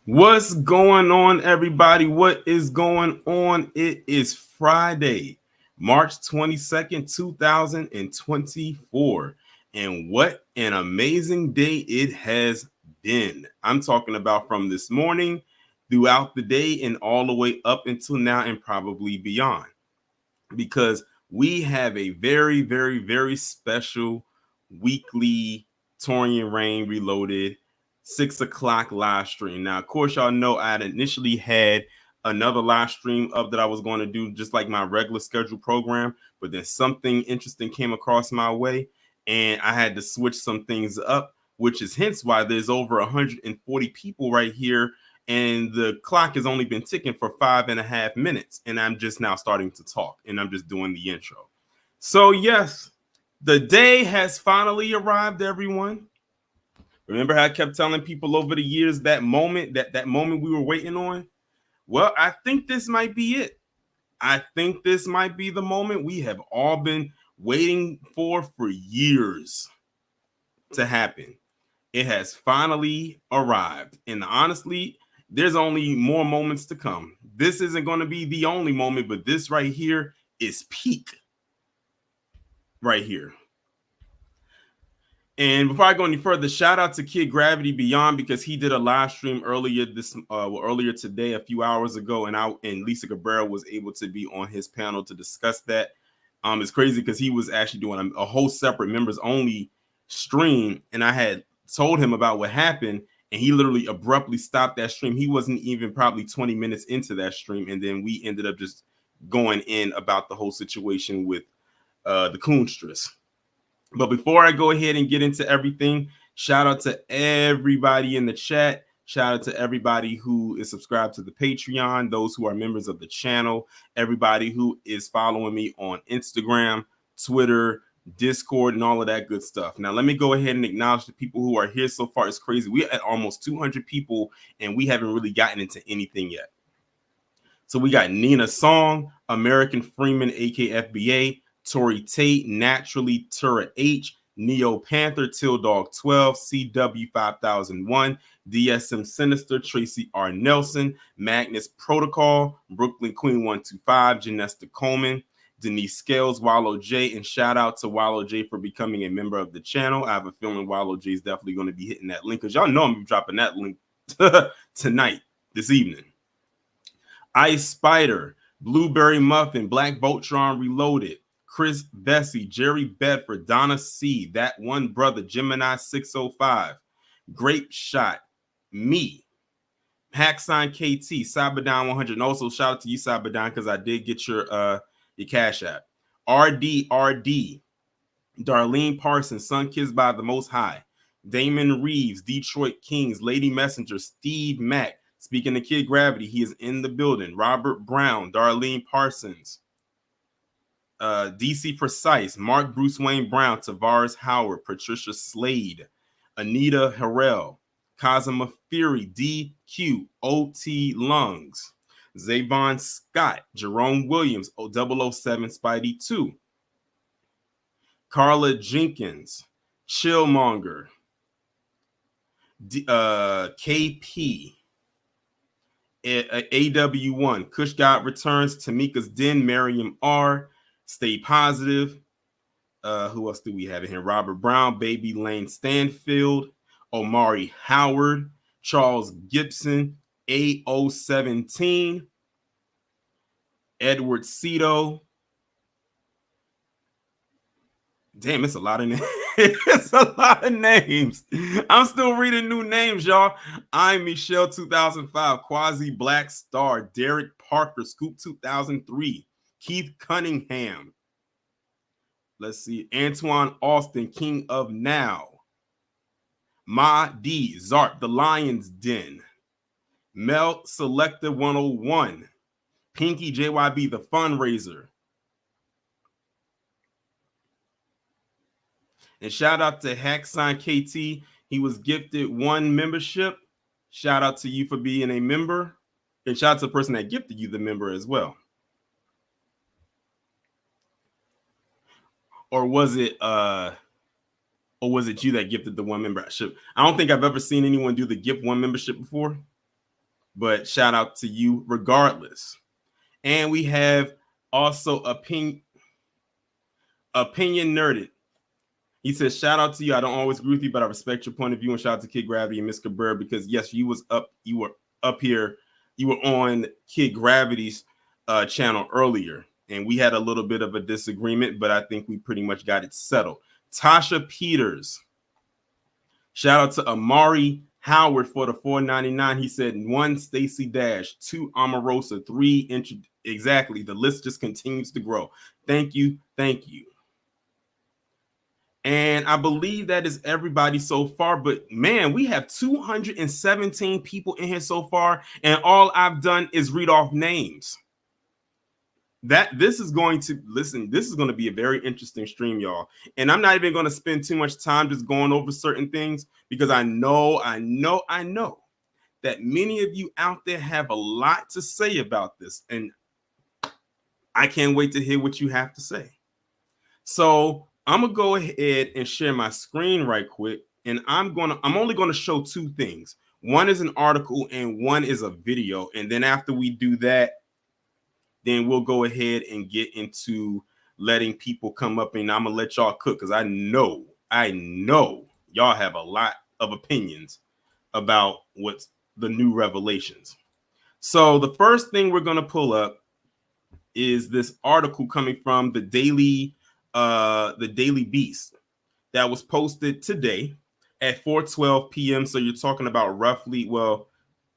What's going on, everybody? What is going on? It is Friday, March 22nd, 2024. And what an amazing day it has been. I'm talking about from this morning throughout the day and all the way up until now and probably beyond. Because we have a very, very, very special weekly Torian Rain Reloaded 6 o'clock live stream. Now, of course, y'all know I had initially had another live stream up that I was going to do just like my regular scheduled program, but then something interesting came across my way and I had to switch some things up, which is hence why there's over 140 people right here and the clock has only been ticking for 5.5 minutes and I'm just now starting to talk and I'm just doing the intro. So yes, the day has finally arrived, everyone. Remember how I kept telling people over the years that moment we were waiting on? Well, I think this might be it. I think this might be the moment we have all been waiting for years to happen. It has finally arrived. And honestly, there's only more moments to come. This isn't going to be the only moment, but this right here is peak right here. And before I go any further, shout out to Kid Gravity Beyond because he did a live stream earlier today, a few hours ago, and Lisa Cabrera was able to be on his panel to discuss that. It's crazy because he was actually doing a whole separate members only stream, and I had told him about what happened, and he literally abruptly stopped that stream. He wasn't even probably 20 minutes into that stream, and then we ended up just going in about the whole situation with the Coonstress. But before I go ahead and get into everything, shout out to everybody in the chat. Shout out to everybody who is subscribed to the Patreon, those who are members of the channel, everybody who is following me on Instagram, Twitter, Discord, and all of that good stuff. Now, let me go ahead and acknowledge the people who are here so far. It's crazy. We're at almost 200 people, and we haven't really gotten into anything yet. So we got Nina Song, American Freeman, AKFBA, Tori Tate, Naturally, Tura H, Neo Panther, Till Dog 12, CW 5001, DSM Sinister, Tracy R. Nelson, Magnus Protocol, Brooklyn Queen 125, Janesta Coleman, Denise Scales, Wallow J, and shout out to Wallow J for becoming a member of the channel. I have a feeling Wallow J is definitely going to be hitting that link because y'all know I'm gonna be dropping that link tonight, this evening. Ice Spider, Blueberry Muffin, Black Voltron Reloaded, Chris Vesey, Jerry Bedford, Donna C, That One Brother, Gemini 605, Grape Shot, me, Hacksign KT, Cyberdown 100, and also shout out to you, Cyberdown, because I did get your Cash App. RD, Darlene Parsons, Sun Kissed by the Most High, Damon Reeves, Detroit Kings, Lady Messenger, Steve Mack. Speaking of Kid Gravity, he is in the building. Robert Brown, Darlene Parsons, DC Precise, Mark Bruce Wayne Brown, Tavares Howard, Patricia Slade, Anita Harrell, Kazuma Fury, DQ, OT Lungs, Zavon Scott, Jerome Williams, 007 Spidey 2, Carla Jenkins, Chillmonger, KP, AW1, Kush God Returns, Tamika's Den, Miriam R, Stay Positive. Who else do we have in here? Robert Brown, Baby Lane Stanfield, Omari Howard, Charles Gibson, AO17, Edward Cito. Damn, it's a lot of names. It's a lot of names. I'm still reading new names, y'all. I'm Michelle 2005, Quasi Black Star, Derek Parker, Scoop 2003, Keith Cunningham. Let's see, Antoine Austin, King of Now, Ma D, Zart, The Lion's Den, Mel Selector 101, Pinky JYB, The Fundraiser. And shout out to Hacksign KT. He was gifted 1 membership. Shout out to you for being a member. And shout out to the person that gifted you the member as well. Or was it you that gifted the 1 membership? I don't think I've ever seen anyone do the gift 1 membership before. but shout out to you regardless. And we have also Opinion Nerded. He says, shout out to you. I don't always agree with you, but I respect your point of view. And shout out to Kid Gravity and Miss Cabrera, because yes, you were up here. You were on Kid Gravity's channel earlier, and we had a little bit of a disagreement, but I think we pretty much got it settled. Tasha Peters. Shout out to Amari Howard for the $4.99. He said 1 Stacey Dash, 2 Omarosa, 3 exactly. The list just continues to grow. Thank you. Thank you. And I believe that is everybody so far. But man, we have 217 people in here so far, and all I've done is read off names. This is going to be a very interesting stream, y'all. And I'm not even going to spend too much time just going over certain things, because I know that many of you out there have a lot to say about this, and I can't wait to hear what you have to say. So I'm gonna go ahead and share my screen right quick, and I'm only gonna show 2 things. One is an article and one is a video, and then after we do that, then we'll go ahead and get into letting people come up, and I'm gonna let y'all cook, because I know y'all have a lot of opinions about what's the new revelations. So the first thing we're gonna pull up is this article coming from the Daily Beast that was posted today at 4:12 p.m. So you're talking about roughly, well,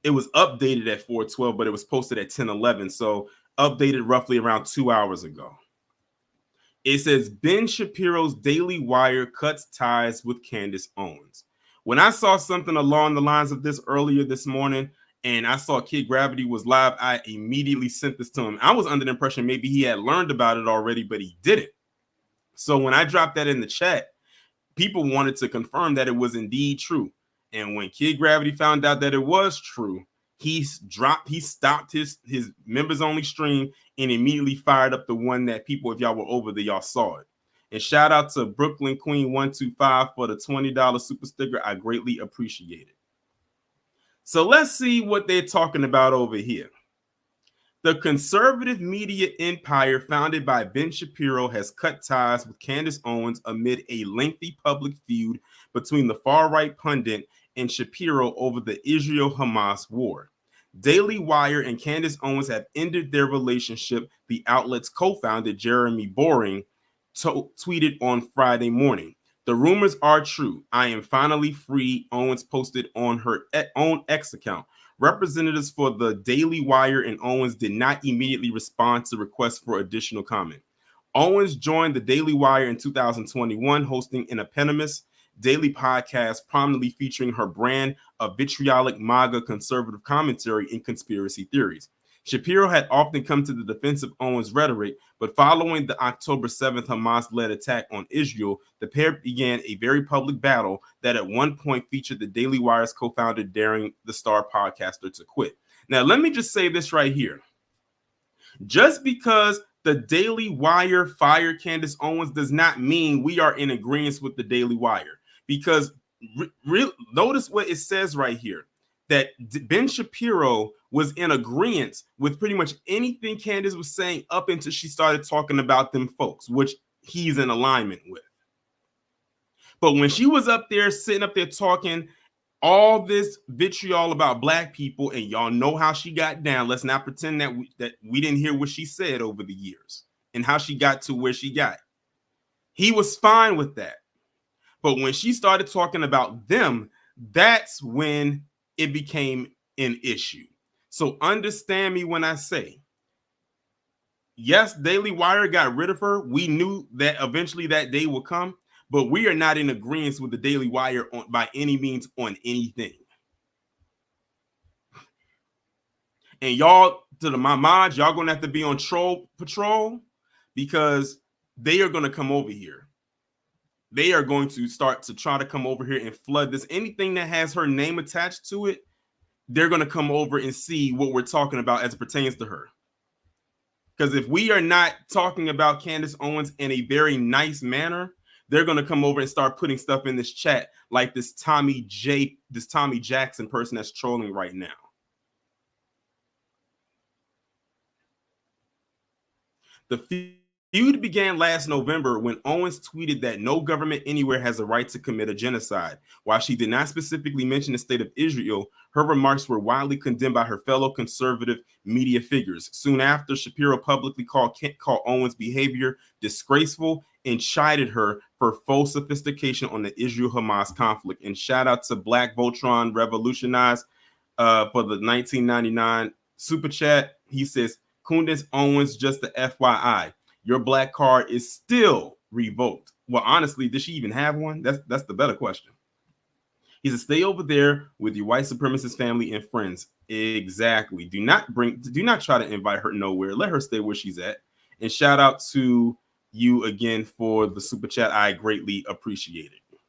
it was updated at 4:12, but it was posted at 10:11. So updated roughly around 2 hours ago. It says Ben Shapiro's Daily Wire cuts ties with Candace Owens. When I saw something along the lines of this earlier this morning, and I saw Kid Gravity was live, I immediately sent this to him. I was under the impression maybe he had learned about it already, but he didn't. So when I dropped that in the chat, people wanted to confirm that it was indeed true. And when Kid Gravity found out that it was true, he stopped his members only stream and immediately fired up the one that people, if y'all were over there, y'all saw it. And shout out to Brooklyn Queen 125 for the $20 super sticker. I greatly appreciate it. So let's see what they're talking about over here. The conservative media empire founded by Ben Shapiro has cut ties with Candace Owens amid a lengthy public feud between the far-right pundit and Shapiro over the Israel-Hamas war. Daily Wire and Candace Owens have ended their relationship, the outlet's co-founder Jeremy Boring tweeted on Friday morning. The rumors are true. I am finally free, Owens posted on her own X account. Representatives for the Daily Wire and Owens did not immediately respond to requests for additional comment. Owens joined the Daily Wire in 2021, hosting an eponymous daily podcast prominently featuring her brand of vitriolic MAGA conservative commentary and conspiracy theories. Shapiro had often come to the defense of Owens' rhetoric, but following the October 7th Hamas-led attack on Israel, the pair began a very public battle that at one point featured the Daily Wire's co-founder daring the star podcaster to quit. Now, let me just say this right here. Just because the Daily Wire fired Candace Owens does not mean we are in agreement with the Daily Wire, because notice what it says right here, that Ben Shapiro was in agreement with pretty much anything Candace was saying up until she started talking about them folks, which he's in alignment with. But when she was up there, sitting up there talking all this vitriol about black people, and y'all know how she got down, let's not pretend that we didn't hear what she said over the years and how she got to where she got. He was fine with that. But when she started talking about them, that's when it became an issue. So understand me when I say, yes, Daily Wire got rid of her. We knew that eventually that day would come, but we are not in agreement with the Daily Wire by any means on anything. And y'all, my mods, y'all gonna have to be on troll patrol, because they are gonna come over here. They are going to start to try to come over here and flood this. Anything that has her name attached to it, they're going to come over and see what we're talking about as it pertains to her. Because if we are not talking about Candace Owens in a very nice manner, they're going to come over and start putting stuff in this chat like this Tommy Jackson person that's trolling right now. The feud began last November when Owens tweeted that no government anywhere has a right to commit a genocide. While she did not specifically mention the state of Israel, her remarks were widely condemned by her fellow conservative media figures. Soon after, Shapiro publicly called Owens' behavior disgraceful and chided her for false sophistication on the Israel-Hamas conflict. And shout out to Black Voltron Revolutionize for the 1999 super chat. He says, Candace Owens, just the FYI, your black card is still revoked. Well, honestly, does she even have one? That's the better question. He says, stay over there with your white supremacist family and friends. Exactly. Do not try to invite her nowhere. Let her stay where she's at. And shout out to you again for the super chat. I greatly appreciate it.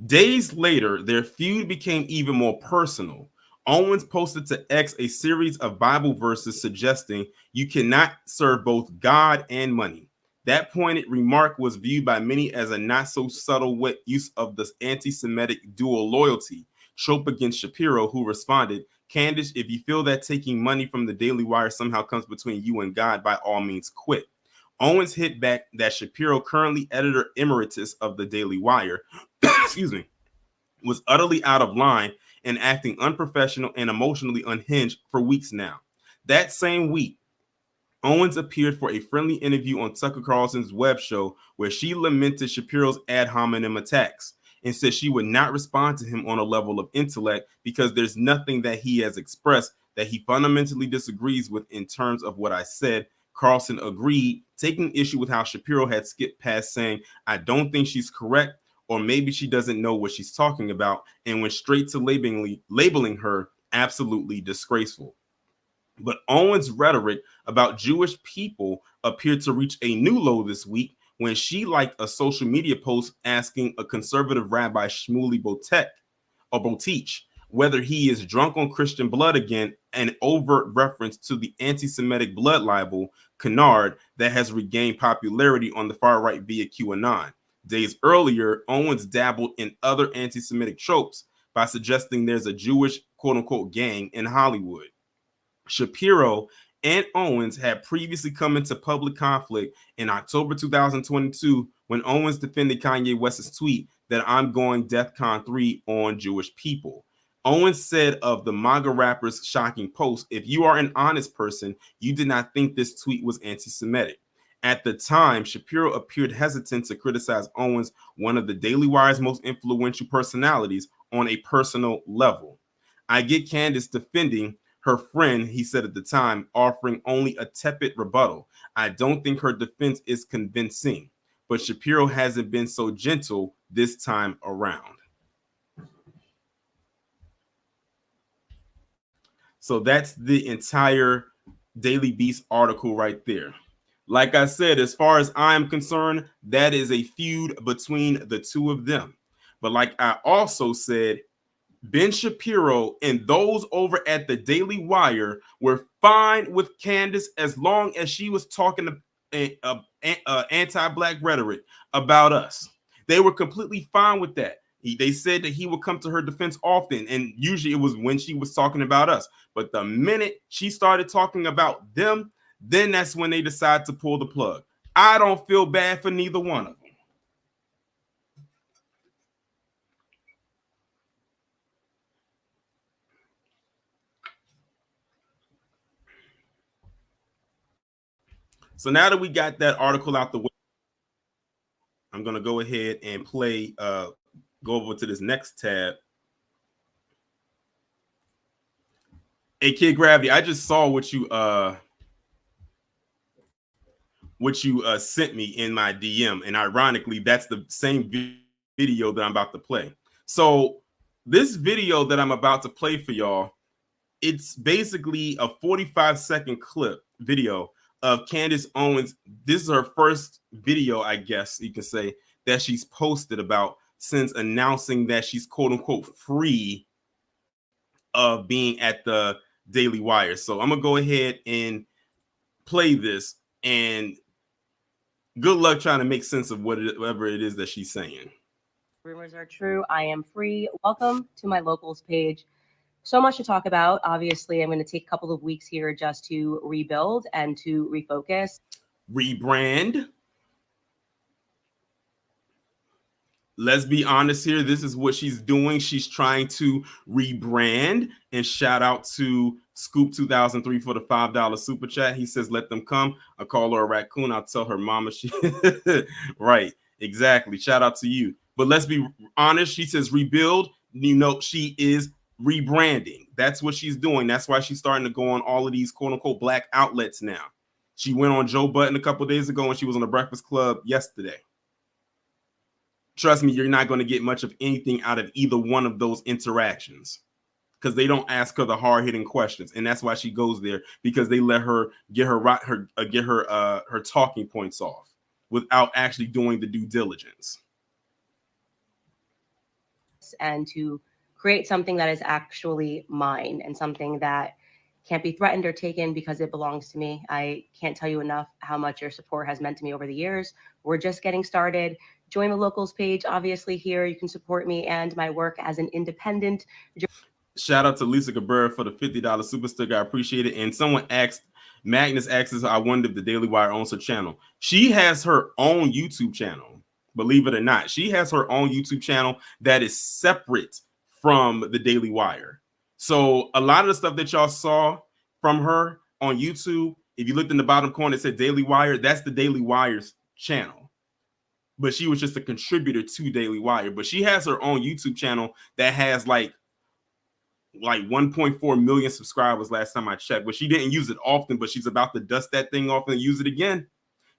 Days later, their feud became even more personal. Owens posted to X a series of Bible verses suggesting you cannot serve both God and money. That pointed remark was viewed by many as a not so subtle use of the anti-Semitic dual loyalty trope against Shapiro, who responded, Candace, if you feel that taking money from the Daily Wire somehow comes between you and God, by all means quit. Owens hit back that Shapiro, currently editor emeritus of the Daily Wire, excuse me, was utterly out of line and acting unprofessional and emotionally unhinged for weeks now. That same week, Owens appeared for a friendly interview on Tucker Carlson's web show where she lamented Shapiro's ad hominem attacks and said she would not respond to him on a level of intellect because there's nothing that he has expressed that he fundamentally disagrees with in terms of what I said. Carlson agreed, taking issue with how Shapiro had skipped past saying, I don't think she's correct, or maybe she doesn't know what she's talking about, and went straight to labeling her absolutely disgraceful. But Owens' rhetoric about Jewish people appeared to reach a new low this week when she liked a social media post asking a conservative rabbi, Shmuley Boteach, whether he is drunk on Christian blood again, an overt reference to the anti-Semitic blood libel, Canard, that has regained popularity on the far right via QAnon. Days earlier, Owens dabbled in other anti-Semitic tropes by suggesting there's a Jewish quote-unquote gang in Hollywood. Shapiro and Owens had previously come into public conflict in October 2022 when Owens defended Kanye West's tweet that I'm going DEFCON 3 on Jewish people. Owens said of the MAGA rapper's shocking post, if you are an honest person, you did not think this tweet was anti-Semitic. At the time, Shapiro appeared hesitant to criticize Owens, one of the Daily Wire's most influential personalities, on a personal level. I get Candace defending her friend, he said at the time, offering only a tepid rebuttal. I don't think her defense is convincing, but Shapiro hasn't been so gentle this time around. So that's the entire Daily Beast article right there. Like I said, as far as I'm concerned, that is a feud between the two of them. But like I also said, Ben Shapiro and those over at the Daily Wire were fine with Candace as long as she was talking anti-black rhetoric about us. They were completely fine with that. They said that he would come to her defense often, and usually it was when she was talking about us. But the minute she started talking about them, then that's when they decide to pull the plug. I don't feel bad for neither one of them. So now that we got that article out the way, I'm going to go ahead and play, go over to this next tab. Hey, Kid Gravity, I just saw what you sent me in my DM, and ironically, that's the same video that I'm about to play. So this video that I'm about to play for y'all, it's basically a 45-second clip video of Candace Owens. This is her first video, I guess you can say, that she's posted about since announcing that she's quote unquote free of being at the Daily Wire. So I'm gonna go ahead and play this, and good luck trying to make sense of whatever it is that she's saying. Rumors are true. I am free. Welcome to my locals page. So much to talk about. Obviously, I'm going to take a couple of weeks here just to rebuild and to refocus. Rebrand. Let's be honest here. This is what she's doing. She's trying to rebrand. And shout out to Scoop 2003 for the $5 super chat. He says, let them come. I call her a raccoon. I'll tell her mama she right. Exactly. Shout out to you. But let's be honest. She says rebuild. You know, she is rebranding. That's what she's doing. That's why she's starting to go on all of these quote unquote black outlets now. She went on Joe Budden a couple of days ago and she was on the Breakfast Club yesterday. Trust me, you're not going to get much of anything out of either one of those interactions because they don't ask her the hard-hitting questions, and that's why she goes there, because they let her get her talking points off without actually doing the due diligence. And to create something that is actually mine and something that can't be threatened or taken because it belongs to me. I can't tell you enough how much your support has meant to me over the years. We're just getting started. Join the locals page. Obviously, here you can support me and my work as an independent. Shout out to Lisa Cabrera for the $50 super sticker. I appreciate it. And someone asked, Magnus asks, I wonder if the Daily Wire owns her channel. She has her own YouTube channel. Believe it or not, she has her own YouTube channel that is separate from the Daily Wire. So a lot of the stuff that y'all saw from her on YouTube, if you looked in the bottom corner, it said Daily Wire. That's the Daily Wire's channel. But she was just a contributor to Daily Wire. But she has her own YouTube channel that has like 1.4 million subscribers last time I checked. But she didn't use it often, but she's about to dust that thing off and use it again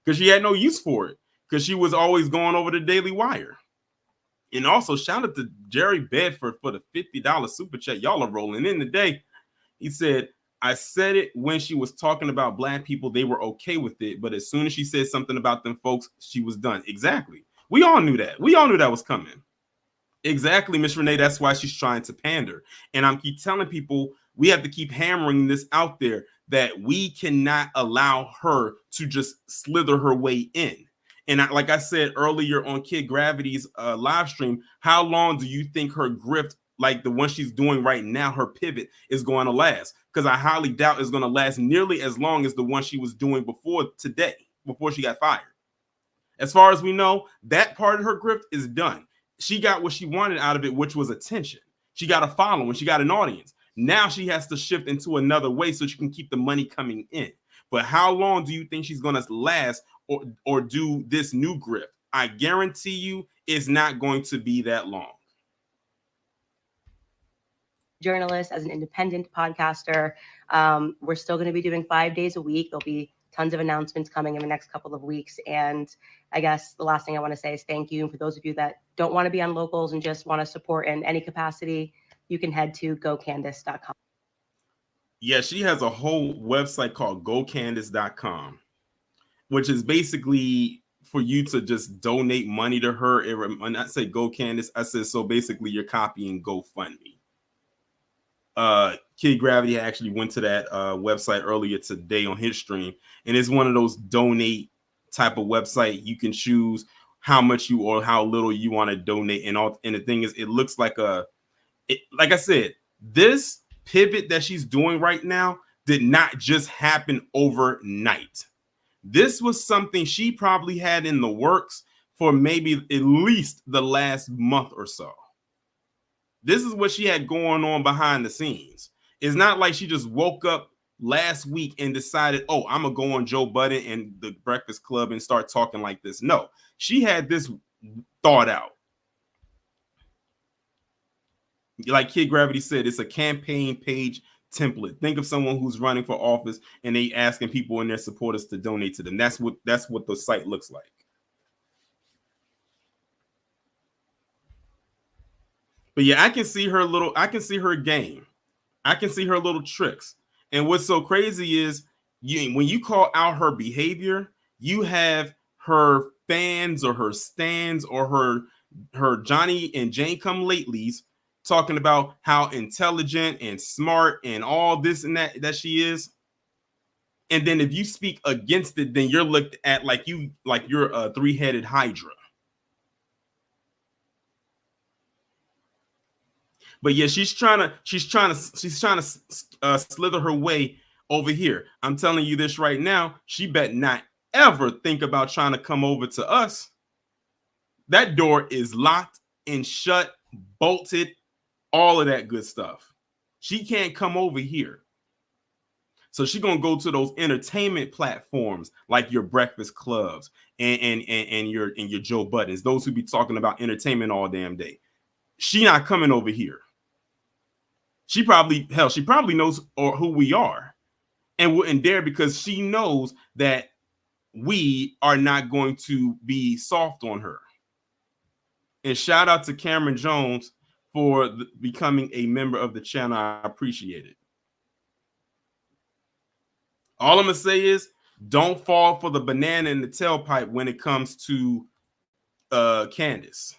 because she had no use for it because she was always going over the Daily Wire. And also shout out to Jerry Bedford for the $50 super chat. Y'all are rolling in today. He said, I said it when she was talking about black people, they were okay with it. But as soon as she said something about them folks, she was done. Exactly. We all knew that. We all knew that was coming. Exactly, Miss Renee. That's why she's trying to pander. And I'm keep telling people we have to keep hammering this out there that we cannot allow her to just slither her way in. And like I said earlier on Kid Gravity's live stream, how long do you think her grift, like the one she's doing right now, her pivot, is going to last? Because I highly doubt it's going to last nearly as long as the one she was doing before today, before she got fired. As far as we know, that part of her grift is done. She got what she wanted out of it, which was attention. She got a following. She got an audience. Now she has to shift into another way so she can keep the money coming in. But how long do you think she's going to last or do this new grift? I guarantee you it's not going to be that long. Journalist, as an independent podcaster, we're still going to be doing 5 days a week. There'll be tons of announcements coming in the next couple of weeks. And I guess the last thing I want to say is thank you. And for those of you that don't want to be on locals and just want to support in any capacity, you can head to gocandice.com. Yeah, she has a whole website called gocandice.com, which is basically for you to just donate money to her. When I say Go Candice, I said, so basically you're copying GoFundMe. Kid Gravity actually went to that website earlier today on his stream, and it's one of those donate type of website. You can choose how much you or how little you want to donate, and the thing is, it looks like like I said, this pivot that she's doing right now did not just happen overnight. This was something she probably had in the works for maybe at least the last month or so. This is what she had going on behind the scenes. It's not like she just woke up last week and decided, oh, I'm going to go on Joe Budden and the Breakfast Club and start talking like this. No, she had this thought out. Like Kid Gravity said, it's a campaign page template. Think of someone who's running for office and they asking people and their supporters to donate to them. That's what the site looks like. But yeah, I can see her game. I can see her little tricks. And what's so crazy is when you call out her behavior, you have her fans or her stands or her Johnny and Jane come latelys talking about how intelligent and smart and all this and that she is. And then if you speak against it, then you're looked at like you're a three-headed hydra. But yeah, she's trying to slither her way over here. I'm telling you this right now. She bet not ever think about trying to come over to us. That door is locked and shut, bolted, all of that good stuff. She can't come over here. So she's gonna go to those entertainment platforms like your Breakfast Clubs and your Joe Buttons, those who be talking about entertainment all damn day. She not coming over here. She probably knows who we are and wouldn't dare, because she knows that we are not going to be soft on her. And shout out to Cameron Jones for becoming a member of the channel. I appreciate it. All I'm gonna say is, don't fall for the banana in the tailpipe when it comes to Candace.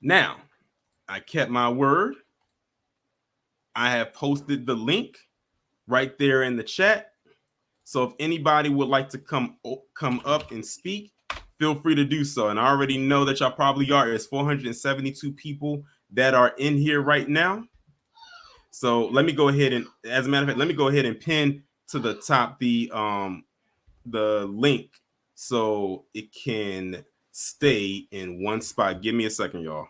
Now, I kept my word. I have posted the link right there in the chat. So if anybody would like to come up and speak, feel free to do so. And I already know that y'all probably are. There's 472 people that are in here right now. So let me go ahead and, as a matter of fact, let me go ahead and pin to the top the link so it can stay in one spot. Give me a second, y'all.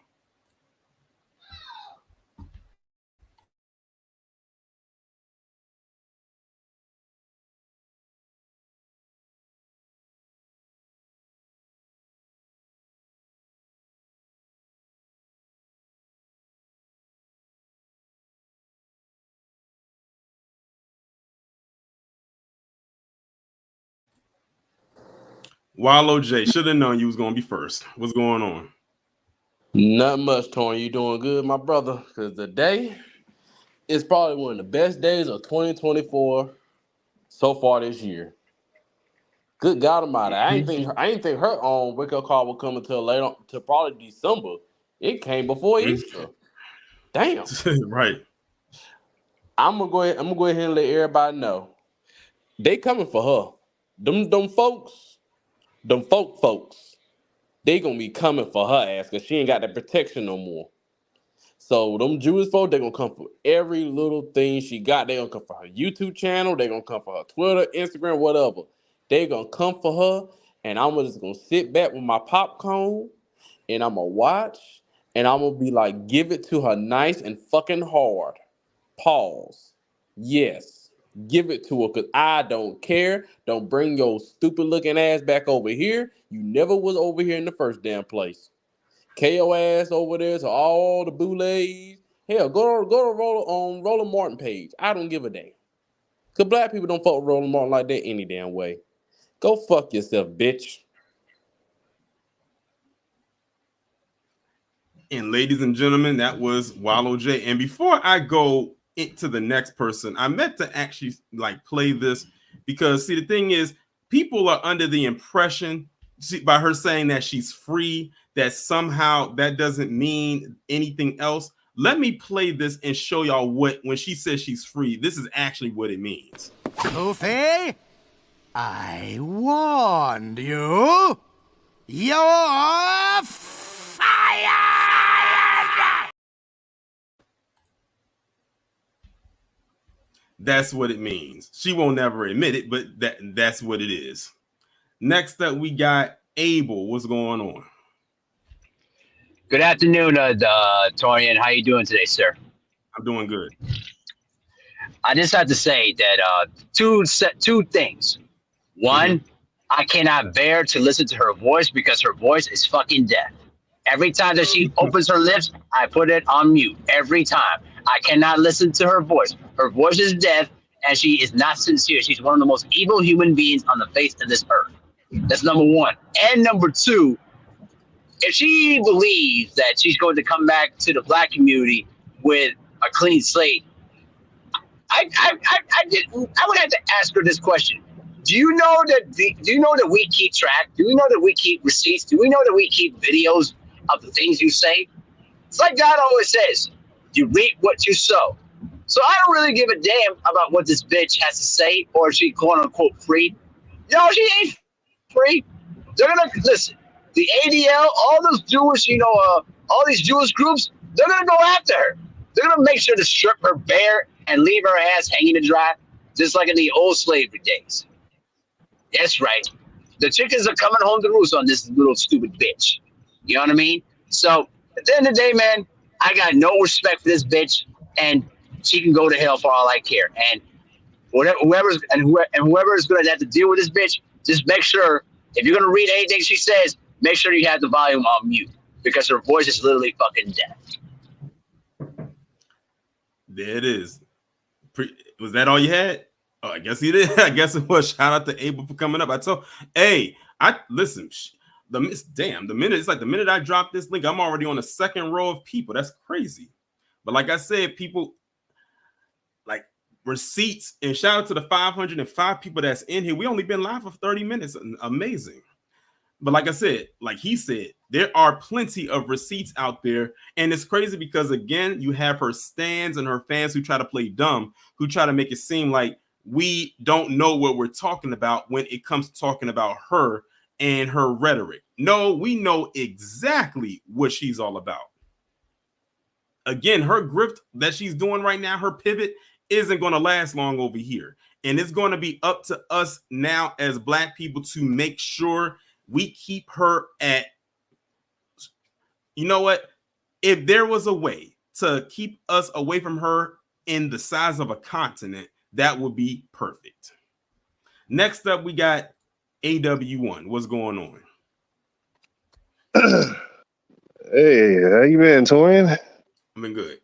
Wallow J, should have known you was gonna be first. What's going on? Not much, Tony. You doing good, my brother? Because the day is probably one of the best days of 2024 so far this year. Good God Almighty! I ain't think her wake up call would come until later, till probably December. It came before Easter. Damn. Right. I'm gonna go ahead and let everybody know they coming for her. Them folks. They gonna be coming for her ass because she ain't got that protection no more. So them Jewish folks, they gonna come for every little thing she got. They gonna come for her YouTube channel. They gonna come for her Twitter, Instagram, whatever. They gonna come for her, and I'm just gonna sit back with my popcorn, and I'm gonna watch, and I'm gonna be like, give it to her nice and fucking hard. Pause. Yes, give it to her, because I don't care. Don't bring your stupid looking ass back over here. You never was over here in the first damn place. KO ass over there to all the boulets. Hell, go to Roland Martin page. I don't give a damn. Because black people don't fuck with Roland Martin like that any damn way. Go fuck yourself, bitch. And ladies and gentlemen, that was Wallow J. And before I go into the next person, I meant to actually play this, because see, the thing is, people are under the impression by her saying that she's free, that somehow that doesn't mean anything else. Let me play this and show y'all when she says she's free, this is actually what it means. Kofi, I warned you. You're fired! That's what it means. She won't never admit it, but that's what it is. Next up, we got Abel. What's going on? Good afternoon, Torian. How you doing today, sir? I'm doing good. I just have to say that two things. One, I cannot bear to listen to her voice because her voice is fucking deaf. Every time that she opens her lips, I put it on mute. Every time. I cannot listen to her voice. Her voice is deaf, and she is not sincere. She's one of the most evil human beings on the face of this earth. That's number one. And number two, if she believes that she's going to come back to the black community with a clean slate, I would have to ask her this question. Do you know that we keep track? Do we know that we keep receipts? Do we know that we keep videos of the things you say? It's like God always says, you reap what you sow. So I don't really give a damn about what this bitch has to say, or is she quote unquote free. No, she ain't free. They're gonna listen. The ADL, all those Jewish, all these Jewish groups, they're gonna go after her. They're gonna make sure to strip her bare and leave her ass hanging to dry, just like in the old slavery days. That's right. The chickens are coming home to roost on this little stupid bitch. You know what I mean? So at the end of the day, man, I got no respect for this bitch, and she can go to hell for all I care. And whoever's going to have to deal with this bitch, just make sure if you're going to read anything she says, make sure you have the volume on mute because her voice is literally fucking deaf. There it is. Was that all you had? Oh, I guess he did. I guess it was. Shout out to Abel for coming up. I listen. The minute I drop this link, I'm already on the second row of people. That's crazy. But like I said, people like receipts, and shout out to the 505 people that's in here. We only been live for 30 minutes. Amazing. But like I said, like he said, there are plenty of receipts out there. And it's crazy because, again, you have her stans and her fans who try to play dumb, who try to make it seem like we don't know what we're talking about when it comes to talking about her and her rhetoric. No, we know exactly what she's all about. Again, her grift that she's doing right now, her pivot, isn't going to last long over here. And it's going to be up to us now as Black people to make sure we keep her at, you know what? If there was a way to keep us away from her in the size of a continent, that would be perfect. Next up, we got AW1. What's going on? Hey, how you been, Torian? I've been good.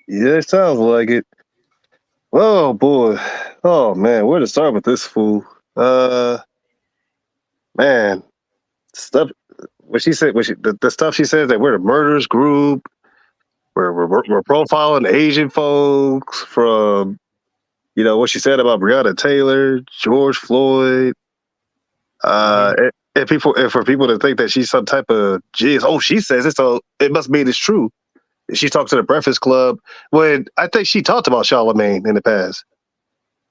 Yeah, it sounds like it. Oh boy. Oh man, where to start with this fool? Man, stuff. What she said, the stuff she says that we're the murderers group. We're profiling Asian folks from, you know, what she said about Breonna Taylor, George Floyd. And for people to think that she's some type of she says it, so it must mean it's true. She talked to the Breakfast Club when I think she talked about Charlemagne in the past.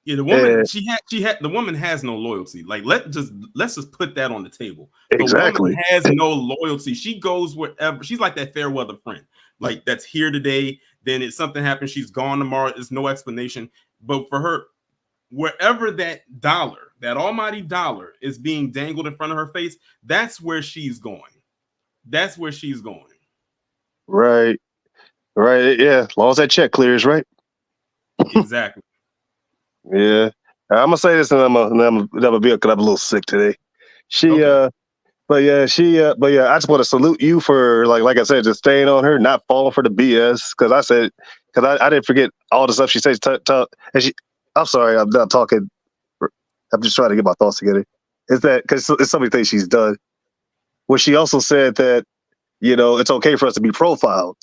Yeah, the woman the woman has no loyalty. Like let's just put that on the table. Exactly. The woman has no loyalty. She goes wherever. She's like that fair weather friend. Like that's here today, then if something happens, she's gone tomorrow. There's no explanation. But for her, wherever that almighty dollar is being dangled in front of her face, that's where she's going. That's where she's going. Right. Yeah. As long as that check clears, right? Exactly. Yeah. I'm gonna say this, and I'm gonna be because I'm a little sick today. But yeah, I just want to salute you for like I said, just staying on her, not falling for the BS. Because I didn't forget all the stuff she says. I'm sorry, I'm not talking. I'm just trying to get my thoughts together. Is that because it's so many things she's done? Where she also said that, you know, it's okay for us to be profiled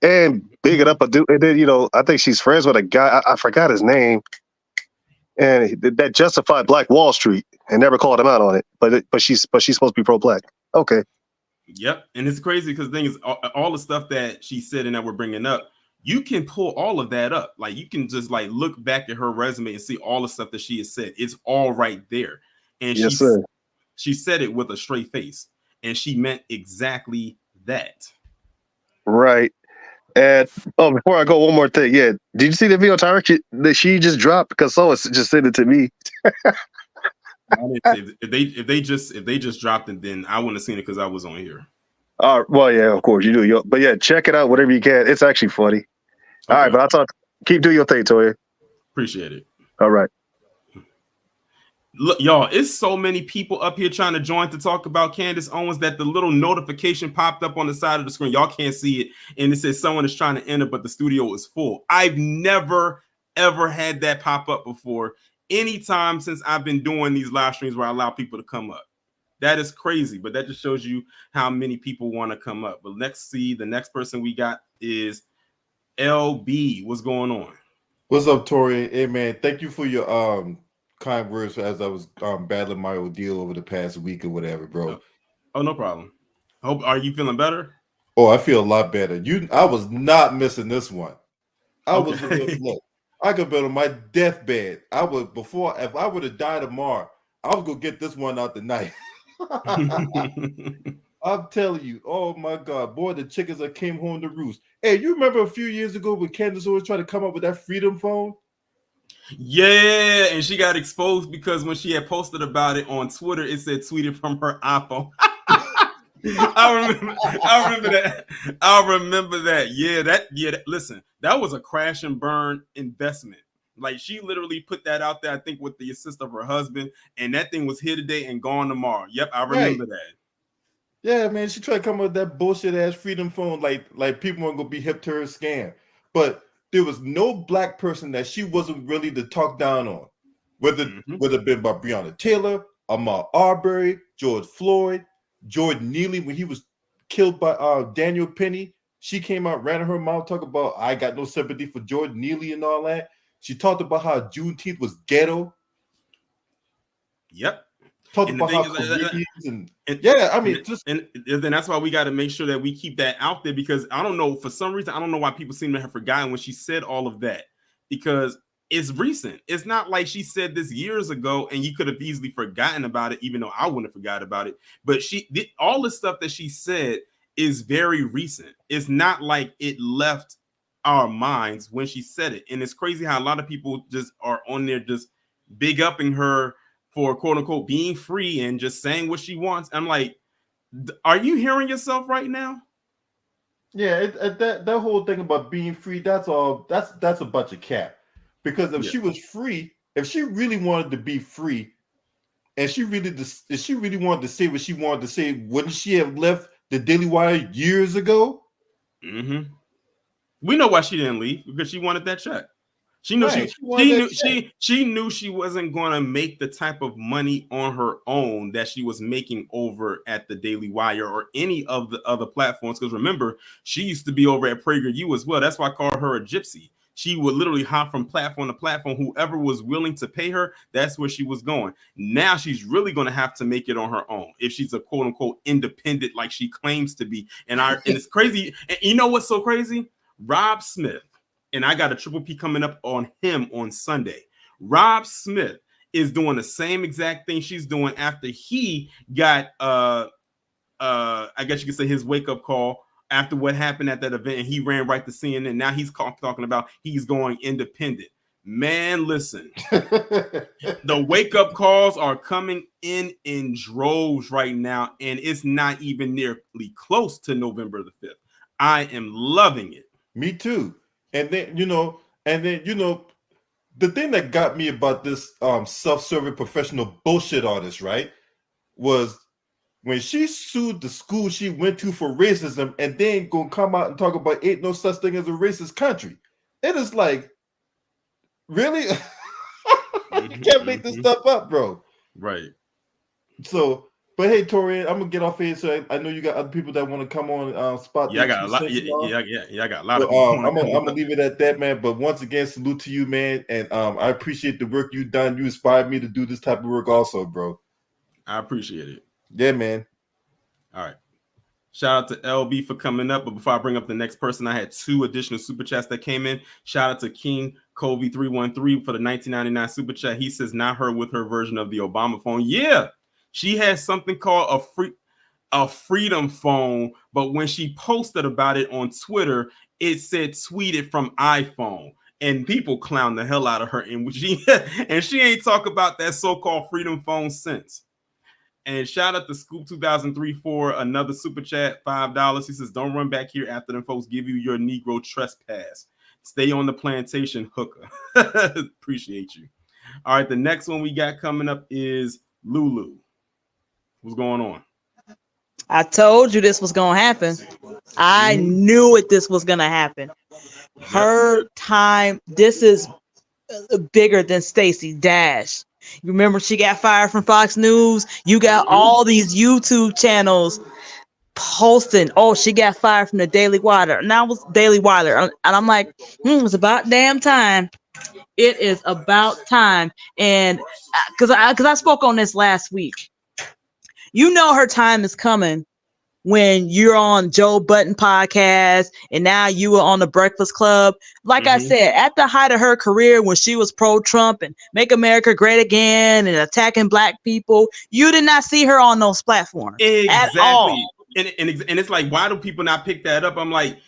and big it up. And then, you know, I think she's friends with a guy. I forgot his name. And that justified Black Wall Street and never called him out on it. But she's supposed to be pro-Black. Okay. Yep. And it's crazy because the thing is, all the stuff that she said and that we're bringing up, you can pull all of that up. Like you can just like look back at her resume and see all the stuff that she has said. It's all right there. And yes, she said it with a straight face. And she meant exactly that. Right. And before I go, one more thing. Yeah, did you see the video Tyreek that she just dropped? Because someone just sent it to me. if they just dropped it, then I wouldn't have seen it because I was on here. Well, yeah, of course you do. But yeah, check it out, whatever you can. It's actually funny. Okay. All right, but I'll talk. Keep doing your thing, Toya. Appreciate it. All right. Look, y'all, it's so many people up here trying to join to talk about Candace Owens that the little notification popped up on the side of the screen. Y'all can't see it. And it says someone is trying to enter, but the studio is full. I've never, ever had that pop up before. Anytime since I've been doing these live streams where I allow people to come up. That is crazy, but that just shows you how many people want to come up. But let's see. The next person we got is LB. What's going on? What's up, Tori? Hey, man, thank you for your kind words as I was battling my ordeal over the past week or whatever, bro. Oh, no problem. Are you feeling better? Oh, I feel a lot better. I was not missing this one. Look, I could be on my deathbed. If I would have died tomorrow, I was gonna get this one out the night. I'm telling you, oh my God, boy, the chickens that came home to roost. Hey, you remember a few years ago when Candace Owens tried to come up with that Freedom phone? Yeah, and she got exposed because when she had posted about it on Twitter, it said tweeted from her iPhone. I remember that. I remember that. Yeah. Listen, that was a crash and burn investment. Like she literally put that out there, I think, with the assist of her husband, and that thing was here today and gone tomorrow. Yep, I remember that. Yeah, man, she tried to come up with that bullshit ass Freedom phone, like people weren't gonna be hip to her scam. But there was no black person that she wasn't really to talk down on, whether it been by Breonna Taylor, Ahmaud Arbery, George Floyd, Jordan Neely when he was killed by Daniel Penny. She came out, ran her mouth, talk about I got no sympathy for Jordan Neely and all that. She talked about how Juneteenth was ghetto. Yep. Talked about how Caribbeans and then that's why we got to make sure that we keep that out there, because I don't know, for some reason, I don't know why people seem to have forgotten when she said all of that, because it's recent. It's not like she said this years ago and you could have easily forgotten about it, even though I wouldn't have forgot about it. But she did all the stuff that she said is very recent. It's not like it left our minds when she said it. And it's crazy how a lot of people just are on there just big upping her for quote unquote being free and just saying what she wants. I'm like, are you hearing yourself right now? Yeah, that whole thing about being free, that's a bunch of cap. Because if she was free, if she really wanted to be free, and if she really wanted to say what she wanted to say, wouldn't she have left the Daily Wire years ago? We know why she didn't leave, because she wanted that check. She knew she knew she wasn't going to make the type of money on her own that she was making over at the Daily Wire or any of the other platforms. Because remember, she used to be over at PragerU as well. That's why I call her a gypsy. She would literally hop from platform to platform. Whoever was willing to pay her, that's where she was going. Now she's really going to have to make it on her own if she's a quote unquote independent like she claims to be. And it's crazy. And you know what's so crazy? Rob Smith. And I got a Triple P coming up on him on Sunday. Rob Smith is doing the same exact thing she's doing after he got I guess you could say his wake-up call after what happened at that event, and he ran right to CNN. Now he's talking about he's going independent. Man, listen. The wake-up calls are coming in droves right now, and it's not even nearly close to November the 5th. I am loving it. Me too. And then, the thing that got me about this self-serving professional bullshit artist, right, was when she sued the school she went to for racism and then gonna come out and talk about ain't no such thing as a racist country. It is like, really? You can't make this stuff up, bro. Right. So, but hey, Tori, I'm gonna get off here. So I know you got other people that want to come on spot. Yeah, I got a lot. I got a lot of people. I'm gonna leave it at that, man. But once again, salute to you, man, and I appreciate the work you've done. You inspired me to do this type of work, also, bro. I appreciate it. Yeah, man. All right. Shout out to LB for coming up. But before I bring up the next person, I had 2 additional super chats that came in. Shout out to King Kobe 313 for the 1999 super chat. He says, not her with her version of the Obama phone. Yeah. She has something called a freedom phone, but when she posted about it on Twitter, it said tweeted from iPhone, and people clown the hell out of her. And she ain't talk about that so-called freedom phone since. And shout out to Scoop 2003 for another super chat, $5. He says, don't run back here after them folks give you your Negro trespass. Stay on the plantation, hooker. Appreciate you. All right, the next one we got coming up is Lulu. What's going on? I told you this was going to happen. I knew this was going to happen. Her time, this is bigger than Stacey Dash. You remember she got fired from Fox News? You got all these YouTube channels posting, oh, she got fired from the Daily Wire. Now it was Daily Wire. And I'm like, it's about damn time. It is about time. And because I spoke on this last week. You know her time is coming when you're on Joe Budden podcast and now you were on the Breakfast Club. Like I said, at the height of her career, when she was pro-Trump and Make America Great Again and attacking black people, you did not see her on those platforms at all. and it's like, why do people not pick that up? I'm like,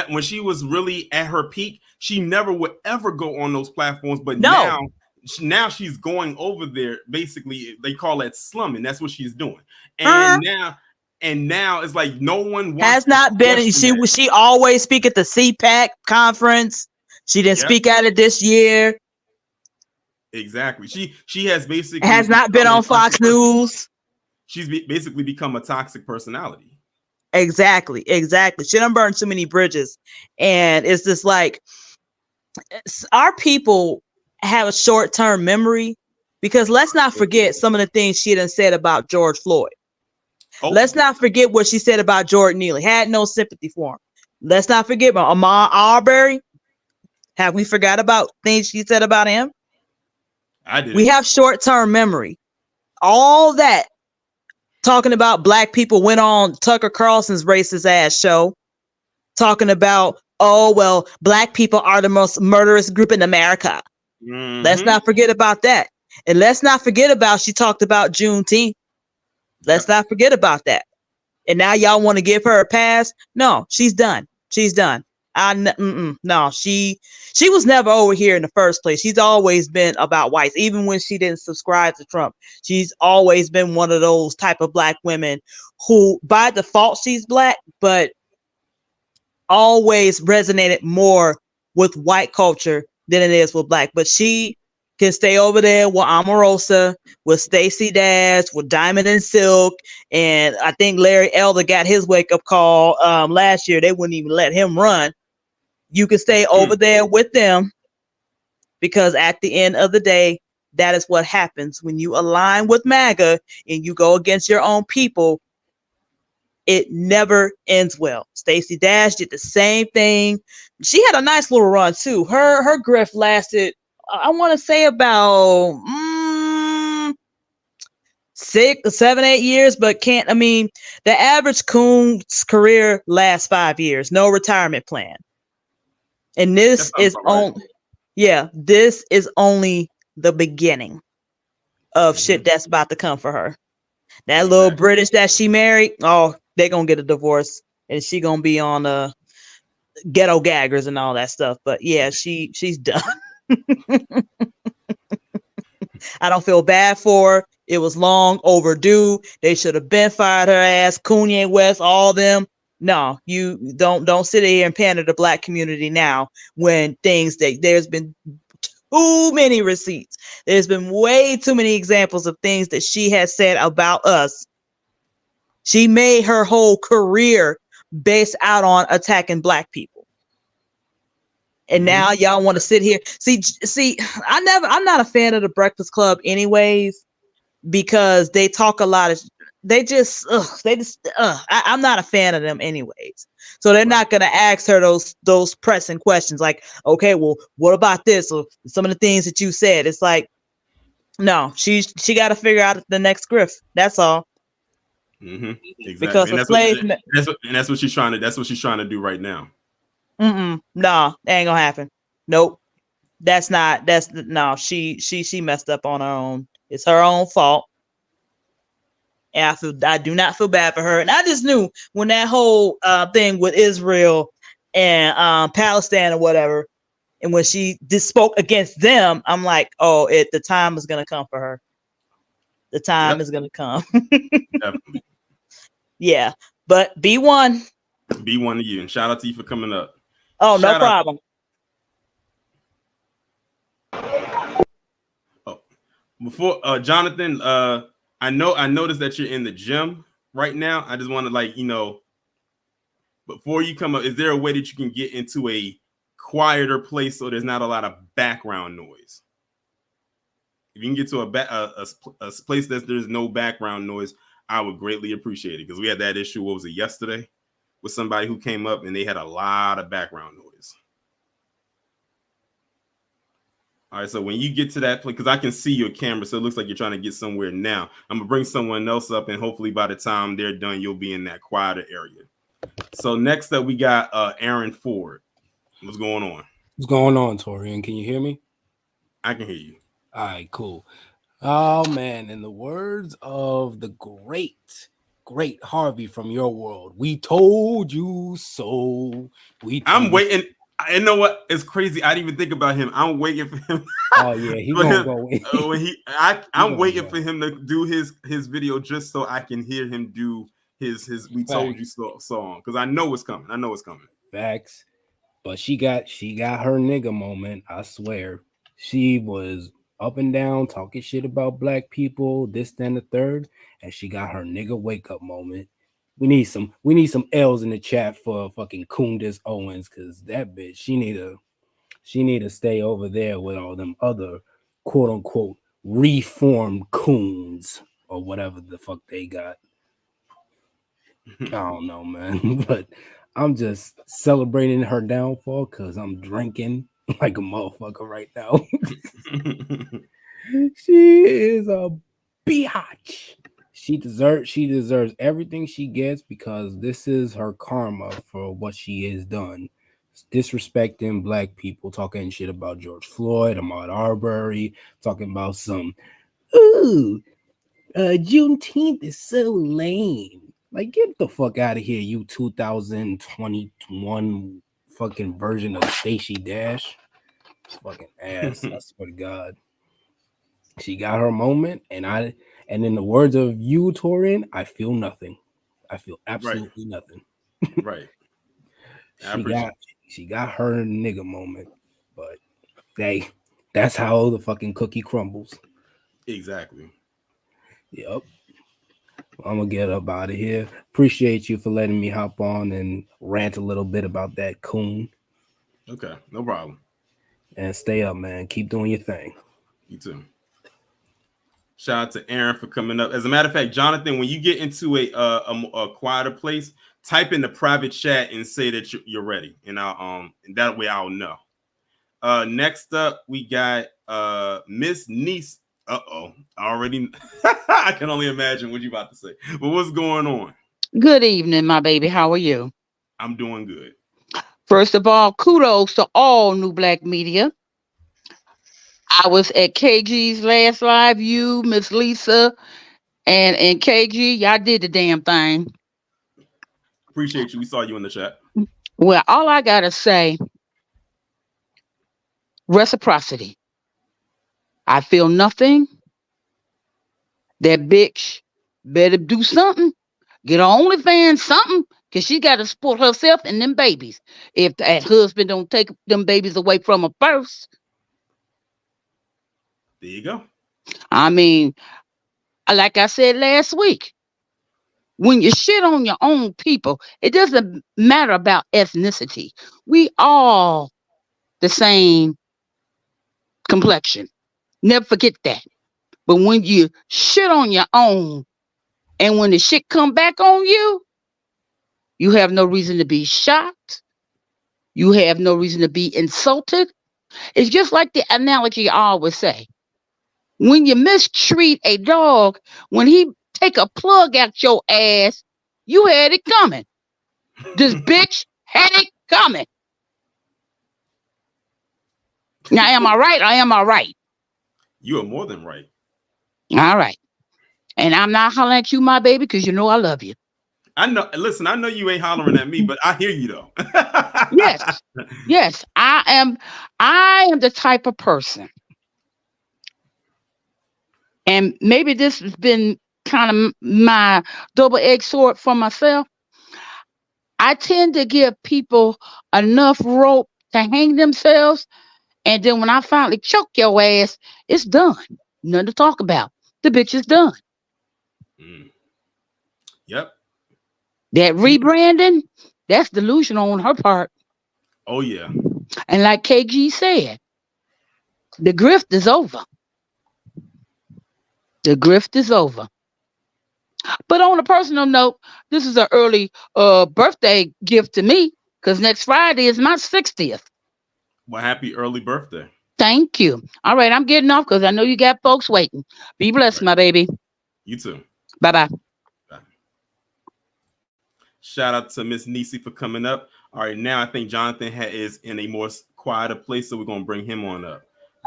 when she was really at her peak, she never would ever go on those platforms. But now she's going over there. Basically, they call that slumming. That's what she's doing. And now it's like no one has not been. She always speak at the CPAC conference. She didn't speak at it this year. Exactly. She has basically has not been on Fox News. She's basically become a toxic personality. Exactly. She done burned too many bridges, and it's just like our people have a short-term memory, because let's not forget some of the things she done said about George Floyd. Let's not forget what she said about Jordan Neely. Had no sympathy for him. Let's not forget about Ahmaud Arbery. Have we forgot about things she said about him? I did. We have short-term memory. All that talking about black people went on Tucker Carlson's racist ass show, talking about, oh, well, black people are the most murderous group in America. Mm-hmm. Let's not forget about that. And let's not forget about, she talked about Juneteenth. Let's not forget about that. And now y'all want to give her a pass? No, she's done. No, she was never over here in the first place. She's always been about whites. Even when she didn't subscribe to Trump, she's always been one of those type of black women who by default she's black, but always resonated more with white culture than it is with black. But she can stay over there with Omarosa, with Stacey Dash, with Diamond and Silk. And I think Larry Elder got his wake-up call last year. They wouldn't even let him run. You can stay over there with them, because at the end of the day, that is what happens when you align with MAGA and you go against your own people. It never ends well. Stacey Dash did the same thing. She had a nice little run too. Her grift lasted, I want to say, about 6, 7, 8 years, but the average coon's career lasts 5 years, no retirement plan. And this is this is only the beginning of shit that's about to come for her. That little British that she married, they're gonna get a divorce, and she gonna be on ghetto gaggers and all that stuff. But yeah, she's done. I don't feel bad for her. It was long overdue. They should have been fired her ass. Kanye West, all them. No, you don't sit here and pander to the black community now when there's been too many receipts. There's been way too many examples of things that she has said about us. She made her whole career based out on attacking black people. And now y'all want to sit here. See, I'm not a fan of the Breakfast Club anyways, because they talk a lot of, I'm not a fan of them anyways. So they're not going to ask her those pressing questions like, okay, well, what about this? Or some of the things that you said. It's like, no, she got to figure out the next grift. That's all. Exactly. Because that's what she's trying to do right now. No, that ain't gonna happen. Nope. She messed up on her own. It's her own fault. And I do not feel bad for her. And I just knew when that whole thing with Israel and Palestine or whatever, and when she just spoke against them, I'm like, the time is gonna come for her. The time is gonna come. Definitely. Yeah, but B1 to you, and shout out to you for coming up. Oh, no problem. Before Jonathan, I noticed that you're in the gym right now. I just want to before you come up, is there a way that you can get into a quieter place so there's not a lot of background noise? If you can get to a place that there's no background noise, I would greatly appreciate it, because we had that issue. What was it, yesterday, with somebody who came up and they had a lot of background noise. All right, so when you get to that place, because I can see your camera, so it looks like you're trying to get somewhere now. I'm gonna bring someone else up, and hopefully by the time they're done, you'll be in that quieter area. So next up, we got Aaron Ford. What's going on? What's going on, Torian? Can you hear me? I can hear you. All right, cool. Oh man, in the words of the great great Harvey from your world. We told you so. I'm waiting. I know what is crazy. I didn't even think about him. I'm waiting for him. Oh yeah, he gonna go. I'm waiting for him to do his video just so I can hear him do his "We Told You So" song because I know it's coming. I know it's coming. Facts. But she got her nigga moment. I swear, she was up and down talking shit about black people, this, then, the third, and she got her nigga wake up moment. We need some L's in the chat for fucking Kundis Owens because that bitch she need to stay over there with all them other quote unquote reformed coons or whatever the fuck they got. I don't know, man, but I'm just celebrating her downfall because I'm drinking like a motherfucker right now. She is a biatch. She deserves everything she gets because this is her karma for what she has done. Disrespecting black people, talking shit about George Floyd, Ahmaud Arbery, talking about some Juneteenth is so lame. Like, get the fuck out of here, you 2021 fucking version of Stacey Dash. Fucking ass. I swear to God. She got her moment, and in the words of you, Torian, I feel nothing. I feel absolutely nothing. Right. She got her nigga moment, but hey, that's how the fucking cookie crumbles. Exactly. Yep. I'm gonna get up out of here. Appreciate you for letting me hop on and rant a little bit about that coon. Okay, no problem. And stay up, man. Keep doing your thing. You too. Shout out to Aaron for coming up. As a matter of fact, Jonathan, when you get into a quieter place, type in the private chat and say that you're ready, and I'll and that way I'll know. Next up, we got Miss Niece. Already. I can only imagine what you're about to say. But what's going on? Good evening, my baby. How are you? I'm doing good. First of all, kudos to all New Black Media. I was at KG's last live. You, Miss Lisa, and KG, y'all did the damn thing. Appreciate you. We saw you in the chat. Well, all I gotta say, reciprocity. I feel nothing. That bitch better do something. Get her OnlyFans something, because she got to support herself and them babies. If that husband don't take them babies away from her first. There you go. I mean, like I said last week, when you shit on your own people, it doesn't matter about ethnicity. We all the same complexion. Never forget that. But when you shit on your own, and when the shit come back on you, you have no reason to be shocked. You have no reason to be insulted. It's just like the analogy I always say. When you mistreat a dog, when he take a plug out your ass, you had it coming. This bitch had it coming. Now, am I right or am I right? You are more than right. All right. And I'm not hollering at you, my baby, because you know I love you. I know. Listen, I know you ain't hollering at me, but I hear you though. Yes. I am the type of person. And maybe this has been kind of my double-edged sword for myself. I tend to give people enough rope to hang themselves. And then when I finally choke your ass, it's done. Nothing to talk about. The bitch is done. Yep. That rebranding, that's delusional on her part. Oh, yeah. And like KG said, the grift is over. The grift is over. But on a personal note, this is an early birthday gift to me because next Friday is my 60th. Well, happy early birthday. Thank you. All right, I'm getting off because I know you got folks waiting. Be blessed, my baby. You too. Bye-bye. Bye. Shout out to Miss Nisi for coming up. All right, now I think Jonathan is in a more quieter place, so we're going to bring him on up.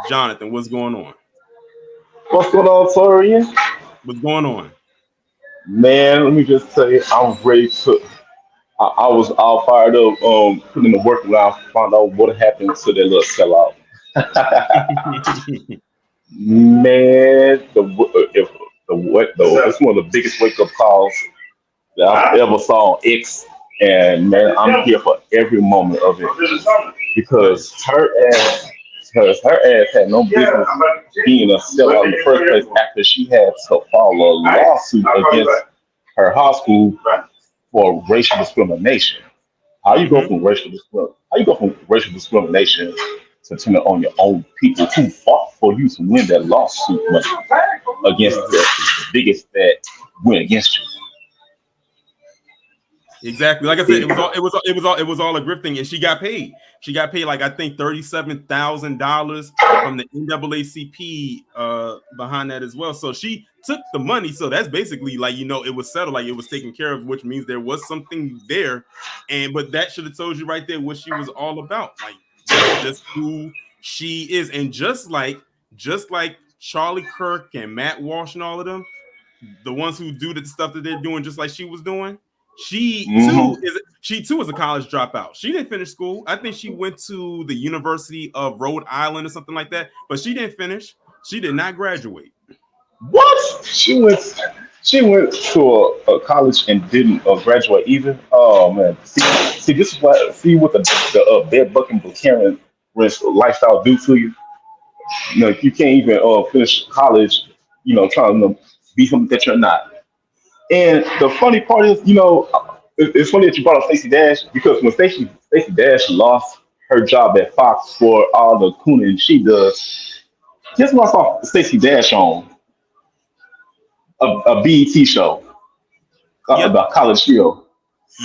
Jonathan, what's going on? What's going on, Torian? What's going on? Man, let me just say, I'm ready to. I was all fired up, putting in the work when I found out what happened to that little sellout. Man, if it's one of the biggest wake up calls that I've ever saw on X, and man, I'm here for every moment of it because her ass had no business being a sellout in the first place after she had to file a lawsuit against her high school for racial discrimination. How you go from racial discrimination to turning on your own people who fought for you to win that lawsuit money against the biggest that went against you? Exactly. Like I said, it was all a grifting, and she got paid. She got paid like I think $37,000 from the NAACP behind that as well. So she took the money. So that's basically like, it was settled, like it was taken care of, which means there was something there. But that should have told you right there what she was all about. Like that's just who she is. And just like Charlie Kirk and Matt Walsh and all of them, the ones who do the stuff that they're doing, just like she was doing. She too is a college dropout. She didn't finish school. I think she went to the University of Rhode Island or something like that, but she didn't finish. She did not graduate. What? She went to a college and didn't graduate either. Oh man. See this is what the bed bucking Buchanan lifestyle do to you. You can't even finish college. Trying to be something that you're not. And the funny part is, it's funny that you brought up Stacey Dash because when Stacey Dash lost her job at Fox for all the cooning she does, guess what I saw Stacey Dash on? A BET show about College Hill,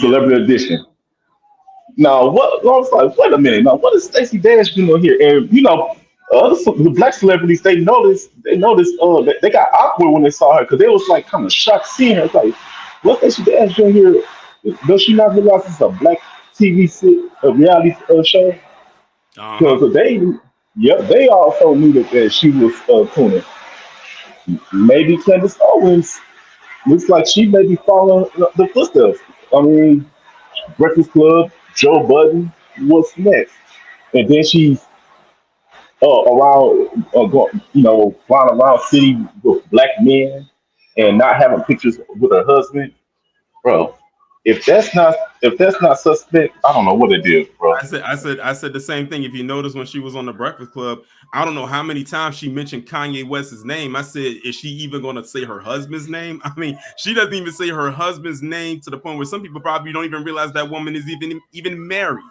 Celebrity Edition. Now, I was like, wait a minute, now what is Stacey Dash doing here? And the black celebrities, they noticed, they got awkward when they saw her because they was like kind of shocked seeing her. It's like, what's Stacey Dash doing here? Does she not realize it's a black TV reality show? Because they also knew that she was cooning. Maybe Candace Owens looks like she may be following the footsteps. I mean, Breakfast Club, Joe Budden, what's next? And then she's flying around city with black men and not having pictures with her husband, bro. If that's not suspect, I don't know what it is, bro. I said the same thing. If you notice when she was on the Breakfast Club, I don't know how many times she mentioned Kanye West's name. I said, is she even going to say her husband's name? I mean, she doesn't even say her husband's name to the point where some people probably don't even realize that woman is even married.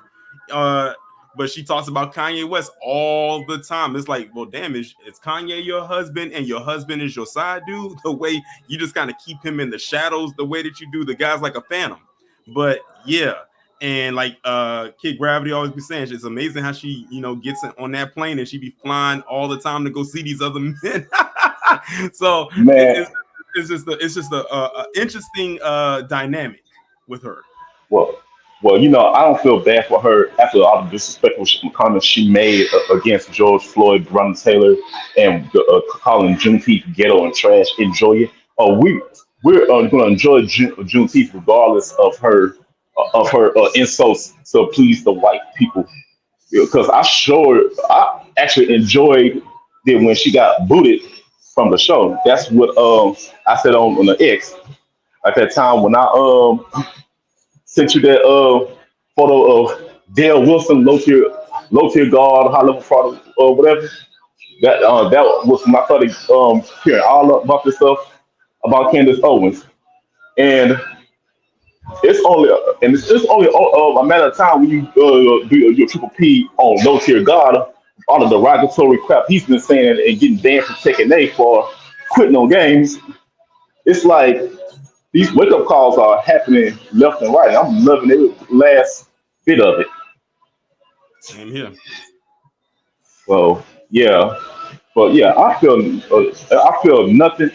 But she talks about Kanye West all the time. It's like, well, damn, is Kanye your husband and your husband is your side dude? The way you just kind of keep him in the shadows, the way that you do, the guy's like a phantom. But yeah, and like Kid Gravity always be saying, it's amazing how she, gets on that plane and she be flying all the time to go see these other men. So man, it's just a interesting dynamic with her. Well, I don't feel bad for her after all the disrespectful comments she made against George Floyd, Breonna Taylor, and calling Juneteenth ghetto and trash. Enjoy it. We're going to enjoy Juneteenth regardless of her insults to please the white people. Because I actually enjoyed it when she got booted from the show. That's what I said on the X at that time when I sent you that photo of Dale Wilson, low tier guard, high level fraud, or whatever. That was when I started hearing all about this stuff about Candace Owens, and it's only a matter of time when you do your triple P on low tier guard, all of the derogatory crap he's been saying and getting banned from taking A for quitting on games. It's like these wake up calls are happening left and right. I'm loving every last bit of it. Same here. So yeah, but yeah, I feel nothing.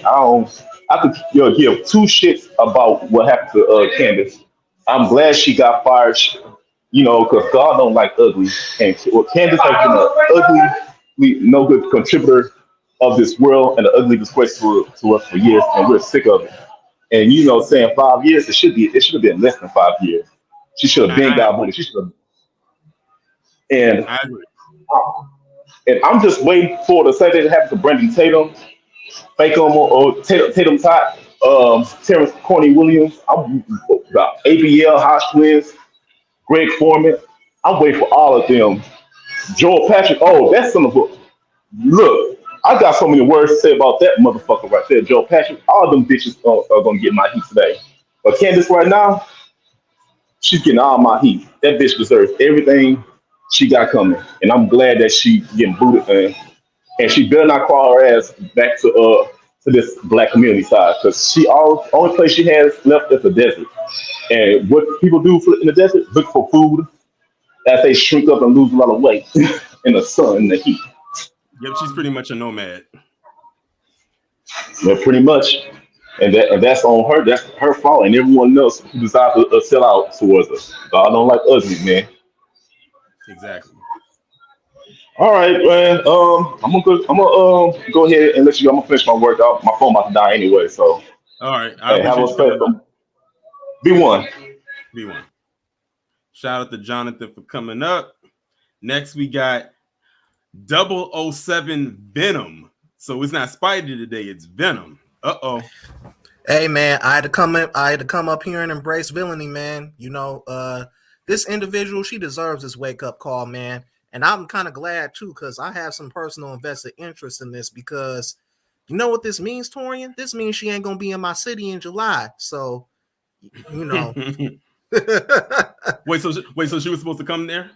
I could give two shits about what happened to Candace. I'm glad she got fired, because God don't like ugly. And Candace has been an ugly, no good contributor of this world and an ugly disgrace to us for years, and we're sick of it. And saying 5 years, it should have been less than 5 years. She should have been got money. She should have. And I agree. and I'm just waiting for the same thing that happened to Brandon Tatum, or Tatum Tot, Terrence Corny Williams. I'm about ABL, Hodge Twins, Greg Foreman. I'm waiting for all of them. Joel Patrick. Oh, that's son of a look. I got so many words to say about that motherfucker right there, Joel Patrick. All them bitches are gonna get my heat today. But Candace right now, she's getting all my heat. That bitch deserves everything she got coming, and I'm glad that she getting booted, man. And she better not crawl her ass back to this black community side, because only place she has left is the desert. And what people do in the desert, look for food as they shrink up and lose a lot of weight in the sun and the heat. Yep, she's pretty much a nomad. Yeah, pretty much. And that's on her. That's her fault, and everyone else who decides to sell out towards us. God don't like ugly, man. Exactly. All right, man. I'm gonna go ahead and let you go. I'm gonna finish my workout. My phone about to die anyway, so. All right. Hey, have a special. B1. B1. Shout out to Jonathan for coming up. Next, we got 007 Venom. So it's not Spidey today, it's Venom. Uh-oh. Hey man, I had to come up here and embrace villainy, man. This individual, she deserves this wake-up call, man. And I'm kind of glad too, because I have some personal invested interest in this, because you know what this means, Torian? This means she ain't gonna be in my city in July. So Wait, so she was supposed to come there?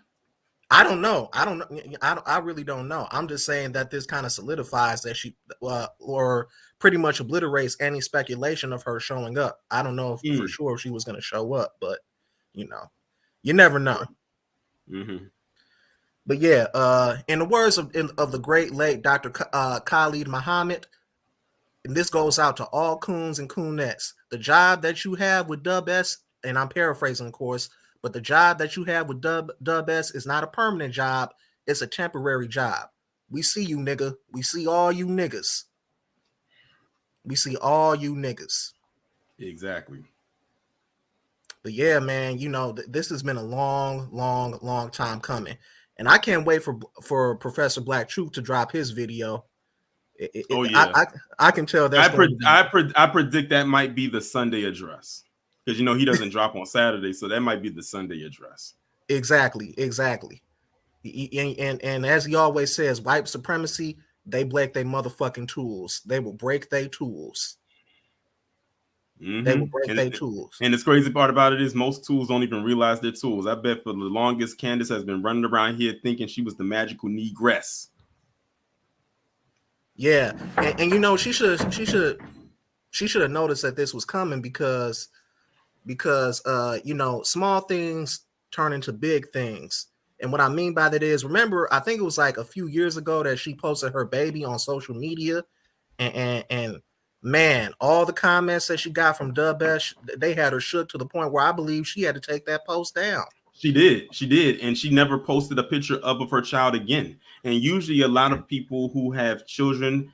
I don't know. I really don't know. I'm just saying that this kind of solidifies that she or pretty much obliterates any speculation of her showing up. I don't know if for sure if she was going to show up, but you never know. Mm-hmm. But yeah, in the words of the great late Dr. Khalid Muhammad, and this goes out to all coons and coonettes, the job that you have with Dub S, and I'm paraphrasing, of course, but the job that you have with Dub S is not a permanent job. It's a temporary job. We see you, nigga. We see all you niggas. We see all you niggas. Exactly. But yeah, man, this has been a long time coming. And I can't wait for Professor Black Truth to drop his video. Oh yeah. I can tell that. I predict that might be the Sunday address. Because he doesn't drop on Saturday, so that might be the Sunday address. Exactly. And as he always says, white supremacy, they break their motherfucking tools. They will break their tools. Mm-hmm. They will break their tools. And the crazy part about it is most tools don't even realize they're tools. I bet for the longest, Candace has been running around here thinking she was the magical negress. Yeah, and she should have noticed that this was coming, because small things turn into big things. And what I mean by that is, remember, I think it was like a few years ago that she posted her baby on social media, and man, all the comments that she got from Dub S, they had her shook to the point where I believe she had to take that post down. She did, and she never posted a picture up of her child again. And usually a lot of people who have children,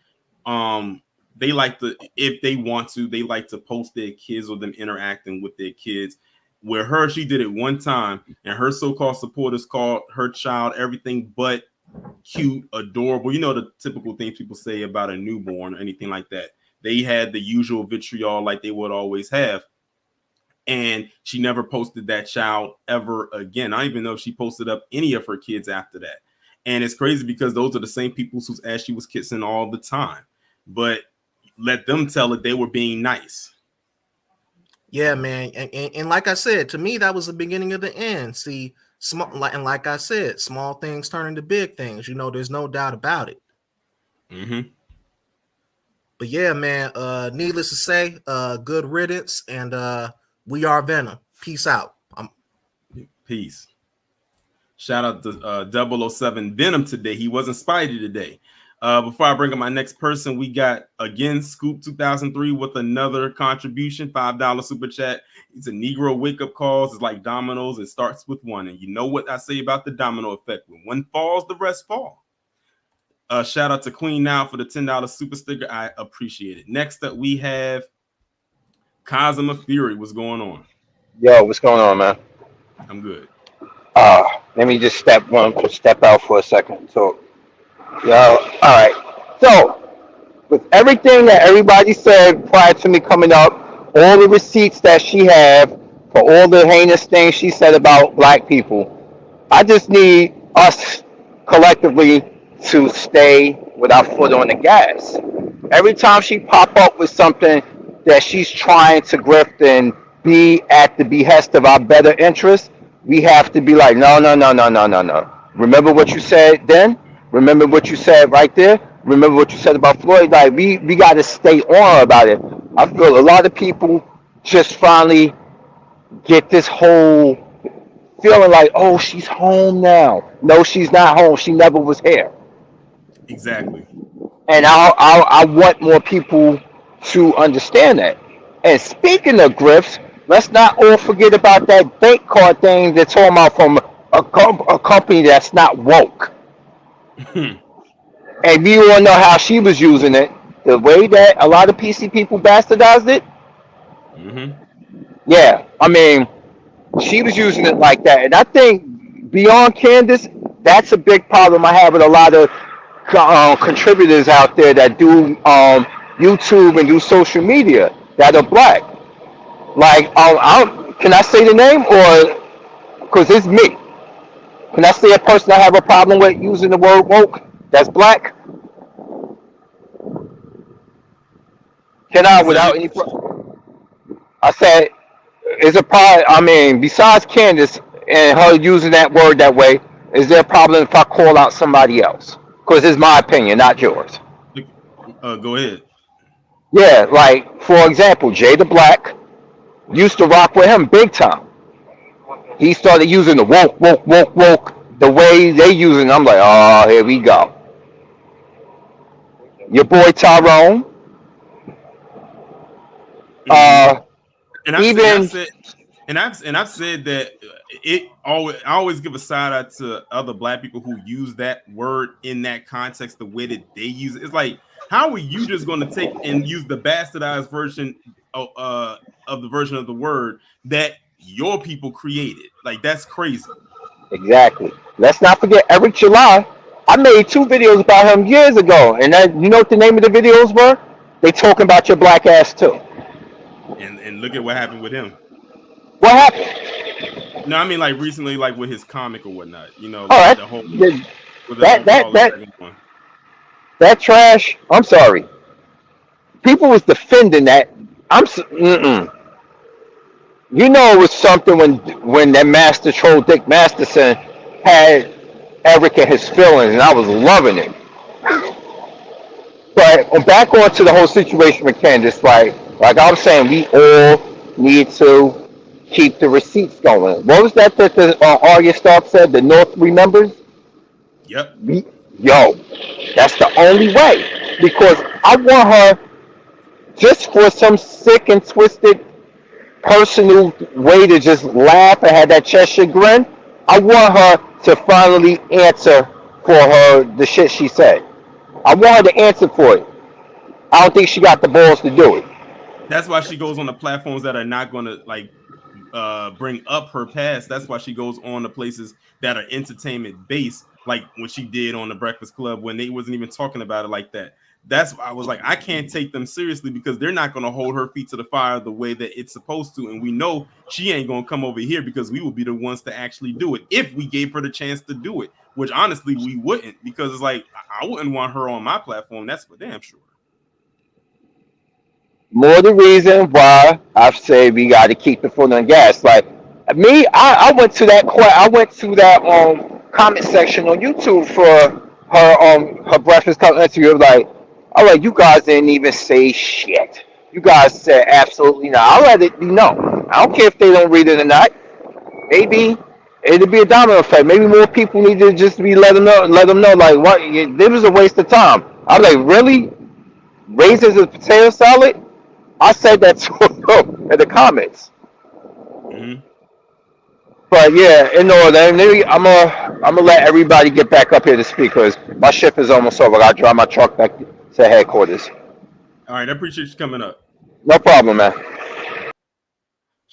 they like to, if they want to, they like to post their kids or them interacting with their kids. Where she did it one time, and her so-called supporters called her child everything but cute, adorable. The typical things people say about a newborn or anything like that. They had the usual vitriol like they would always have. And she never posted that child ever again. I don't even know if she posted up any of her kids after that. And it's crazy because those are the same people whose ass she was kissing all the time. But let them tell it they were being nice. Yeah, man. And like I said, to me, that was the beginning of the end. See, like I said, small things turn into big things. There's no doubt about it. Mm-hmm. But yeah, man, needless to say, good riddance, and we are Venom. Peace out. Peace. Shout out to 007 Venom today. He wasn't Spidey today. Before I bring up my next person, we got again Scoop 2003 with another contribution, $5 super chat. It's a Negro wake up calls. It's like dominoes. It starts with one, and you know what I say about the domino effect. When one falls, the rest fall. Shout out to Queen Now for the $10 super sticker. I appreciate it. Next up, we have Cosma Fury, what's going on? Yo, what's going on, man? I'm good. Let me just step out for a second. So, yo, all right. So, with everything that everybody said prior to me coming up, all the receipts that she had for all the heinous things she said about black people, I just need us collectively to stay with our foot on the gas. Every time she pop up with something that she's trying to grift and be at the behest of our better interests, we have to be like, no. Remember what you said then? Remember what you said right there? Remember what you said about Floyd? Like, we got to stay on about it. I feel a lot of people just finally get this whole feeling like, oh, she's home now. No, she's not home. She never was here. Exactly. And I want more people to understand that. And speaking of grifts, let's not all forget about that bank card thing they're talking about from a company that's not woke. And we all know how she was using it. The way that a lot of PC people bastardized it. Yeah, I mean, she was using it like that. And I think beyond Candace, that's a big problem I have with a lot of contributors out there that do YouTube and do social media that are black. Like, can I say the name, or because it's me? Can I say a person I have a problem with using the word woke that's black? Can I, without any? I said, is a problem. I mean, besides Candace and her using that word that way, is there a problem if I call out somebody else? Because it's my opinion, not yours. Go ahead. Yeah, like, for example, Jay the Black used to rock with him big time. He started using the woke, the way they using it. I'm like, oh, here we go. Your boy Tyrone. I've said that I always give a shout out to other black people who use that word in that context, the way that they use it. It's like, how are you just going to take and use the bastardized version of the version of the word that your people created? Like, that's crazy. Exactly. Let's not forget Eric July. I made 2 videos about him years ago, and you know what the name of the videos were? They talking about your black ass too. And look at what happened with him. What happened? No, I mean, like, recently, like with his comic or whatnot. You know, right. the whole that trash. I'm sorry. People was defending that. You know, it was something when that master troll Dick Masterson had Eric and his feelings, and I was loving it. But back onto the whole situation with Candace, like I was saying, we all need to keep the receipts going. What was that the Arya Stark said? The North remembers? Yep. Yo, that's the only way. Because I want her, just for some sick and twisted personal way to just laugh and have that Cheshire grin, I want her to finally answer for the shit she said. I want her to answer for it. I don't think she got the balls to do it. That's why she goes on the platforms that are not going to like bring up her past. That's why she goes on the places that are entertainment based, like what she did on the Breakfast Club when they wasn't even talking about it like that. That's why I was like, I can't take them seriously because they're not going to hold her feet to the fire the way that it's supposed to. And we know she ain't going to come over here because we will be the ones to actually do it if we gave her the chance to do it, which honestly we wouldn't, because it's like, I wouldn't want her on my platform. That's for damn sure. More the reason why I've said we got to keep the foot on gas. Like me, I went to that comment section on YouTube for her Breakfast Club interview. Like, all right, you guys didn't even say shit. You guys said absolutely not. I'll let it be known. I don't care if they don't read it or not. Maybe it'll be a domino effect. Maybe more people need to just be let them know. Like, what? This was a waste of time. I'm like, really? Raisins and potato salad? I said that to him in the comments. Mm-hmm. But yeah, in order, I'm gonna let everybody get back up here to speak because my shift is almost over. I gotta drive my truck back to headquarters. All right, I appreciate you coming up. No problem, man.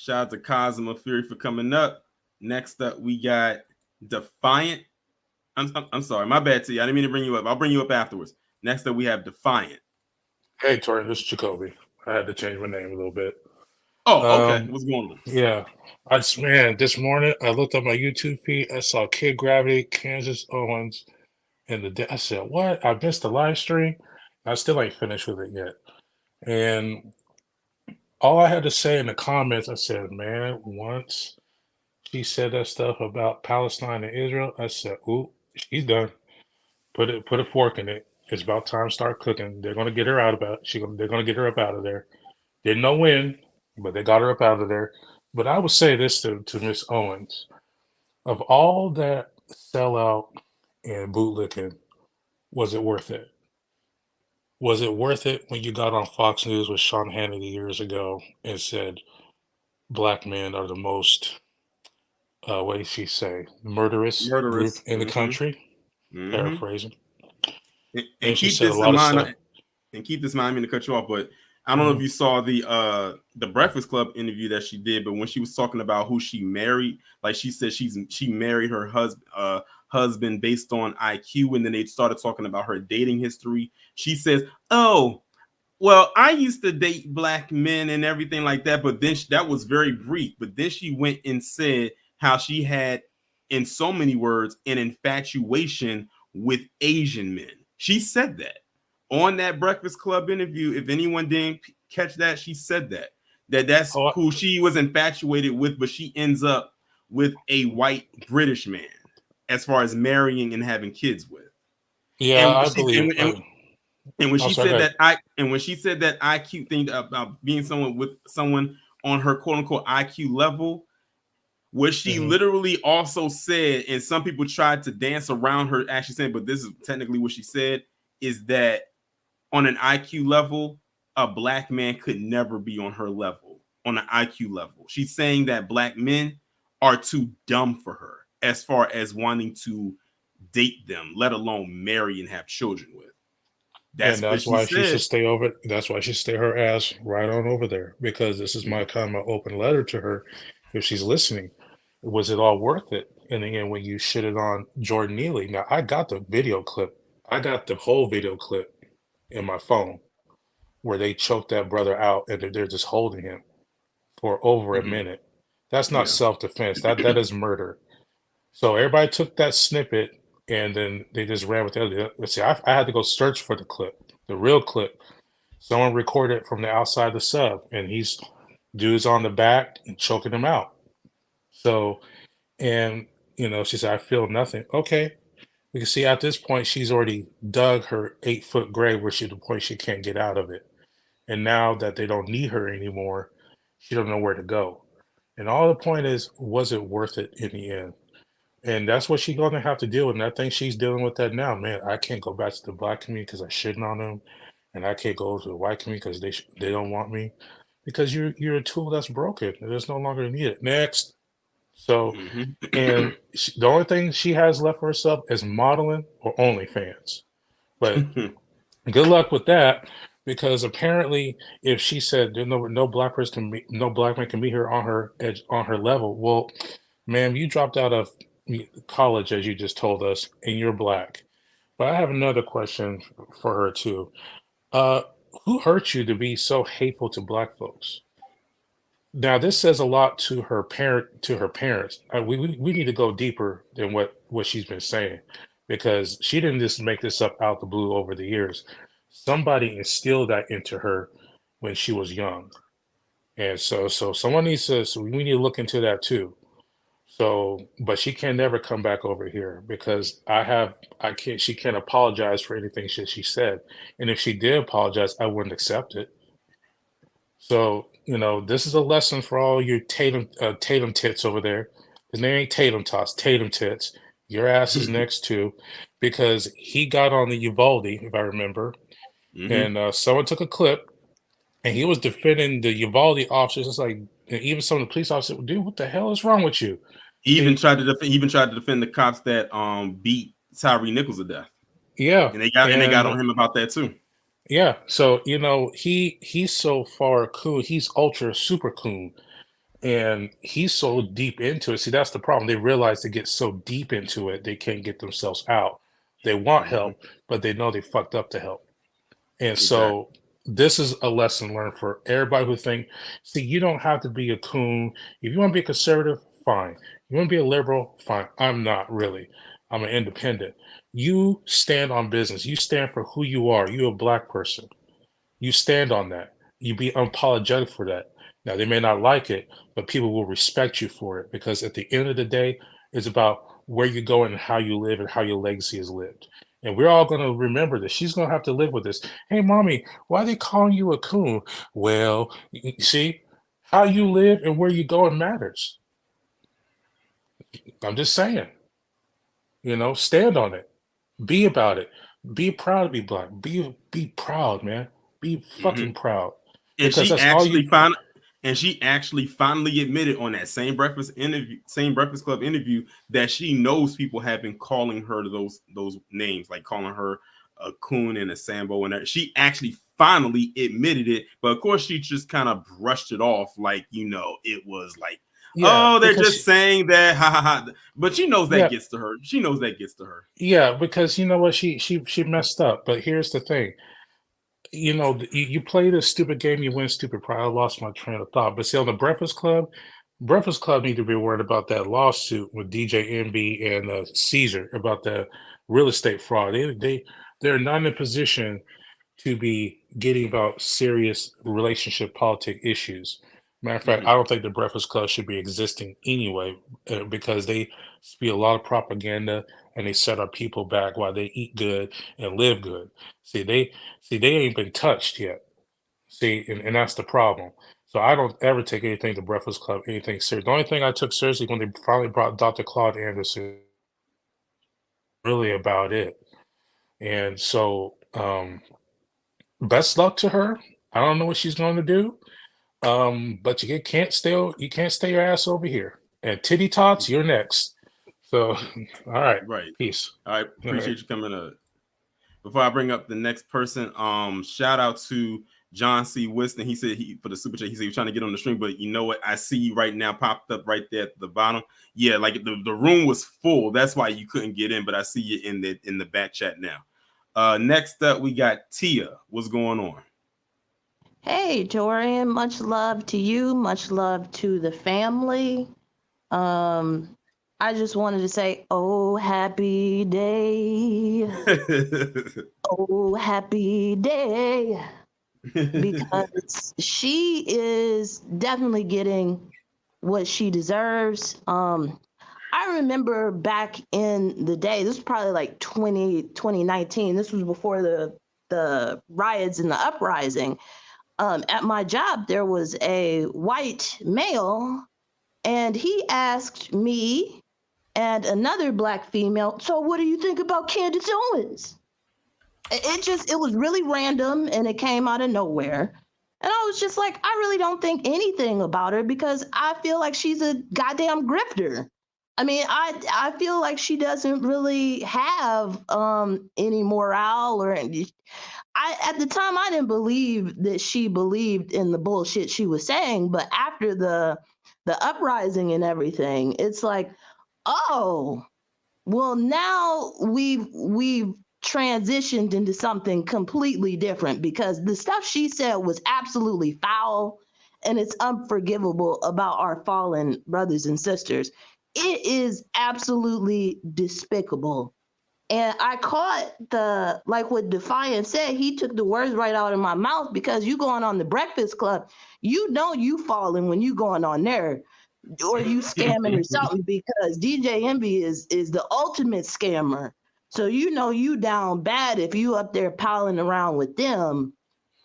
Shout out to Cosmo Fury for coming up. Next up, we got Defiant. I'm sorry, my bad, T. I didn't mean to bring you up. I'll bring you up afterwards. Next up, we have Defiant. Hey, Tori, this is Jacoby. I had to change my name a little bit. Oh, okay. What's going on? Yeah. This morning I looked at my YouTube feed. I saw Kid Gravity, Kansas Owens, and I said, what? I missed the live stream. I still ain't finished with it yet. And all I had to say in the comments, I said, man, once she said that stuff about Palestine and Israel, I said, ooh, she's done. Put a fork in it. It's about time to start cooking. They're gonna get her out they're gonna get her up out of there. Didn't know when, but they got her up out of there. But I would say this to Miss Owens. Of all that sellout and bootlicking, was it worth it? Was it worth it when you got on Fox News with Sean Hannity years ago and said black men are the most, what did she say, murderous group in the country? Paraphrasing. And she keep said this a lot in of mind. stuff. And keep this in mind. I mean to cut you off, but I don't know if you saw the Breakfast Club interview that she did. But when she was talking about who she married, like she said, she married her husband based on IQ, and then they started talking about her dating history. She says, "Oh, well, I used to date black men and everything like that, but then that was very brief. But then she went and said how she had, in so many words, an infatuation with Asian men. She said that on that Breakfast Club interview. If anyone didn't catch that, she said that's who she was infatuated with, but she ends up with a white British man as far as marrying and having kids with." Yeah, I believe. And when she said that IQ thing about being someone on her quote unquote IQ level, what she literally also said, and some people tried to dance around her actually saying, but this is technically what she said, is that on an IQ level, a black man could never be on her level, on an IQ level. She's saying that black men are too dumb for her as far as wanting to date them, let alone marry and have children with. That's why she should stay over. That's why she stay her ass right on over there, because this is my kind of open letter to her. If she's listening, was it all worth it in the end when you shitted on Jordan Neely? Now I got the video clip. I got the whole video clip in my phone where they choked that brother out and they're just holding him for over a minute. That's not self-defense. That is murder. So everybody took that snippet and then they just ran with the other. Let's see, I had to go search for the clip, the real clip. Someone recorded it from the outside the sub, and dude's on the back and choking him out. So, and she said, "I feel nothing." Okay, we can see at this point she's already dug her 8-foot grave where the point she can't get out of it. And now that they don't need her anymore, she don't know where to go. And all the point is, was it worth it in the end? And that's what she's going to have to deal with. And I think she's dealing with that now. Man, I can't go back to the black community because I shitting on them. And I can't go to the white community because they don't want me. Because you're a tool that's broken. There's no longer needed. Next. So, and the only thing she has left for herself is modeling or OnlyFans. But good luck with that. Because apparently, if she said no black man can meet her on her level, well, ma'am, you dropped out of college, as you just told us, and you're black. But I have another question for her too. Who hurt you to be so hateful to black folks? Now, this says a lot to her parents. We need to go deeper than what she's been saying, because she didn't just make this up out the blue over the years. Somebody instilled that into her when she was young, and so someone needs to. So we need to look into that too. So, but she can never come back over here because she can't apologize for anything she said. And if she did apologize, I wouldn't accept it. So, this is a lesson for all you Tatum tits over there. His name ain't Tatum Tots, Tatum tits. Your ass is next too, because he got on the Uvalde, if I remember. And someone took a clip and he was defending the Uvalde officers. It's like, even some of the police officers, dude, what the hell is wrong with you? He even tried to defend the cops that beat Tyree Nichols to death. Yeah, and they got on him about that too. Yeah, so he's so far cool. He's ultra super cool, And he's so deep into it. See, that's the problem. They realize they get so deep into it, they can't get themselves out. They want help, but they know they fucked up to help. And so this is a lesson learned for everybody who think, see, you don't have to be a coon. If you want to be a conservative, fine. You want to be a liberal, fine. I'm not really. I'm an independent. You stand on business. You stand for who you are. You're a black person. You stand on that. You be unapologetic for that. Now, they may not like it, but people will respect you for it, because at the end of the day, it's about where you go and how you live and how your legacy is lived. And we're all going to remember this. She's going to have to live with this. Hey, mommy, why are they calling you a coon? Well, you see, how you live and where you go matters. I'm just saying, stand on it. Be about it. Be proud to be black. Be proud, man. Be fucking proud. And Because she that's all you actually finally admitted on that same Breakfast Club interview that she knows people have been calling her those names, like calling her a coon and a Sambo, and she actually finally admitted it. But of course, she just kind of brushed it off, like it was like, oh, they're just saying that, ha ha ha. But she knows that gets to her. She knows that gets to her. Yeah, because you know what, she messed up. But here's the thing. You play this stupid game, you win stupid pride. I lost my train of thought. But see, on the Breakfast Club need to be worried about that lawsuit with DJ Envy and Caesar about the real estate fraud. They're not in a position to be getting about serious relationship politic issues. Matter of fact, I don't think the Breakfast Club should be existing anyway, because they spew a lot of propaganda and they set our people back while they eat good and live good. See, they ain't been touched yet. See, and that's the problem. So I don't ever take anything to Breakfast Club, anything serious. The only thing I took seriously when they finally brought Dr. Claude Anderson, really about it. And so, best luck to her. I don't know what she's going to do. But you can't stay your ass over here. And Titty Tots, you're next. So, all right. Peace. All right. Appreciate you coming up. Before I bring up the next person, shout out to John C. Winston. He said for the super chat, he said he was trying to get on the stream, but you know what? I see you right now, popped up right there at the bottom. Yeah, like the room was full. That's why you couldn't get in, but I see you in the back chat now. Next up, we got Tia. What's going on? Hey, Dorian, much love to you. Much love to the family. I just wanted to say, oh, happy day. Oh, happy day. Because she is definitely getting what she deserves. I remember back in the day, this was probably like 2019. This was before the riots and the uprising. At my job, there was a white male, and he asked me and another black female, so what do you think about Candace Owens? It was really random, and it came out of nowhere. And I was just like, I really don't think anything about her, because I feel like she's a goddamn grifter. I mean, I feel like she doesn't really have any morale or any. At the time, I didn't believe that she believed in the bullshit she was saying, but after the uprising and everything, it's like, oh, well, now we've transitioned into something completely different, because the stuff she said was absolutely foul, and it's unforgivable about our fallen brothers and sisters. It is absolutely despicable. And I caught like what Defiant said, he took the words right out of my mouth, because you going on the Breakfast Club, you know you falling when you going on there, or you scamming or something, because DJ Envy is the ultimate scammer. So you know you down bad if you up there piling around with them.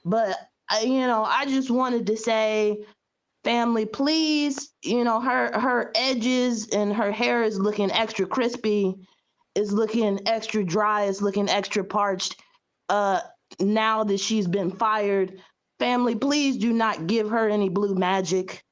But I just wanted to say, family, please, her edges and her hair is looking extra crispy, is looking extra dry, is looking extra parched now that she's been fired. Family, please do not give her any blue magic.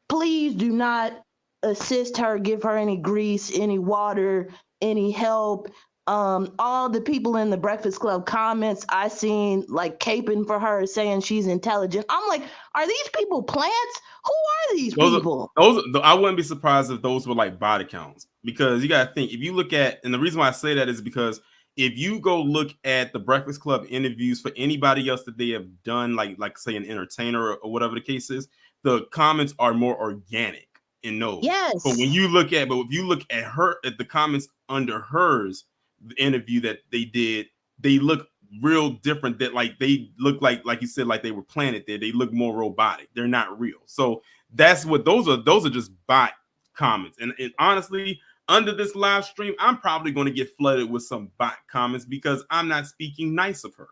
Please do not assist her, give her any grease, any water, any help. all the people in the Breakfast Club comments I seen like caping for her, saying she's intelligent. I'm like, are these people plants? Who are these people? I wouldn't be surprised if those were like body counts, because you got to think, if you look at, and the reason why I say that is because if you go look at the Breakfast Club interviews for anybody else that they have done, like say an entertainer or whatever the case is, the comments are more organic in those. Yes. But if you look at her, at the comments under hers, the interview that they did, they look real different. That like they look like you said, like they were planted there. They look more robotic. They're not real. So that's what those are just bot comments. And honestly, under this live stream, I'm probably going to get flooded with some bot comments because I'm not speaking nice of her.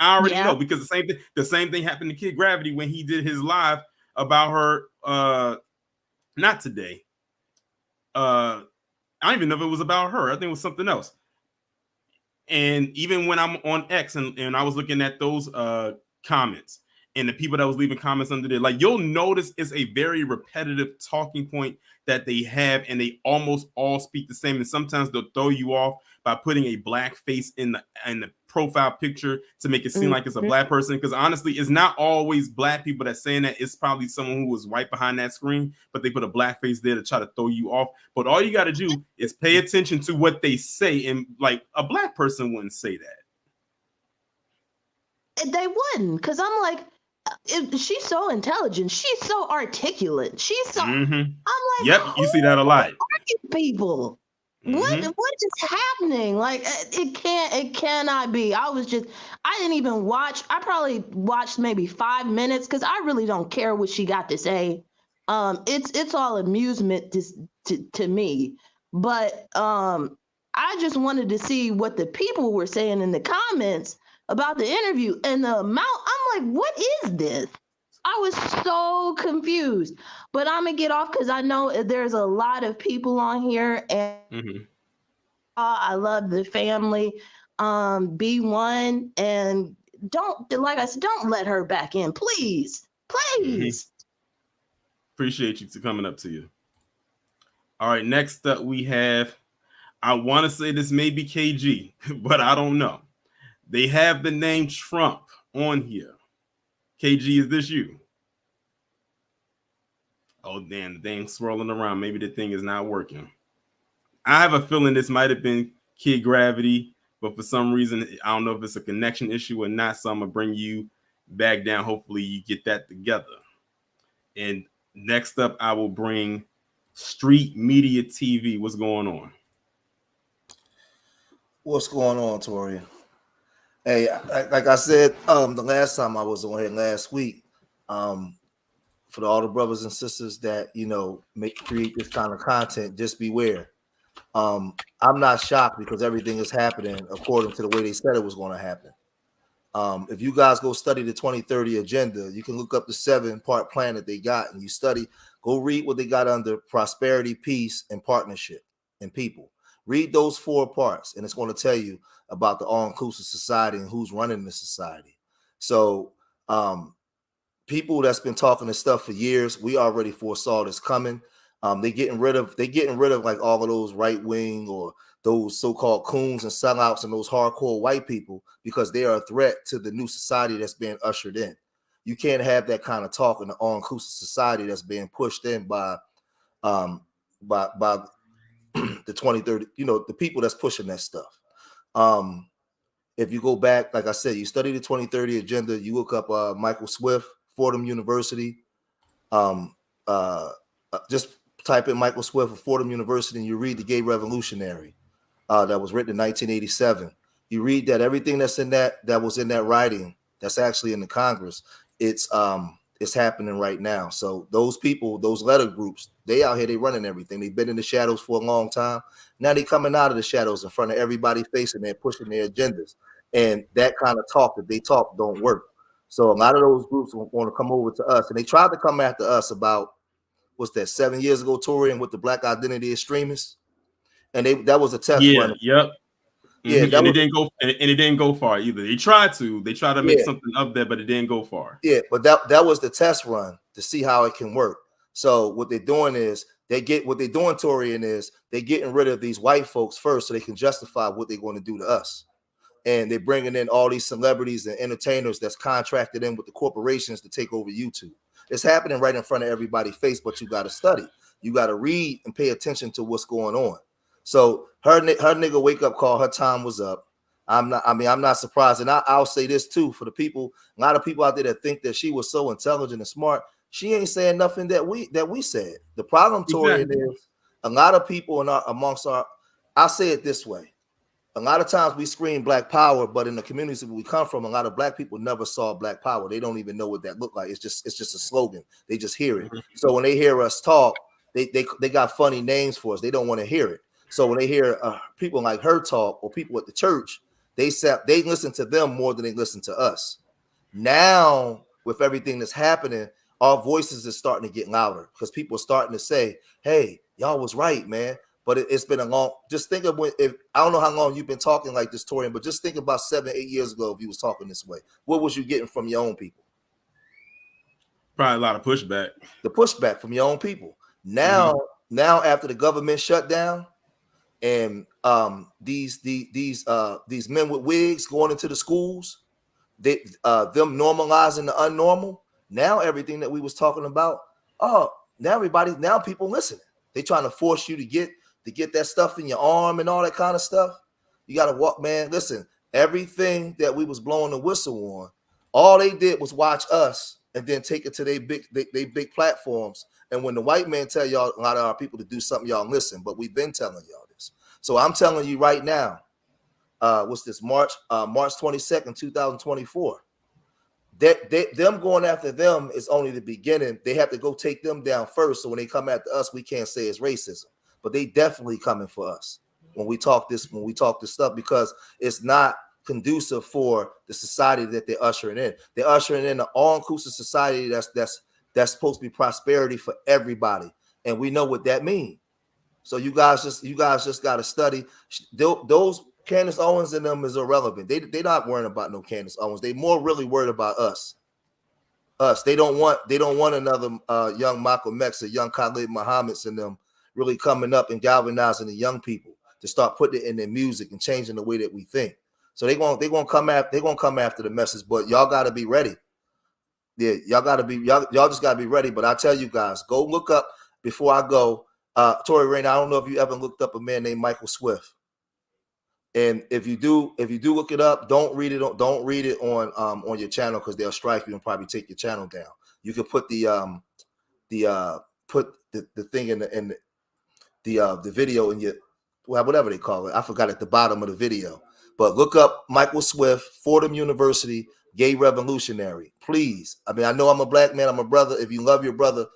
I already know, because the same thing happened to Kid Gravity when he did his live about her. Not today. I don't even know if it was about her. I think it was something else. And even when I'm on X and I was looking at those comments and the people that was leaving comments under there, like, you'll notice it's a very repetitive talking point that they have, and they almost all speak the same. And sometimes they'll throw you off by putting a black face in the profile picture to make it seem like it's a black person. Because honestly, it's not always black people that's saying that. It's probably someone who was white behind that screen, but they put a black face there to try to throw you off. But all you got to do is pay attention to what they say, and like a black person wouldn't say that. They wouldn't, because I'm like, she's so intelligent. She's so articulate. She's so. I'm like, yep, you see that a lot. People, what is happening? Like, it cannot be. I didn't even watch. I probably watched maybe 5 minutes because I really don't care what she got to say. It's all amusement to me. But I just wanted to see what the people were saying in the comments about the interview and the amount. I'm like, what is this? I was so confused. But I'm gonna get off because I know there's a lot of people on here, and I love the family. B1, and don't, like I said, don't let her back in, please. Appreciate you coming up to you. All right, next up we have, I want to say this may be KG, but I don't know. They have the name Trump on here. KG, is this you? Oh, damn, the thing's swirling around. Maybe the thing is not working. I have a feeling this might have been Kid Gravity, but for some reason, I don't know if it's a connection issue or not, so I'm going to bring you back down. Hopefully you get that together. And next up, I will bring Street Media TV. What's going on? What's going on, Torian? Hey, like I said, the last time I was on here last week, for all the brothers and sisters that, create this kind of content, just beware. I'm not shocked because everything is happening according to the way they said it was going to happen. If you guys go study the 2030 agenda, you can look up the 7-part plan that they got, and go read what they got under prosperity, peace, and partnership and people. Read those 4 parts, and it's going to tell you about the all-inclusive society and who's running the society. So people that's been talking this stuff for years, we already foresaw this coming. They're getting rid of like all of those right-wing or those so-called coons and sellouts and those hardcore white people, because they are a threat to the new society that's being ushered in. You can't have that kind of talk in the all-inclusive society that's being pushed in by the 2030, the people that's pushing that stuff. If you go back, like I said, you study the 2030 agenda, you look up Michael Swift, Fordham University. Just type in Michael Swift of Fordham University, and you read The Gay Revolutionary that was written in 1987. You read that everything that's in that was in that writing that's actually in the Congress, it's happening right now. So those people, those letter groups, they out here, they running everything. They've been in the shadows for a long time. Now they coming out of the shadows in front of everybody's face, and they're pushing their agendas. And that kind of talk that they talk don't work. So a lot of those groups want to come over to us, and they tried to come after us about, what's that, 7 years ago, Torian, with the Black Identity Extremists, and that was a test run. Yep. Yeah, and it didn't go far either. They tried to make something up there, but it didn't go far. Yeah, but that was the test run to see how it can work. So what they're doing is They get what they're doing, Torian, is they're getting rid of these white folks first so they can justify what they're going to do to us. And they're bringing in all these celebrities and entertainers that's contracted in with the corporations to take over YouTube. It's happening right in front of everybody's face, but you got to study. You got to read and pay attention to what's going on. So her nigga wake up call, her time was up. I'm not surprised. And I'll say this too, for the people, a lot of people out there that think that she was so intelligent and smart, she ain't saying nothing that we said. The problem, Torian, is a lot of people I'll say it this way. A lot of times we scream Black Power, but in the communities that we come from, a lot of Black people never saw Black Power. They don't even know what that looked like. It's just a slogan. They just hear it. So when they hear us talk, they got funny names for us. They don't want to hear it. So when they hear people like her talk or people at the church, they listen to them more than they listen to us. Now, with everything that's happening, our voices is starting to get louder because people are starting to say, "Hey, y'all was right, man." But it's been a long. Just think of I don't know how long you've been talking like this, Torian, but just think about 7-8 years ago if you was talking this way. What was you getting from your own people? Probably a lot of pushback. The pushback from your own people. Now after the government shut down, and these men with wigs going into the schools, them normalizing the unnormal. Now everything that we was talking about, now people listening. They trying to force you to get that stuff in your arm and all that kind of stuff. You got to walk, man. Listen, everything that we was blowing the whistle on, all they did was watch us and then take it to their big platforms. And when the white man tell y'all, a lot of our people to do something, y'all listen. But we've been telling y'all this. So I'm telling you right now, what's this, March 22nd, 2024. Them going after them is only the beginning. They have to go take them down first. So when they come after us, we can't say it's racism. But they definitely coming for us when we talk this stuff, because it's not conducive for the society that they're ushering in. They're ushering in an all-inclusive society that's supposed to be prosperity for everybody, and we know what that means. So you guys just got to study. Those Candace Owens and them is irrelevant. They not worrying about no Candace Owens. They more really worried about us. They don't want another young Malcolm X or young Khalid Muhammad's and them really coming up and galvanizing the young people to start putting it in their music and changing the way that we think. So they're gonna come after the message, but y'all gotta be ready. Yeah, y'all just gotta be ready. But I tell you guys, go look up before I go. Tori Raina, I don't know if you ever looked up a man named Michael Swift. And if you do look it up, don't read it on your channel, because they'll strike you and probably take your channel down. You can put the thing in the video in your, whatever they call it. I forgot, at the bottom of the video. But look up Michael Swift, Fordham University, gay revolutionary. Please. I mean, I know I'm a black man, I'm a brother. If you love your brother,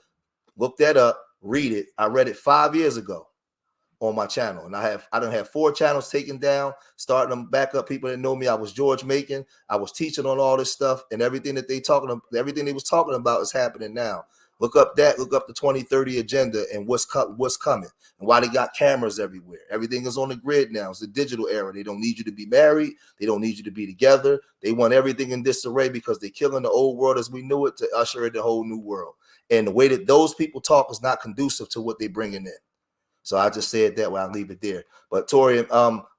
look that up, read it. I read it 5 years ago on my channel, and I don't have 4 channels taken down, starting them back up. People that know me, I was George Macon. I was teaching on all this stuff, and everything they was talking about is happening now. Look up the 2030 agenda and what's coming, and why they got cameras everywhere. Everything is on the grid now. It's the digital era. They don't need you to be married. They don't need you to be together. They want everything in disarray because they're killing the old world as we knew it to usher in the whole new world. And the way that those people talk is not conducive to what they're bringing in. So I just said that way. I'll leave it there. But Tori,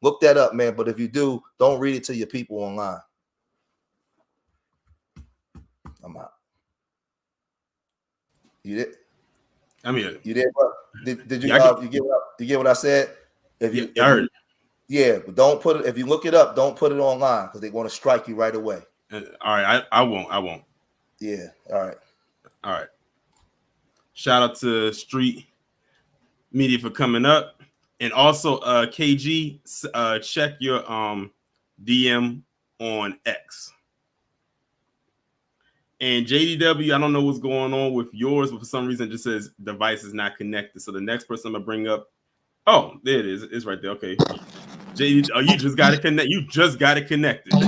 look that up, man. But if you do, don't read it to your people online. I'm out. You did? I mean, you did. Did you? Yeah, you get what I said? If you, I heard. Yeah, but don't put it. If you look it up, don't put it online because they're going to strike you right away. All right, I won't. Yeah. All right. Shout out to Street Media for coming up, and also KG, check your DM on X. And JDW, I don't know what's going on with yours, but for some reason it just says device is not connected. So the next person I'm gonna bring up, oh, there it is. It's right there. Okay. JD, you just got it connect. You just got it connected. How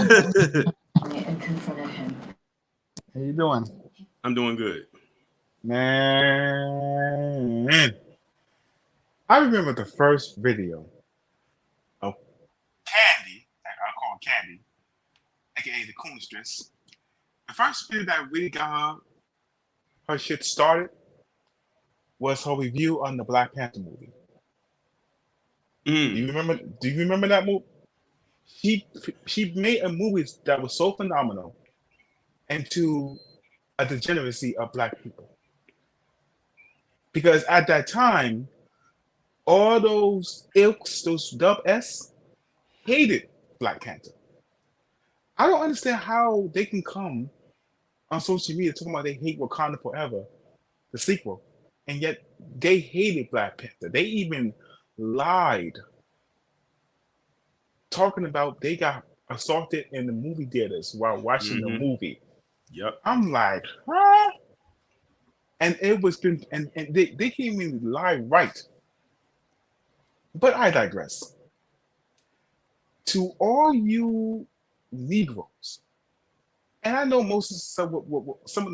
you doing? I'm doing good. Man, I remember the first video of Candy, I call her Candy, aka the Coonstress. The first video that we got her shit started was her review on the Black Panther movie. Mm. Do you remember that movie? She made a movie that was so phenomenal into a degeneracy of Black people. Because at that time, all those ilks, those dub S, hated Black Panther. I don't understand how they can come on social media talking about they hate Wakanda Forever, the sequel, and yet they hated Black Panther. They even lied, talking about they got assaulted in the movie theaters while watching the movie. Yep. I'm like, huh? And it was been, and they can't even lie right. But I digress. To all you Negroes, and I know most of some of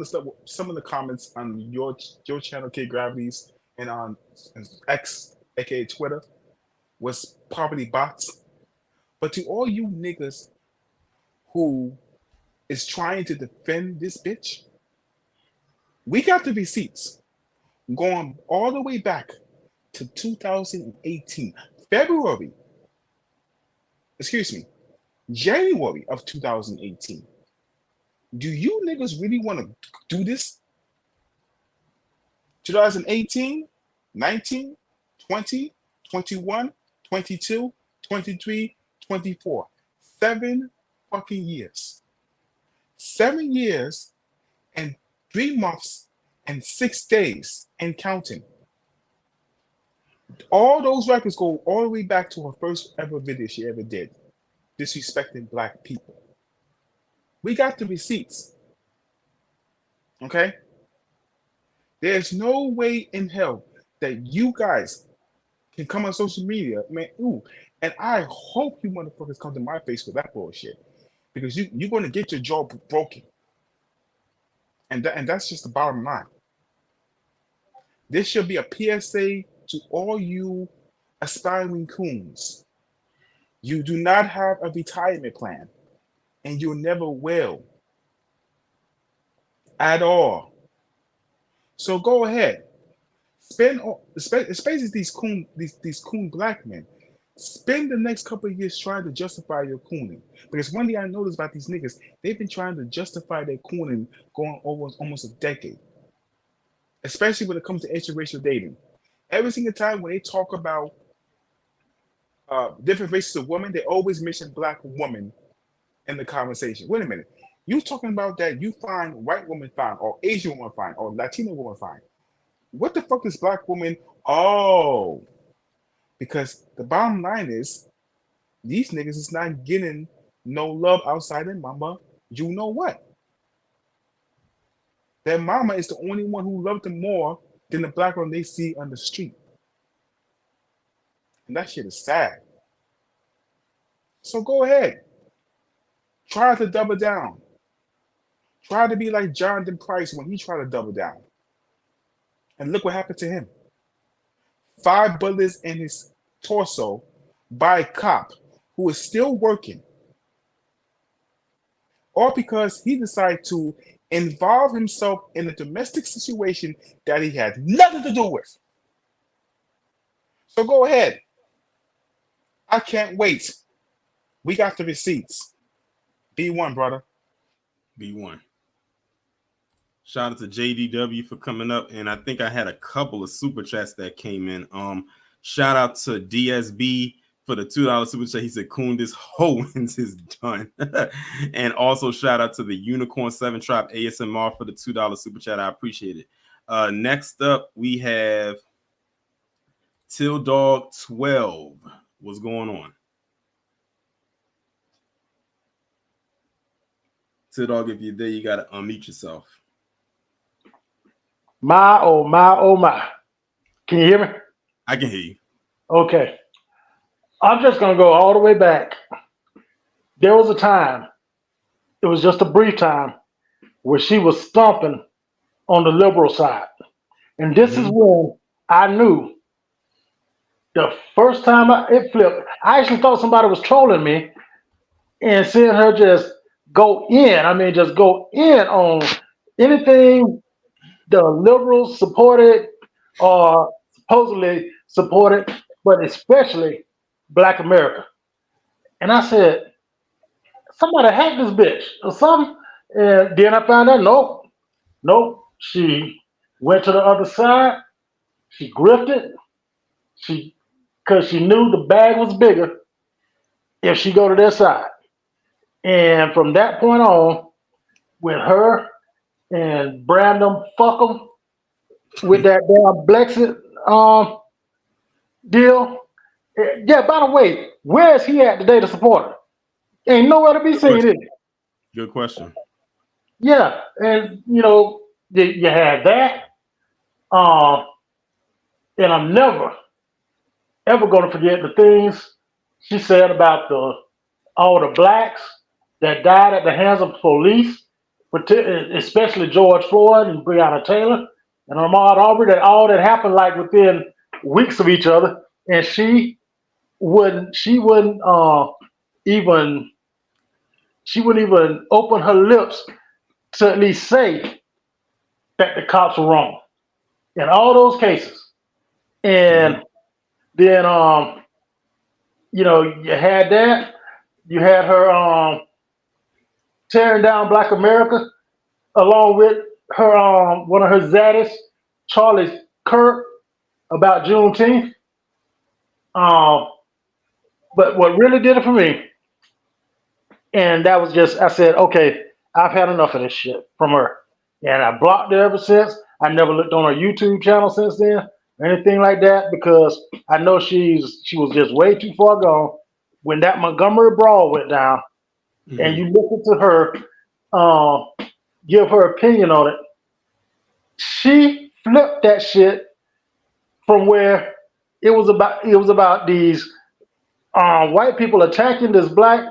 the comments on your channel, K Gravities, and on X, aka Twitter, was probably bots. But to all you niggas who is trying to defend this bitch, we got the receipts going all the way back to 2018, January of 2018. Do you niggas really want to do this? 2018, 19, 20, 21, 22, 23, 24. 7 fucking years. 7 years and 3 months and 6 days and counting. All those records go all the way back to her first ever video she ever did, disrespecting Black people. We got the receipts. Okay? There's no way in hell that you guys can come on social media, man. Ooh, and I hope you motherfuckers come to my face with that bullshit, because you're going to get your jaw broken. And that's just the bottom line. This should be a PSA to all you aspiring coons. You do not have a retirement plan, and you never will at all. So go ahead, especially these coon Black men. Spend the next couple of years trying to justify your cooning. Because one thing I noticed about these niggas, they've been trying to justify their cooning going over almost a decade. Especially when it comes to interracial dating. Every single time when they talk about different races of women, they always mention Black women in the conversation. Wait a minute. You talking about that you find white women fine, or Asian woman fine, or Latino woman fine. What the fuck is Black woman? Oh. Because the bottom line is, these niggas is not getting no love outside their mama. You know what? Their mama is the only one who loved them more than the Black one they see on the street. And that shit is sad. So go ahead. Try to double down. Try to be like Jonathan Price when he tried to double down. And look what happened to him. 5 bullets in his torso by a cop who is still working. All because he decided to involve himself in a domestic situation that he had nothing to do with. So go ahead. I can't wait. We got the receipts. B1, brother. B1. Shout out to JDW for coming up, and I think I had a couple of super chats that came in. Shout out to DSB for the $2 super chat. He said, "Coon, this Owens is done." And also shout out to the Unicorn 7 Tribe ASMR for the $2 super chat. I appreciate it. Next up, we have Till Dog 12. What's going on? Till Dog, if you're there, you gotta unmute yourself. My, oh my, oh my. Can you hear me? I can hear you. Okay. I'm just going to go all the way back. There was a time, it was just a brief time, where she was stomping on the liberal side. And this is when I knew the first time it flipped. I actually thought somebody was trolling me, and seeing her just go in. I mean, just go in on anything the liberals supported, or supposedly supported, but especially Black America. And I said, somebody hacked this bitch or something. And then I found out, nope. She went to the other side. She grifted. Because she knew the bag was bigger if she go to their side. And from that point on, with her and Brandon Fuckham with that damn Brexit deal. Yeah, by the way, where is he at today to support her? Ain't nowhere to be seen, is it? Good question. Yeah, and you know, you had that. And I'm never, ever gonna forget the things she said about all the blacks that died at the hands of police, especially George Floyd and Breonna Taylor and Ahmaud Arbery, that all that happened like within weeks of each other, and she wouldn't even open her lips to at least say that the cops were wrong in all those cases. And then you know, you had that. You had her tearing down Black America, along with her one of her zaddies, Charlie Kirk, about Juneteenth. But what really did it for me, and that was just, I said, okay, I've had enough of this shit from her. And I blocked her ever since. I never looked on her YouTube channel since then or anything like that, because I know she was just way too far gone. When that Montgomery brawl went down, and you listen to her give her opinion on it, she flipped that shit from where it was about these white people attacking this black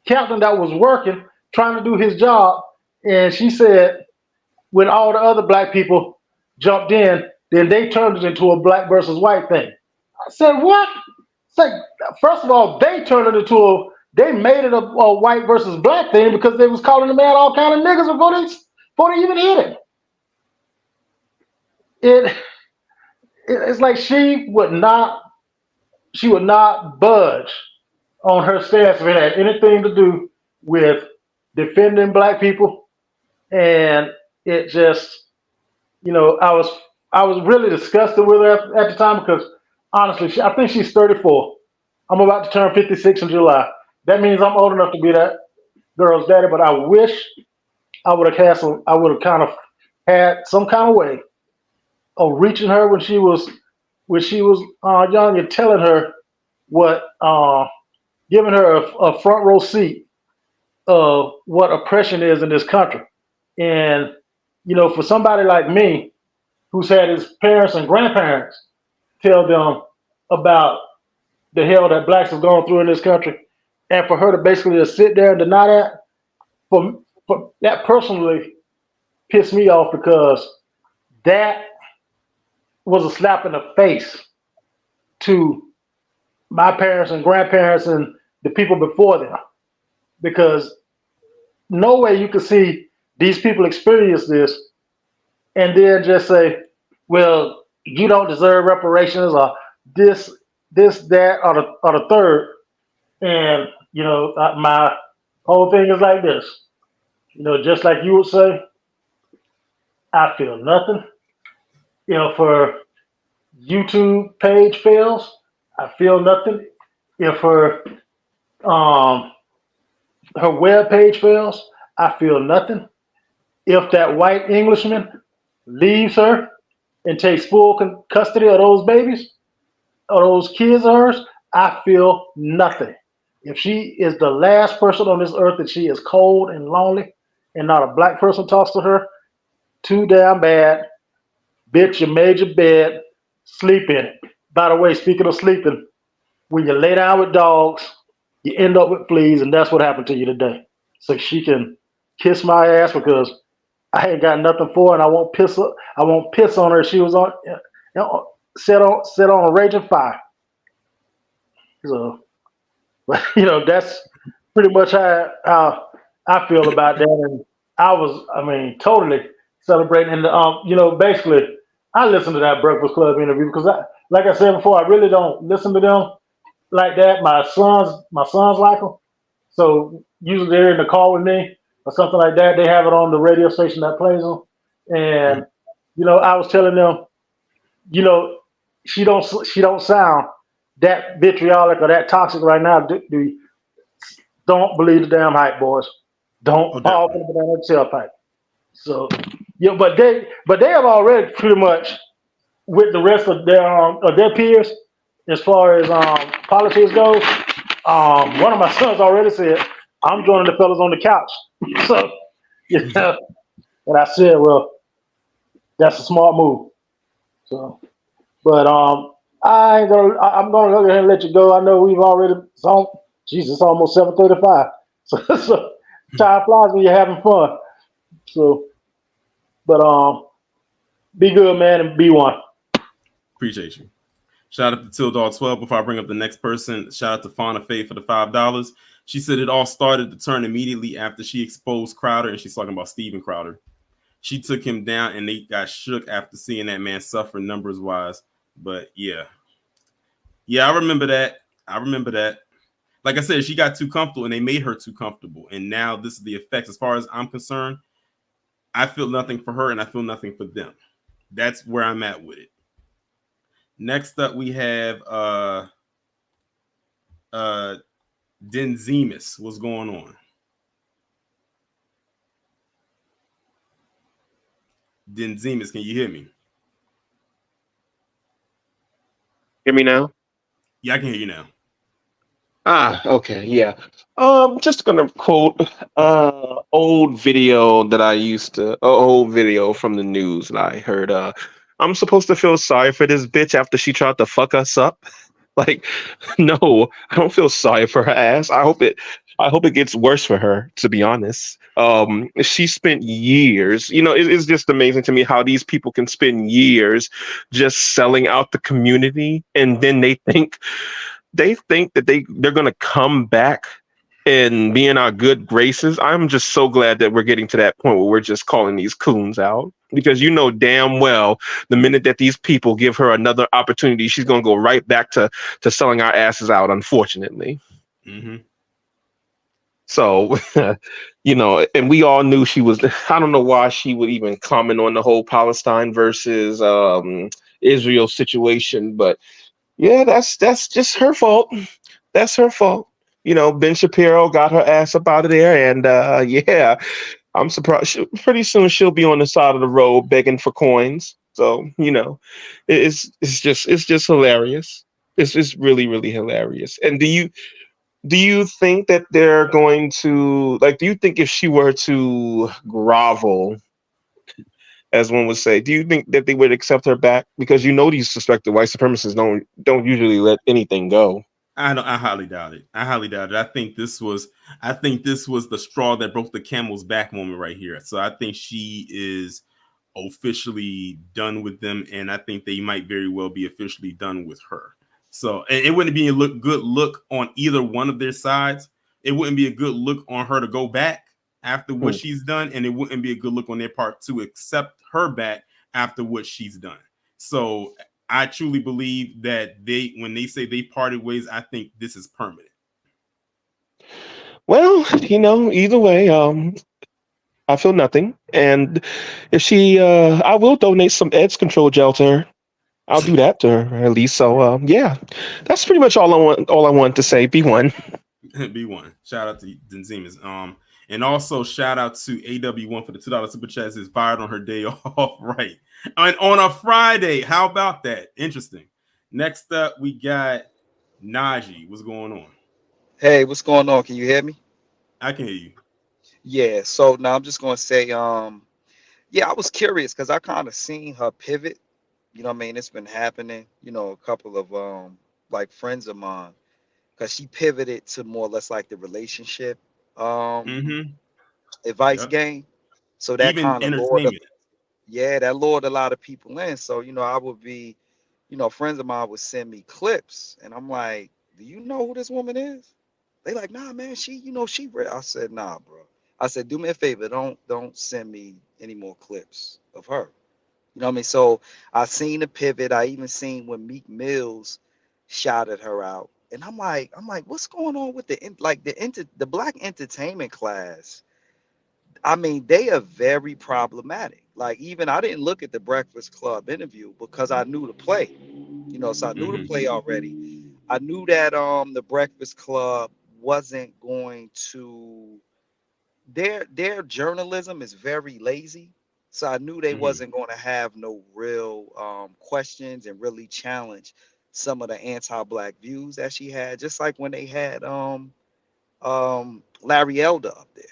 captain that was working, trying to do his job. And she said, when all the other black people jumped in, then they turned it into a black versus white thing. I said, what? It's like, first of all, they turned it into they made it a white versus black thing because they was calling the man all kind of niggas before they even hit him. It's like she would not budge on her stance if it had anything to do with defending black people. And it just, you know, I was really disgusted with her at the time, because honestly, I think she's 34. I'm about to turn 56 in July. That means I'm old enough to be that girl's daddy, but I wish I would have kind of had some kind of way of reaching her when she was young and telling her giving her a front row seat of what oppression is in this country. And, you know, for somebody like me, who's had his parents and grandparents tell them about the hell that blacks have gone through in this country, and for her to basically just sit there and deny that, for that personally pissed me off, because that was a slap in the face to my parents and grandparents and the people before them. Because no way you could see these people experience this and then just say, well, you don't deserve reparations, or this, that, or the third. And, you know, my whole thing is like this. You know, just like you would say, I feel nothing. You know, if her YouTube page fails, I feel nothing. If her web page fails, I feel nothing. If that white Englishman leaves her and takes full custody of those babies, or those kids of hers, I feel nothing. If she is the last person on this earth that she is cold and lonely, and not a black person talks to her, too damn bad. Bitch, you made your bed, sleep in it. By the way, speaking of sleeping, when you lay down with dogs, you end up with fleas, and that's what happened to you today. So she can kiss my ass, because I ain't got nothing for her, and I won't piss on her if she was on, you know, set on a raging fire. So, you know, that's pretty much how I feel about that. And I mean, totally celebrating. And basically, I listen to that Breakfast Club interview because, like I said before, I really don't listen to them like that. My sons like them, so usually they're in the car with me or something like that. They have it on the radio station that plays them, and I was telling them, she don't sound that vitriolic or that toxic right now. Don't believe the damn hype, boys. Don't fall for the banana tailpipe. So, but they have already pretty much with the rest of their peers as far as politics goes. One of my sons already said, "I'm joining the fellas on the couch." So, and I said, "Well, that's a smart move." So, but I'm gonna go ahead and let you go. I know we've already Jesus, it's almost 7:35. So time flies when you're having fun. So, but be good, man, and be one. Appreciate you. Shout out to Till Dog 12. Before I bring up the next person, shout out to Fauna Faye for the $5. She said it all started to turn immediately after she exposed Crowder, and she's talking about Steven Crowder. She took him down, and they got shook after seeing that man suffer numbers wise. But yeah, I remember that. Like I said, she got too comfortable, and they made her too comfortable. And now this is the effects. As far as I'm concerned, I feel nothing for her, and I feel nothing for them. That's where I'm at with it. Next up, we have Denzemus. What's going on? Denzemus, can you hear me? Hear me now? Yeah, I can hear you now. Okay, yeah. Just gonna quote old video from the news that I heard. I'm supposed to feel sorry for this bitch after she tried to fuck us up. Like, no, I don't feel sorry for her ass. I hope it gets worse for her, to be honest. She spent years, it's just amazing to me how these people can spend years just selling out the community, and then they think that they're gonna come back and be in our good graces. I'm just so glad that we're getting to that point where we're just calling these coons out, because damn well the minute that these people give her another opportunity, she's gonna go right back to selling our asses out, unfortunately. Mm-hmm. So, and we all knew she was. I don't know why she would even comment on the whole Palestine versus Israel situation, but yeah, that's just her fault. That's her fault. Ben Shapiro got her ass up out of there, and yeah, I'm surprised. Pretty soon she'll be on the side of the road begging for coins. So it's just hilarious. It's just really, really hilarious. And do you think that they're going to, like? Do you think if she were to grovel, as one would say, do you think that they would accept her back? Because these suspected white supremacists don't usually let anything go. I highly doubt it. I think this was the straw that broke the camel's back moment right here. So I think she is officially done with them, and I think they might very well be officially done with her. So it wouldn't be a good look on either one of their sides. It wouldn't be a good look on her to go back after what she's done, and it wouldn't be a good look on their part to accept her back after what she's done. So I truly believe that when they say they parted ways, I think this is permanent. Well, either way, I feel nothing. And if I will donate some edge control gel to her. I'll do that to her at least. So yeah, that's pretty much all I want to say. B1. B1. Shout out to Denzemus. And also shout out to AW1 for the $2 super chat. Is fired on her day off, right? And on a Friday. How about that? Interesting. Next up, we got Najee. What's going on? Hey, what's going on? Can you hear me? I can hear you. Yeah. So now I'm just gonna say, yeah, I was curious because I kind of seen her pivot. It's been happening. A couple of like friends of mine, because she pivoted to more or less like the relationship advice game. So that kind of lured a lot of people in. So I would be, friends of mine would send me clips, and I'm like, do you know who this woman is? They like, nah, man, she, she. I said, nah, bro. I said, do me a favor, don't send me any more clips of her. You know what I mean? So I seen the pivot. I even seen when Meek Mills shouted her out, and I'm like, what's going on with the black entertainment class? I mean, they are very problematic. Like, even I didn't look at the Breakfast Club interview because I knew the play. You know, so I knew the play already. I knew that the Breakfast Club wasn't going to their journalism is very lazy. So I knew they wasn't going to have no real questions and really challenge some of the anti-black views that she had, just like when they had Larry Elder up there.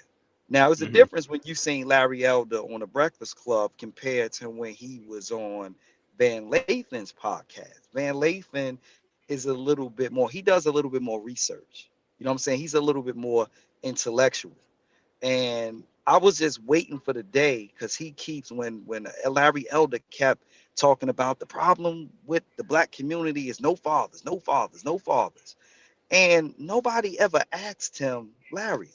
Now, it's a difference when you seen Larry Elder on the Breakfast Club compared to when he was on Van Lathan's podcast. Van Lathan is a little bit more, he does a little bit more research. You know what I'm saying? He's a little bit more intellectual. And I was just waiting for the day, because he keeps, when Larry Elder kept talking about the problem with the black community is no fathers, no fathers, no fathers. And nobody ever asked him, Larry,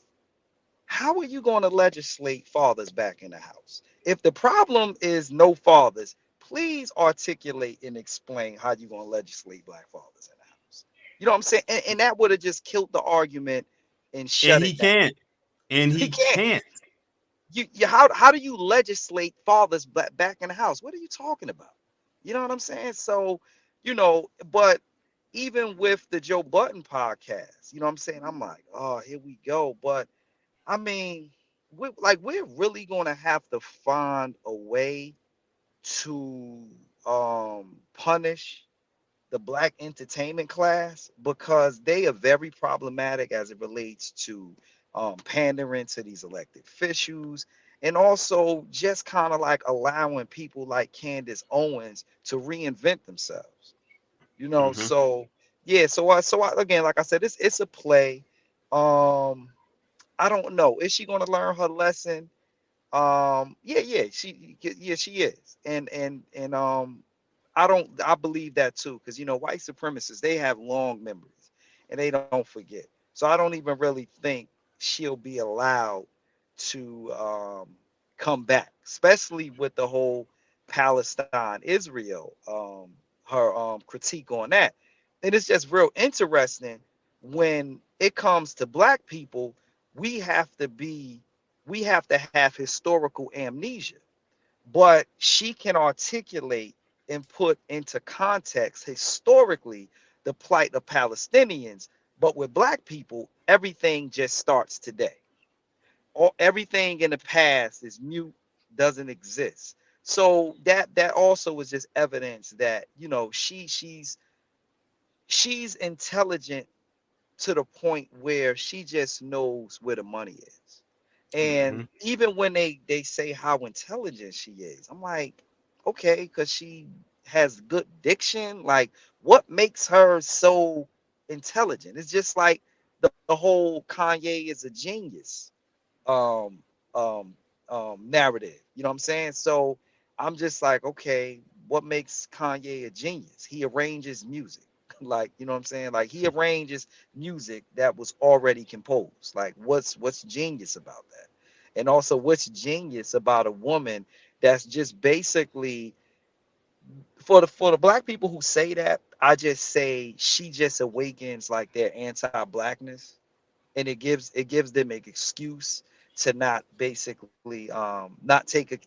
how are you going to legislate fathers back in the house? If the problem is no fathers, please articulate and explain how you're going to legislate black fathers in the house. You know what I'm saying? And that would have just killed the argument and shut it down. He can't. How do you legislate fathers back in the house? What are you talking about? You know what I'm saying? So, you know, but even with the Joe Budden podcast, you know what I'm saying? I'm like, oh, here we go. But I mean, we're really going to have to find a way to punish the black entertainment class, because they are very problematic as it relates to pandering to these elected officials, and also just kind of like allowing people like Candace Owens to reinvent themselves. You know, so yeah, so I again, like I said, it's a play. I don't know. Is she going to learn her lesson? She is. And I believe that too, because you know, white supremacists, they have long memories and they don't forget. So I don't even really think she'll be allowed to come back, especially with the whole Palestine Israel her critique on that. And it's just real interesting when it comes to black people. We have to have historical amnesia, but she can articulate and put into context historically the plight of Palestinians. But with black people, everything just starts today. Everything in the past is mute, doesn't exist. So that also is just evidence that, you know, she's intelligent to the point where she just knows where the money is. And even when they say how intelligent she is, I'm like, okay, because she has good diction. Like, what makes her so intelligent? It's just like the whole Kanye is a genius narrative. You know what I'm saying? So I'm just like, okay, what makes Kanye a genius? He arranges music. Like, you know what I'm saying? Like, he arranges music that was already composed. Like, what's genius about that? And also, what's genius about a woman that's just basically, for the black people who say that, I just say she just awakens like their anti-blackness, and it gives them an excuse to not basically not take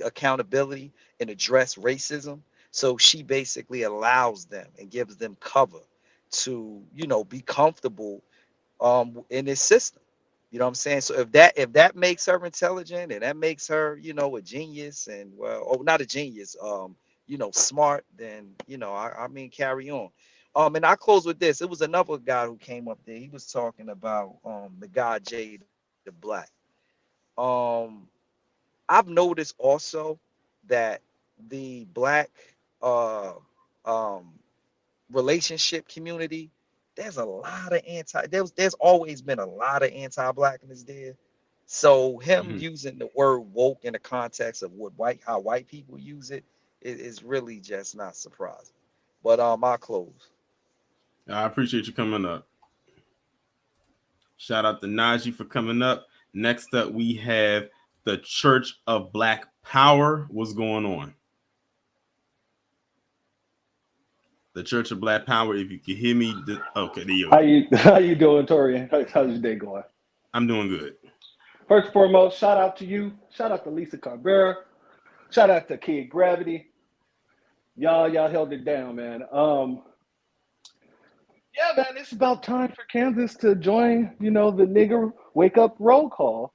accountability and address racism. So she basically allows them and gives them cover to, you know, be comfortable in this system. You know what I'm saying? So if that makes her intelligent, and that makes her, you know, a genius, and not a genius, you know, smart, then, you know, I mean, carry on. And I close with this. It was another guy who came up there. He was talking about the guy Jay the Black. I've noticed also that the black relationship community, there's a lot of there's always been a lot of anti-blackness there. So him using the word woke in the context of how white people use it is really just not surprising. But I'll close. I appreciate you coming up. Shout out to Najee for coming up. Next up, we have the Church of Black Power. What's going on? The Church of Black Power. If you can hear me, okay, there you go. How you doing, Tori? How's your day going? I'm doing good. First and foremost, shout out to you. Shout out to Lisa Cabrera. Shout out to Kid Gravity. Y'all held it down, man. Yeah, man, it's about time for Kansas to join, the nigger wake up roll call.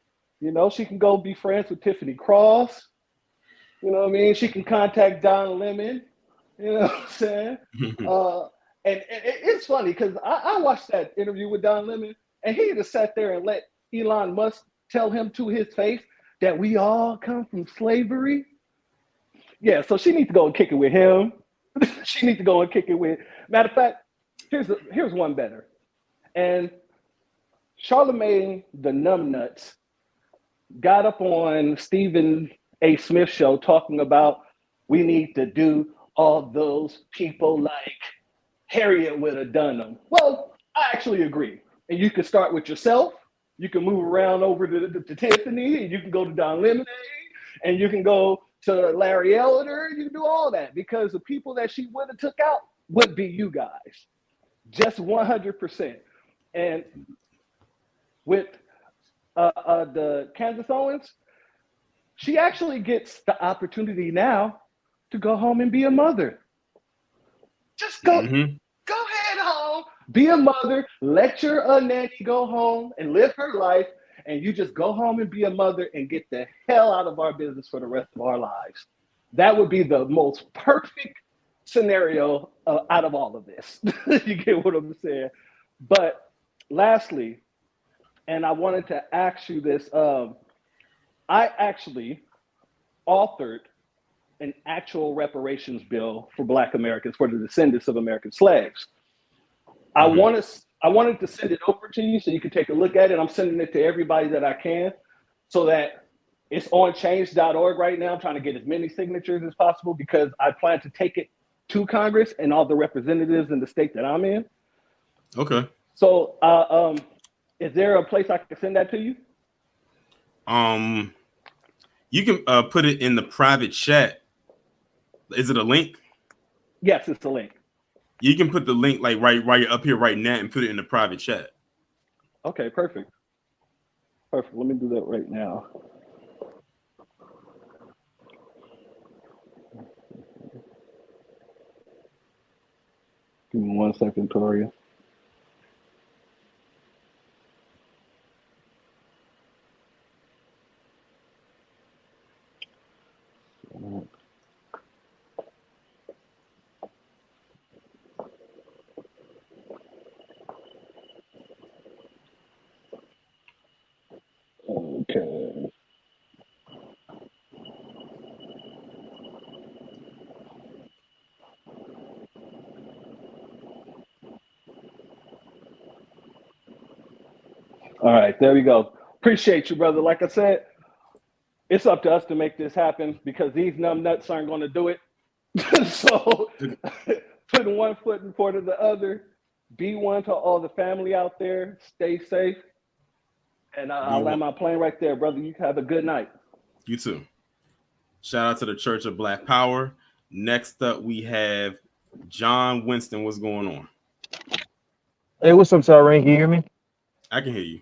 She can go be friends with Tiffany Cross. You know what I mean? She can contact Don Lemon. You know what I'm saying? And it's funny because I watched that interview with Don Lemon, and he just sat there and let Elon Musk tell him to his face that we all come from slavery. Yeah, so she needs to go and kick it with him. She needs to go and kick it with. Matter of fact, here's one better. And Charlemagne the Numbnuts got up on Stephen A. Smith show talking about we need to do all those people like Harriet would have done them. Well, I actually agree. And you can start with yourself. You can move around over to Tiffany, and you can go to Don Lemonade, and you can go to Larry Elder. You can do all that because the people that she would have took out would be you guys. Just 100%. And with the Kansas Owens, she actually gets the opportunity now to go home and be a mother. Just go ahead home, be a mother, let your nanny go home and live her life, and you just go home and be a mother and get the hell out of our business for the rest of our lives. That would be the most perfect scenario out of all of this. You get what I'm saying? But lastly, and I wanted to ask you this, I actually authored an actual reparations bill for Black Americans, for the descendants of American slaves. I wanted to send it over to you so you can take a look at it. I'm sending it to everybody that I can so that it's on change.org right now. I'm trying to get as many signatures as possible because I plan to take it to Congress and all the representatives in the state that I'm in. Okay. So is there a place I can send that to you? You can put it in the private chat. Is it a link? Yes, it's a link. You can put the link like right up here right now and put it in the private chat. Okay, perfect. Perfect. Let me do that right now. Give me 1 second, Toria. Okay. All right, there we go. Appreciate you, brother. Like I said, it's up to us to make this happen because these numbnuts aren't going to do it. So putting one foot in front of the other, be one to all the family out there, stay safe. And I'll land my plane right there, brother. You have a good night. You too. Shout out to the Church of Black Power. Next up, we have John Winston. What's going on? Hey, what's up, Tyrone? Can you hear me? I can hear you.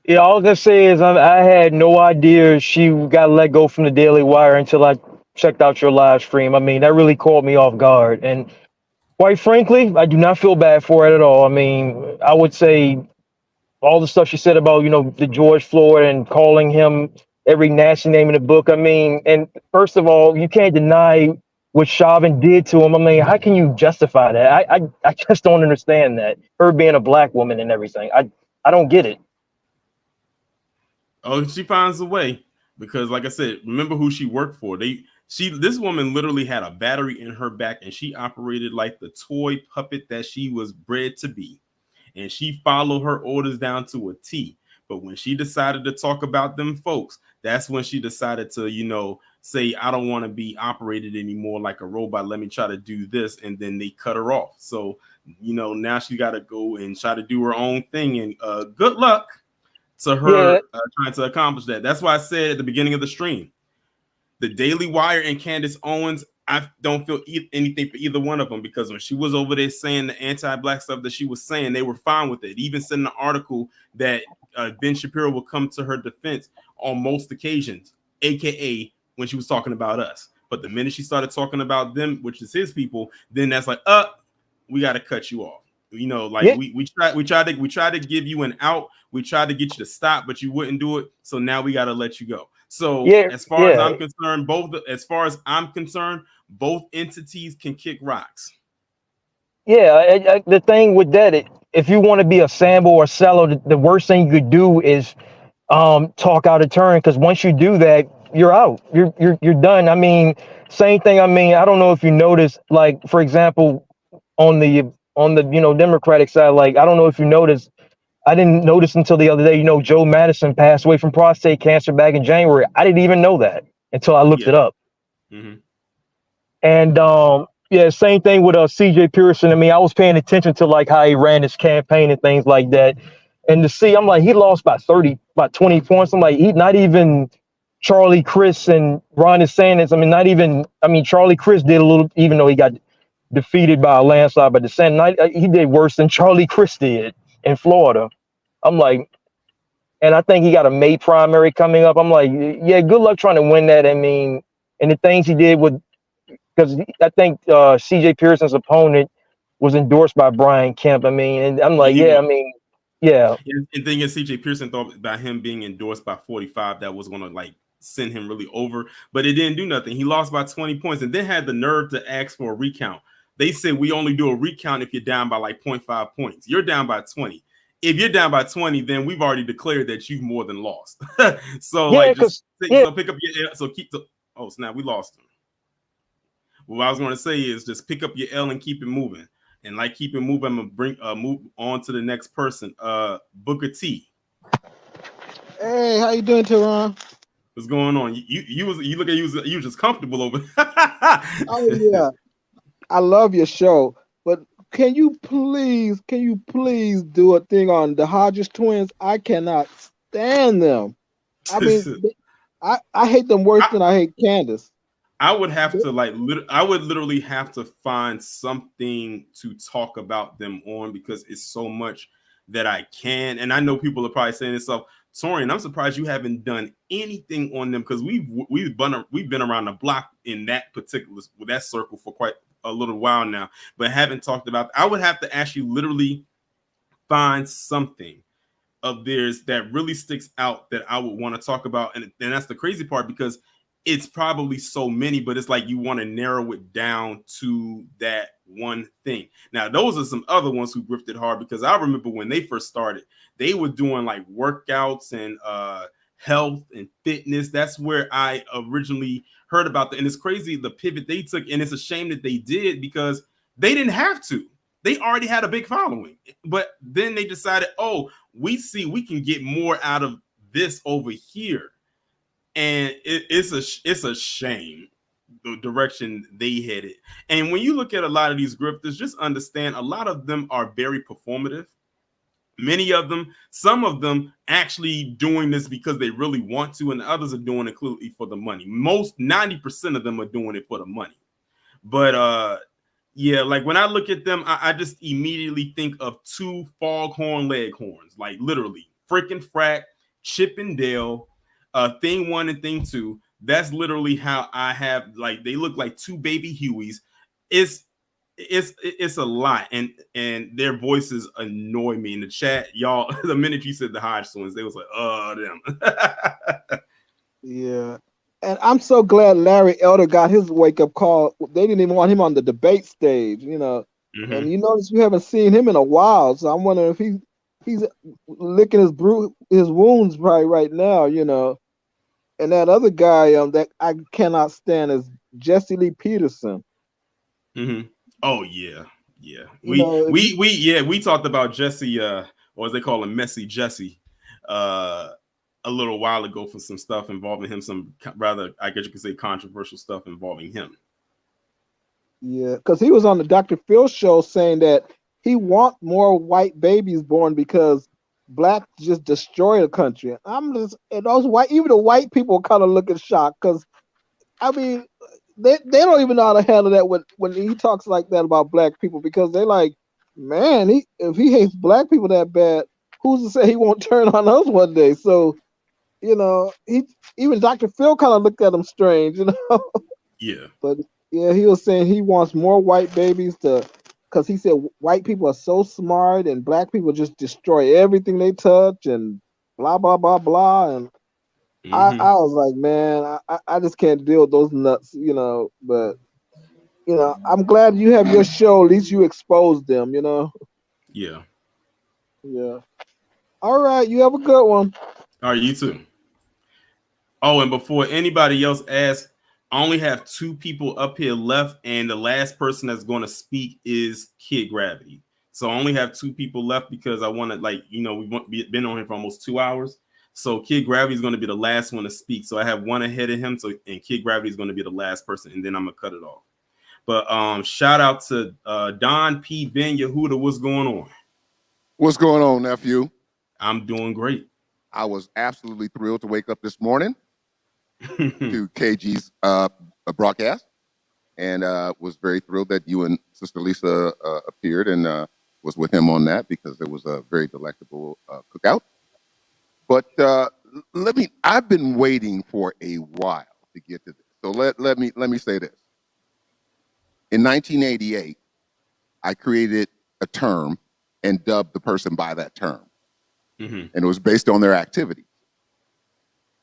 Yeah, all I can say is I had no idea she got let go from the Daily Wire until I checked out your live stream. I mean, that really caught me off guard. And quite frankly, I do not feel bad for it at all. I mean, I would say all the stuff she said about, the George Floyd and calling him every nasty name in the book. I mean, and first of all, you can't deny what Chauvin did to him. I mean, how can you justify that? I just don't understand that. Her being a Black woman and everything. I don't get it. Oh, she finds a way because, like I said, remember who she worked for. This woman literally had a battery in her back, and she operated like the toy puppet that she was bred to be. And she followed her orders down to a T. But when she decided to talk about them folks, that's when she decided to, say, I don't want to be operated anymore like a robot. Let me try to do this. And then they cut her off. So, now she got to go and try to do her own thing. And good luck to her trying to accomplish that. That's why I said at the beginning of the stream, the Daily Wire and Candace Owens, I don't feel anything for either one of them, because when she was over there saying the anti-black stuff that she was saying, they were fine with it. Even sent an article that Ben Shapiro will come to her defense on most occasions, aka when she was talking about us. But the minute she started talking about them, which is his people, then that's like, we got to cut you off. You know, like we tried to give you an out. We tried to get you to stop, but you wouldn't do it. So now we got to let you go. So as far as I'm concerned, both entities can kick rocks. Yeah, the thing with that, if you want to be a Sambo or Cello, the worst thing you could do is talk out of turn, because once you do that, you're out. You're done. I mean, same thing. I mean, I don't know if you noticed, like, for example, on the Democratic side, like, I don't know if you noticed, I didn't notice until the other day, Joe Madison passed away from prostate cancer back in January. I didn't even know that until I looked it up. Mm-hmm. And same thing with CJ Pearson. I mean, I was paying attention to like how he ran his campaign and things like that. And to see, I'm like, he lost by 20 points. I'm like, he not even Charlie Crist and Ron DeSantis. I mean, Charlie Crist did a little, even though he got defeated by a landslide by DeSantis, he did worse than Charlie Crist did in Florida. I'm like, and I think he got a May primary coming up. I'm like, yeah, good luck trying to win that. I mean, and the things he did because I think CJ Pearson's opponent was endorsed by Brian Kemp. I mean, and I'm like, yeah. And thing is, CJ Pearson thought about him being endorsed by 45, that was going to like send him really over, but it didn't do nothing. He lost by 20 points and then had the nerve to ask for a recount. They said we only do a recount if you're down by like 0.5 points. You're down by 20. If you're down by 20, then we've already declared that you've more than lost. So so pick up your L. So snap, we lost him. What I was going to say is just pick up your L and keep it moving. And like keep it moving, I'm gonna move on to the next person. Booker T. Hey, how you doing, Teron? What's going on? You look at you was just comfortable over. Oh yeah, I love your show, but can you please do a thing on the Hodges twins? I cannot stand them. I mean, I hate them worse than I hate Candace. I would have to I would literally have to find something to talk about them on, because it's so much that I can. And I know people are probably saying this stuff. Torian, I'm surprised you haven't done anything on them, because we've been around the block in that circle for quite a little while now, but haven't talked about. I would have to actually literally find something of theirs that really sticks out that I would want to talk about, and that's the crazy part, because it's probably so many, but it's like you want to narrow it down to that one thing. Now, those are some other ones who grifted hard, because I remember when they first started, they were doing like workouts and health and fitness. That's where I originally heard about and it's crazy the pivot they took, and it's a shame that they did, because they didn't have to. They already had a big following, but then they decided, we see we can get more out of this over here. And it's a shame the direction they headed. And when you look at a lot of these grifters, just understand a lot of them are very performative. Many of them, some of them actually doing this because they really want to, and the others are doing it clearly for the money. 90% of them are doing it for the money. But like when I look at them, I just immediately think of two foghorn leghorns, like literally freaking Frack, Chip and Dale. Thing 1 and thing 2, that's literally how I have, like, they look like two baby Hueys. It's a lot, and their voices annoy me in the chat, y'all. The minute you said the Hodge twins, they was like, them. Yeah, and I'm so glad Larry Elder got his wake up call. They didn't even want him on the debate stage, Mm-hmm. And you notice we haven't seen him in a while, so I'm wondering if he's licking his wounds right now, And that other guy that I cannot stand is Jesse Lee Peterson. Mm-hmm. Oh yeah. We talked about Jesse, or as they call him, Messy Jesse, a little while ago for some stuff involving him. Some rather, I guess you could say, controversial stuff involving him. Yeah, because he was on the Dr. Phil show saying that he wants more white babies born because black just destroy the country. I'm just, and those white, even the white people kind of looking shocked because I mean, they don't even know how to handle that when he talks like that about black people because they're like, man, if he hates black people that bad, who's to say he won't turn on us one day? So, you know, even Dr. Phil kind of looked at him strange, you know. Yeah. But yeah, he was saying he wants more white babies because he said white people are so smart and black people just destroy everything they touch and blah blah blah blah. And I was like, man, I just can't deal with those nuts, you know. But you know, I'm glad you have your show. At least you exposed them, you know. Yeah. Yeah. All right, you have a good one. All right, you too. Oh, and before anybody else asks, I only have 2 people up here left, and the last person that's going to speak is Kid Gravity. So I only have 2 people left because I want to, like, you know, we've been on here for almost 2 hours. So Kid Gravity is going to be the last one to speak. So I have one ahead of him. So and Kid Gravity is going to be the last person, and then I'm gonna cut it off. But shout out to Don P. Ben Yehuda. What's going on? What's going on, nephew? I'm doing great. I was absolutely thrilled to wake up this morning to KG's broadcast, and was very thrilled that you and Sister Lisa appeared and was with him on that because it was a very delectable cookout. But I've been waiting for a while to get to this. So let me say this. In 1988, I created a term and dubbed the person by that term. And it was based on their activity.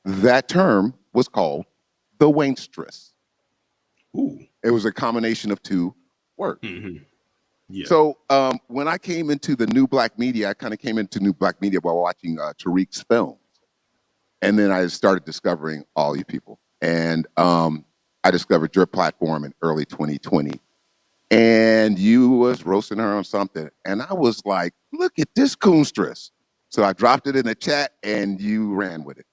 That term was called the wainstress. Ooh. It was a combination of 2 words. Yeah. So when I came into the new black media, I kind of came into new black media by watching Tariq's films. And then I started discovering all you people. And I discovered your platform in early 2020. And you was roasting her on something. And I was like, look at this coonstress. So I dropped it in the chat and you ran with it.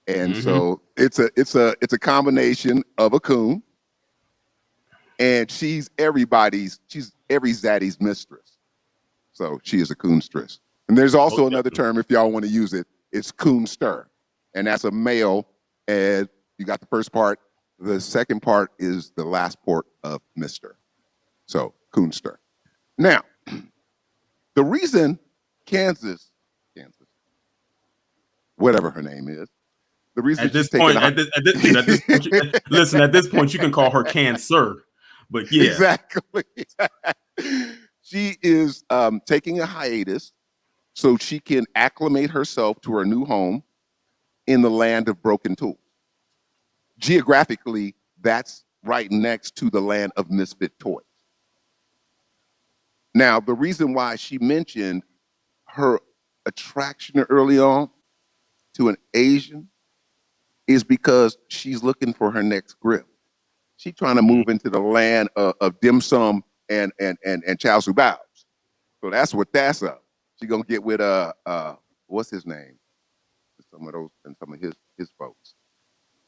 And so it's a combination of a coon, and she's every zaddy's mistress. So she is a coonstress. And there's also another term, if y'all want to use it, it's coonster. And that's a male, and you got the first part. The second part is the last part of Mr. So coonster. Now, the reason Kansas, whatever her name is, the reason at this point, listen, at this point, you can call her Cancer, but yeah, exactly. She is taking a hiatus so she can acclimate herself to her new home in the land of broken tools. Geographically, that's right next to the land of misfit toys. Now, the reason why she mentioned her attraction early on to an Asian is because she's looking for her next grip. She's trying to move into the land of dim sum and chow su baos. So that's what that's up. She's gonna get with what's his name? Some of those and some of his folks.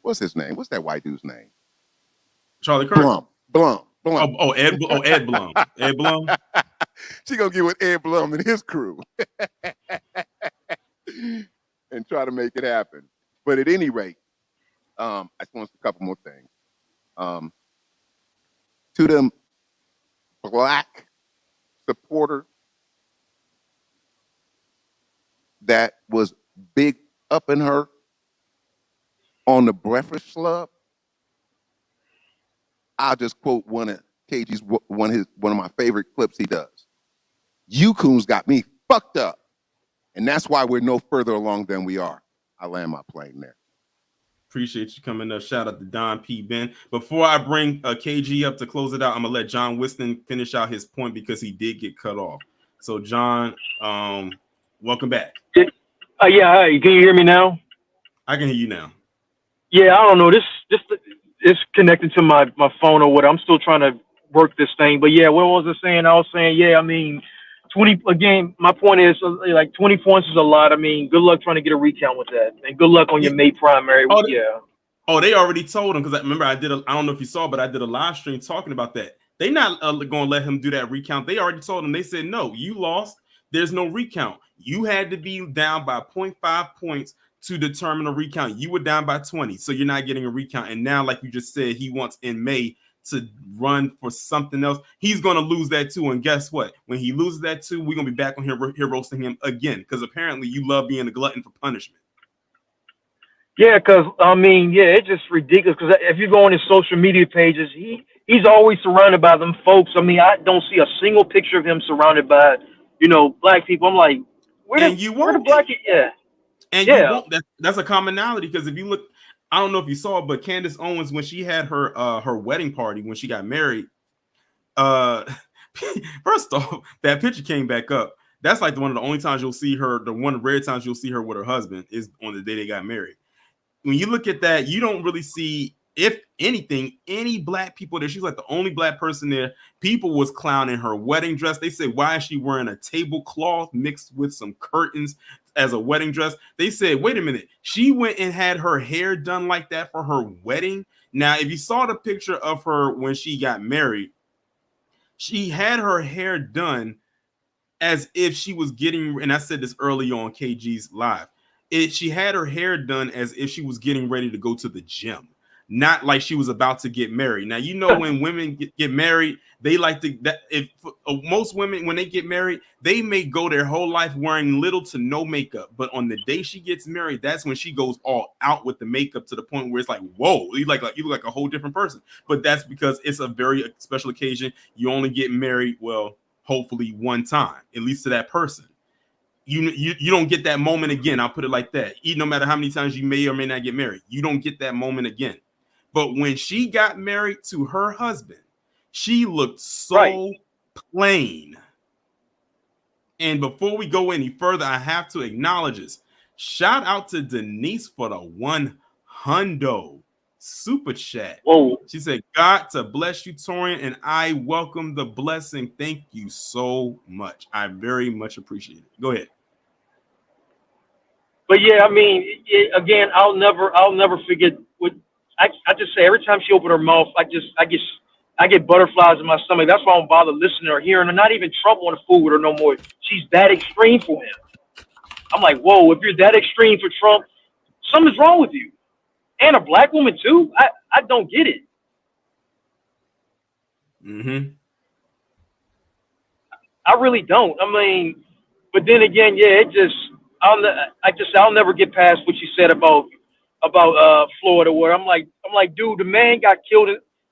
What's his name? What's that white dude's name? Charlie Kirk. Blum. Ed Blum. Ed Blum. She gonna get with Ed Blum and his crew and try to make it happen. But at any rate, I just want a couple more things. To them black supporters that was big up in her on the Breakfast Club, I'll just quote one of KG's one of my favorite clips he does. You coons got me fucked up, and that's why we're no further along than we are. I land my plane there. Appreciate you coming up. Shout out to Don P. Ben. Before I bring KG up to close it out, I'm gonna let John Whiston finish out his point because he did get cut off. So John, welcome back. Yeah, hi. Can you hear me now? I can hear you now. Yeah, I don't know. This it's connected to my phone or what. I'm still trying to work this thing. But yeah, what was I saying? I was saying, yeah, I mean, 20 again. My point is like 20 points is a lot. I mean, good luck trying to get a recount with that, and good luck on your May primary. They already told him because I remember I don't know if you saw, but I did a live stream talking about that. They not going to let him do that recount. They already told him. They said no, you lost. there's no recount. You had to be down by 0.5 points to determine a recount. You were down by 20, so you're not getting a recount. And now, like you just said, he wants in May to run for something else. He's going to lose that too. And guess what? When he loses that too, we're going to be back on here roasting him again, because apparently you love being a glutton for punishment. Yeah, because I mean, yeah, it's just ridiculous. Because if you go on his social media pages, he's always surrounded by them folks. I mean, I don't see a single picture of him surrounded by, you know, black people. I'm like, where the black? Yeah, and yeah. You won't. That's a commonality, because if you look, I don't know if you saw it, but Candace Owens, when she had her wedding party, when she got married, first off, that picture came back up. That's like one of the only times you'll see her. The one of the rare times you'll see her with her husband is on the day they got married. When you look at that, you don't really see, if anything, any black people there. She's like the only black person there. People was clowning her wedding dress. They said, why is she wearing a tablecloth mixed with some curtains as a wedding dress? They said, wait a minute, she went and had her hair done like that for her wedding. Now, if you saw the picture of her when she got married, she had her hair done as if she was getting, and I said this early on KG's live, she had her hair done as if she was getting ready to go to the gym, not like she was about to get married. Now, you know, when women get married, they like to, most women, when they get married, they may go their whole life wearing little to no makeup, but on the day she gets married, that's when she goes all out with the makeup to the point where it's like, whoa, you look like a whole different person. But that's because it's a very special occasion. You only get married, well, hopefully one time, at least to that person. You don't get that moment again. I'll put it like that. No matter how many times you may or may not get married, you don't get that moment again. But when she got married to her husband, she looked so plain. And before we go any further, I have to acknowledge this. Shout out to Denise for the 100 super chat. Whoa. She said, God to bless you, Torian, and I welcome the blessing. Thank you so much. I very much appreciate it. Go ahead. But yeah, I mean, again, I'll never forget what I just say. Every time she opened her mouth, I get butterflies in my stomach. That's why I don't bother listening or hearing her. Not even Trump want to fool with her no more. She's that extreme for him. I'm like, whoa, if you're that extreme for Trump, something's wrong with you. And a black woman too? I don't get it. Mm-hmm. I really don't. I mean, but then again, yeah, I'll never get past what you said about Florida, where I'm like, dude, the man got killed.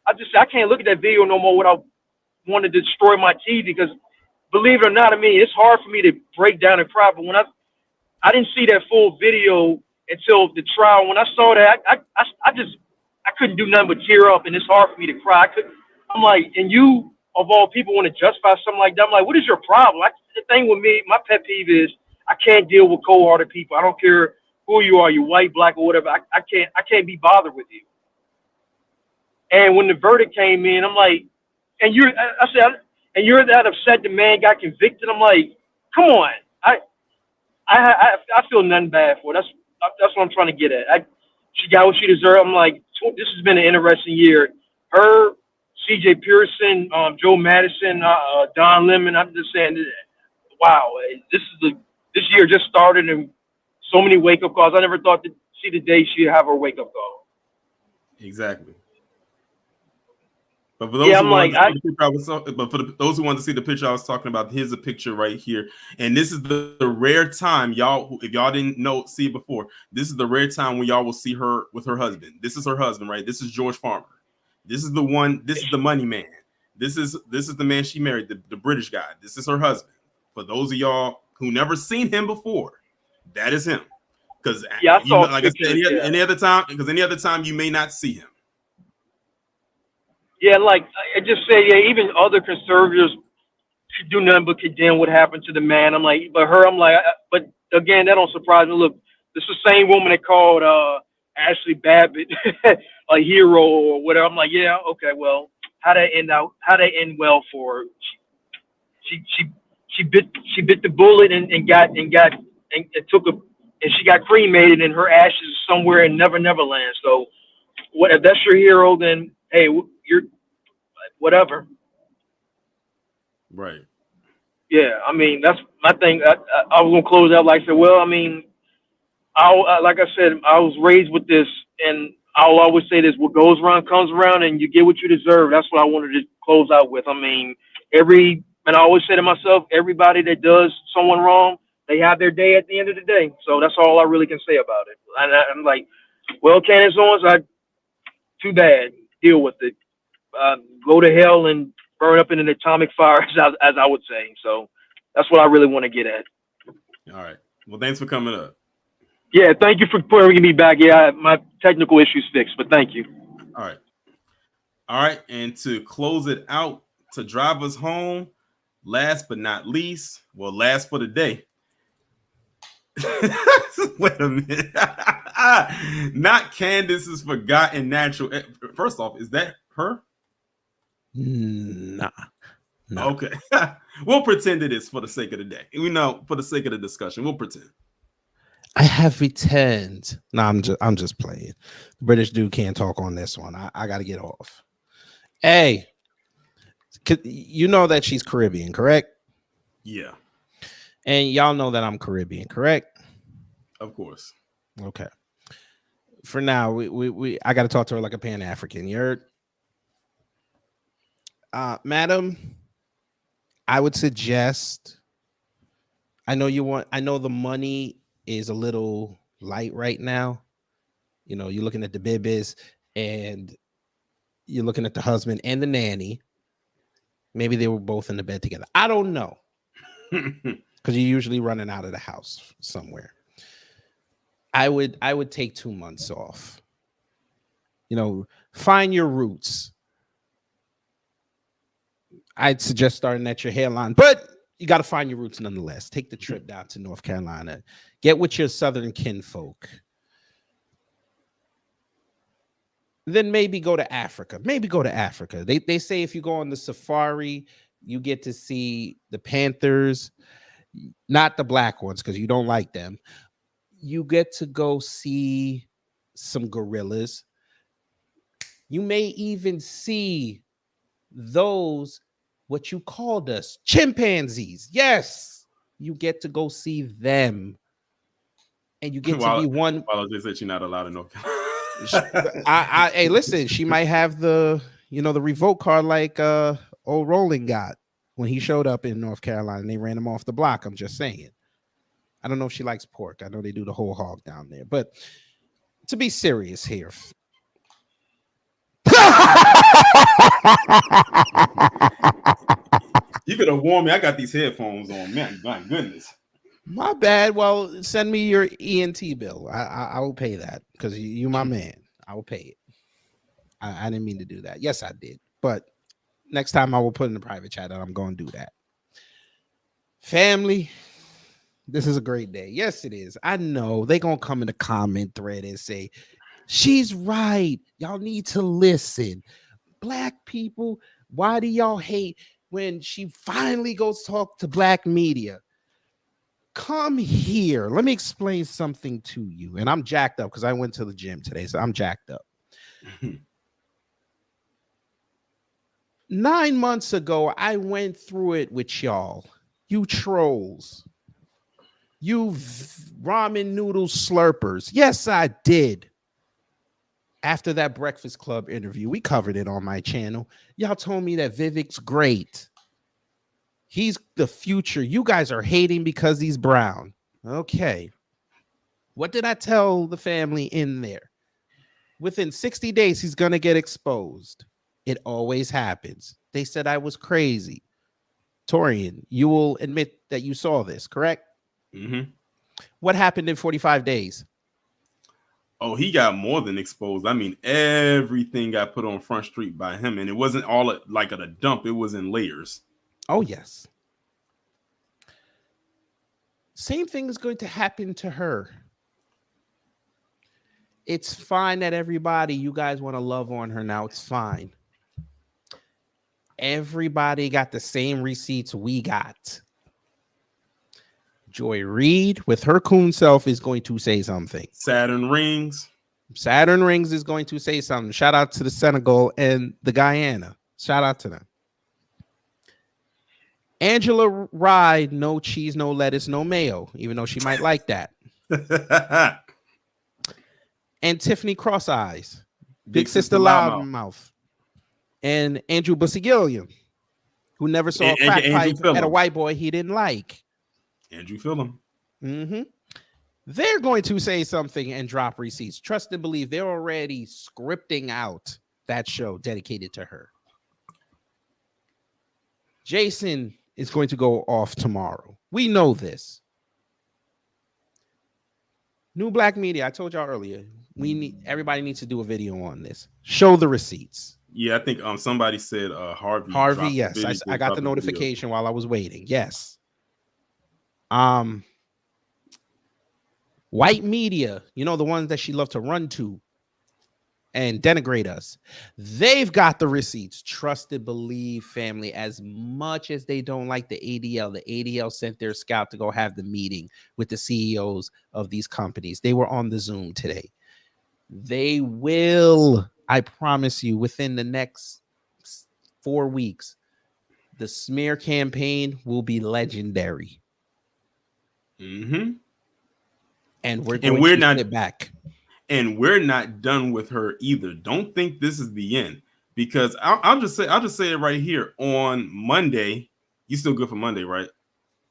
I can't look at that video no more without wanting to destroy my TV, because believe it or not, I mean, it's hard for me to break down and cry. But when I didn't see that full video until the trial. When I saw that, I couldn't do nothing but tear up, and it's hard for me to cry. I'm like, and you of all people want to justify something like that? I'm like, what is your problem? The thing with me, my pet peeve is I can't deal with cold-hearted people. I don't care who you are, you white, black, or whatever. I can't be bothered with you. And when the verdict came in, I'm like, and you're that upset the man got convicted. I'm like, come on. I feel nothing bad for it. That's what I'm trying to get at. She got what she deserved. I'm like, this has been an interesting year. Her, C.J. Pearson, Joe Madison, Don Lemon. I'm just saying, wow, this year just started, and so many wake-up calls. I never thought to see the day she'd have her wake-up call. Exactly. But for those those who want to see the picture I was talking about, here's a picture right here. And this is the rare time, y'all, if y'all didn't see it before, this is the rare time when y'all will see her with her husband. This is her husband, right? This is George Farmer. This is the one, this is the money man. This is the man she married, the British guy. This is her husband. For those of y'all who never seen him before, that is him. Because like I said, any other time you may not see him. Yeah, like I just say, yeah, even other conservatives should do nothing but condemn what happened to the man. I'm like, but her, I'm like, but again, that don't surprise me. Look, this is the same woman that called Ashley Babbitt a hero or whatever. I'm like, yeah, okay, well, how that end well for her? She bit the bullet and took and she got cremated, and her ashes somewhere in Never Land. So, what if that's your hero? Then hey, you're whatever. Right. Yeah, I mean that's my thing. I was gonna close out like I said. Well, I mean, like I said, I was raised with this, and I'll always say this: what goes around comes around, and you get what you deserve. That's what I wanted to close out with. I mean, and I always say to myself, everybody that does someone wrong, they have their day at the end of the day. So that's all I really can say about it. And I'm like, well, Candace Owens, too bad. Deal with it. Go to hell and burn up in an atomic fire, as I would say. So that's what I really want to get at. All right. Well, thanks for coming up. Yeah, thank you for bringing me back. Yeah, my technical issues fixed, but thank you. All right. All right. And to close it out, to drive us home, last but not least, well, last for the day. Wait a minute. Not Candace's forgotten natural. First off, is that her? Nah. Okay. We'll pretend it is for the sake of the day. We know, for the sake of the discussion, we'll pretend. I have returned. No, I'm just playing. The British dude can't talk on this one. I got to get off. Hey, you know that she's Caribbean, correct? Yeah. And y'all know that I'm Caribbean, correct? Of course. Okay. For now, I got to talk to her like a Pan-African. You heard? Madam, I would suggest. I know the money is a little light right now. You know, you're looking at the bibis and you're looking at the husband and the nanny. Maybe they were both in the bed together. I don't know. Because you're usually running out of the house somewhere. I would take 2 months off. You know, find your roots. I'd suggest starting at your hairline, but you got to find your roots nonetheless. Take the trip down to North Carolina. Get with your southern kinfolk. Then maybe go to Africa. They say if you go on the safari, you get to see the panthers, not the black ones because you don't like them. You get to go see some gorillas. You may even see those, what you called us, chimpanzees. Yes, you get to go see them. And you get to be one. While they said you're not allowed to know. Hey, listen, she might have the revoke card like old Rolling got when he showed up in North Carolina and they ran him off the block. I'm just saying. I don't know if she likes pork. I know they do the whole hog down there. But to be serious here. You could have warned me. I got these headphones on. Man, my goodness. My bad. Well, send me your ENT bill. I will pay that because you my man. I will pay it. I didn't mean to do that. Yes, I did. But next time I will put in the private chat that I'm going to do that. Family, this is a great day. Yes, it is. I know they're going to come in the comment thread and say, she's right. Y'all need to listen. Black people, why do y'all hate when she finally goes talk to black media? Come here. Let me explain something to you. And I'm jacked up because I went to the gym today, so I'm jacked up. 9 months ago, I went through it with y'all. You trolls. You ramen noodle slurpers. Yes, I did. After that Breakfast Club interview, we covered it on my channel. Y'all told me that Vivek's great. He's the future. You guys are hating because he's brown. Okay. What did I tell the family in there? Within 60 days, he's going to get exposed. It always happens. They said I was crazy. Torian, you will admit that you saw this, correct? Mm-hmm. What happened in 45 days? Oh, he got more than exposed. I mean, everything got put on Front Street by him, and it wasn't all like at a dump. It was in layers. Oh, yes. Same thing is going to happen to her. It's fine that everybody, you guys want to love on her now. It's fine. Everybody got the same receipts we got. Joy Reid, with her coon self, is going to say something. Saturn Rings is going to say something. Shout out to the Senegal and the Guyana. Shout out to them. Angela Rye, no cheese, no lettuce, no mayo, even though she might like that. And Tiffany Cross Eyes, Big Sister Loudmouth, and Andrew Bussy Gilliam, who never saw a crack pipe at a white boy he didn't like. Andrew Phillum. Mm-hmm. They're going to say something and drop receipts. Trust and believe they're already scripting out that show dedicated to her. Jason is going to go off tomorrow. We know this. New Black Media, I told y'all earlier, everybody needs to do a video on this. Show the receipts. Yeah, I think somebody said Harvey. Harvey, yes. I got the notification while I was waiting. Yes. White media, you know, the ones that she loved to run to and denigrate us. They've got the receipts. Trust and believe, family. As much as they don't like the ADL sent their scout to go have the meeting with the CEOs of these companies. They were on the Zoom today. They will, I promise you, within the next 4 weeks, the smear campaign will be legendary. Mm-hmm. And we're not it back. And we're not done with her either. Don't think this is the end, because I'll just say it right here. On Monday, you still good for Monday, right?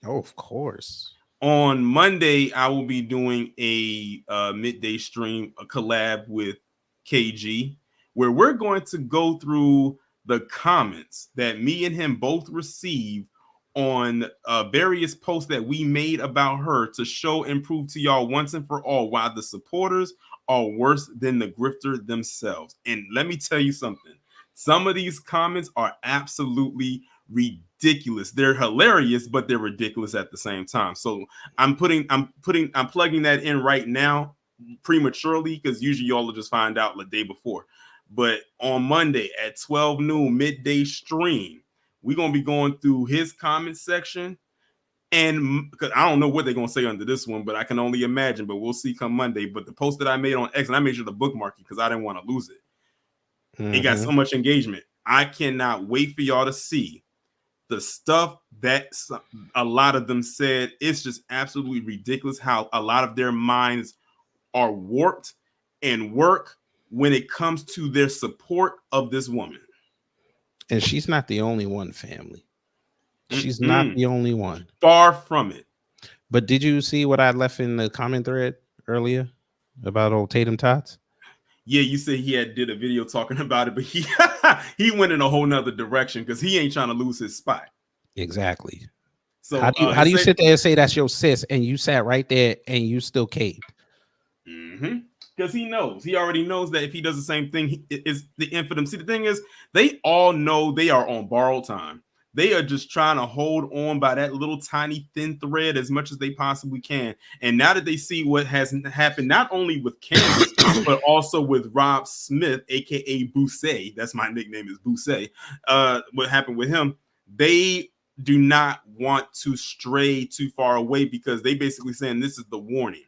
Oh, of course. On Monday, I will be doing a midday stream, a collab with KG, where we're going to go through the comments that me and him both received on various posts that we made about her, to show and prove to y'all once and for all why the supporters are worse than the grifter themselves. And let me tell you something. Some of these comments are absolutely ridiculous. They're hilarious, but they're ridiculous at the same time. So I'm plugging that in right now prematurely, because usually y'all will just find out the day before. But on Monday at 12 noon, midday stream, we're going to be going through his comment section. And because I don't know what they're going to say under this one, but I can only imagine. But we'll see come Monday. But the post that I made on X, and I made sure to bookmark it because I didn't want to lose it. Mm-hmm. It got so much engagement. I cannot wait for y'all to see the stuff that a lot of them said. It's just absolutely ridiculous how a lot of their minds are warped and work when it comes to their support of this woman. And she's not the only one, family. She's not the only one. Far from it. But did you see what I left in the comment thread earlier about old Tatum Tots? Yeah, you said he did a video talking about it, but he went in a whole nother direction because he ain't trying to lose his spot. Exactly. So how do you sit there and say that's your sis, and you sat right there and you still caved? Mm-hmm. Because he already knows that if he does the same thing, it's the end for them. See, the thing is, they all know they are on borrowed time. They are just trying to hold on by that little tiny thin thread as much as they possibly can. And now that they see what has happened, not only with Candace, but also with Rob Smith, aka Bousse, that's my nickname is Bousse. What happened with him? They do not want to stray too far away because they basically saying this is the warning.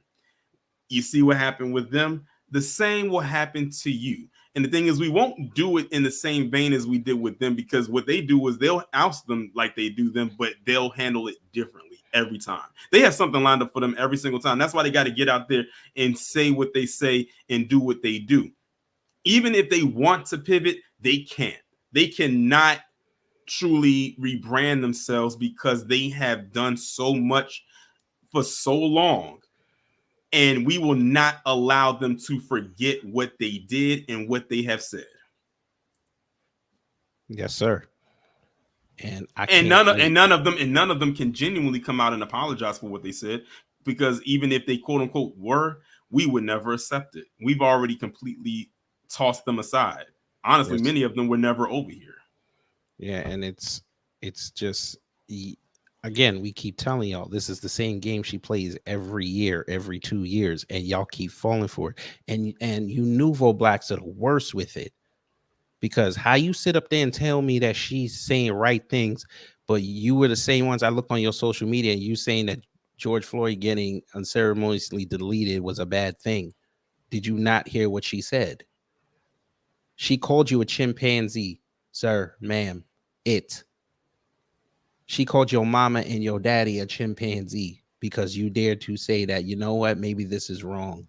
You see what happened with them? The same will happen to you. And the thing is, we won't do it in the same vein as we did with them, because what they do is they'll oust them like they do them, but they'll handle it differently every time. They have something lined up for them every single time. That's why they got to get out there and say what they say and do what they do. Even if they want to pivot, they can't. They cannot truly rebrand themselves because they have done so much for so long. And we will not allow them to forget what they did and what they have said. Yes, sir. And none of them can genuinely come out and apologize for what they said, because even if they quote unquote were, we would never accept it. We've already completely tossed them aside. Honestly, many of them were never over here. Yeah, and it's just again, we keep telling y'all this is the same game she plays every year, every 2 years, and y'all keep falling for it. And you Nouveau Blacks are the worst with it, because how you sit up there and tell me that she's saying right things, but you were the same ones I looked on your social media and you saying that George Floyd getting unceremoniously deleted was a bad thing. Did you not hear what she said? She called you a chimpanzee, sir, ma'am, it. She called your mama and your daddy a chimpanzee because you dared to say that, you know what, maybe this is wrong.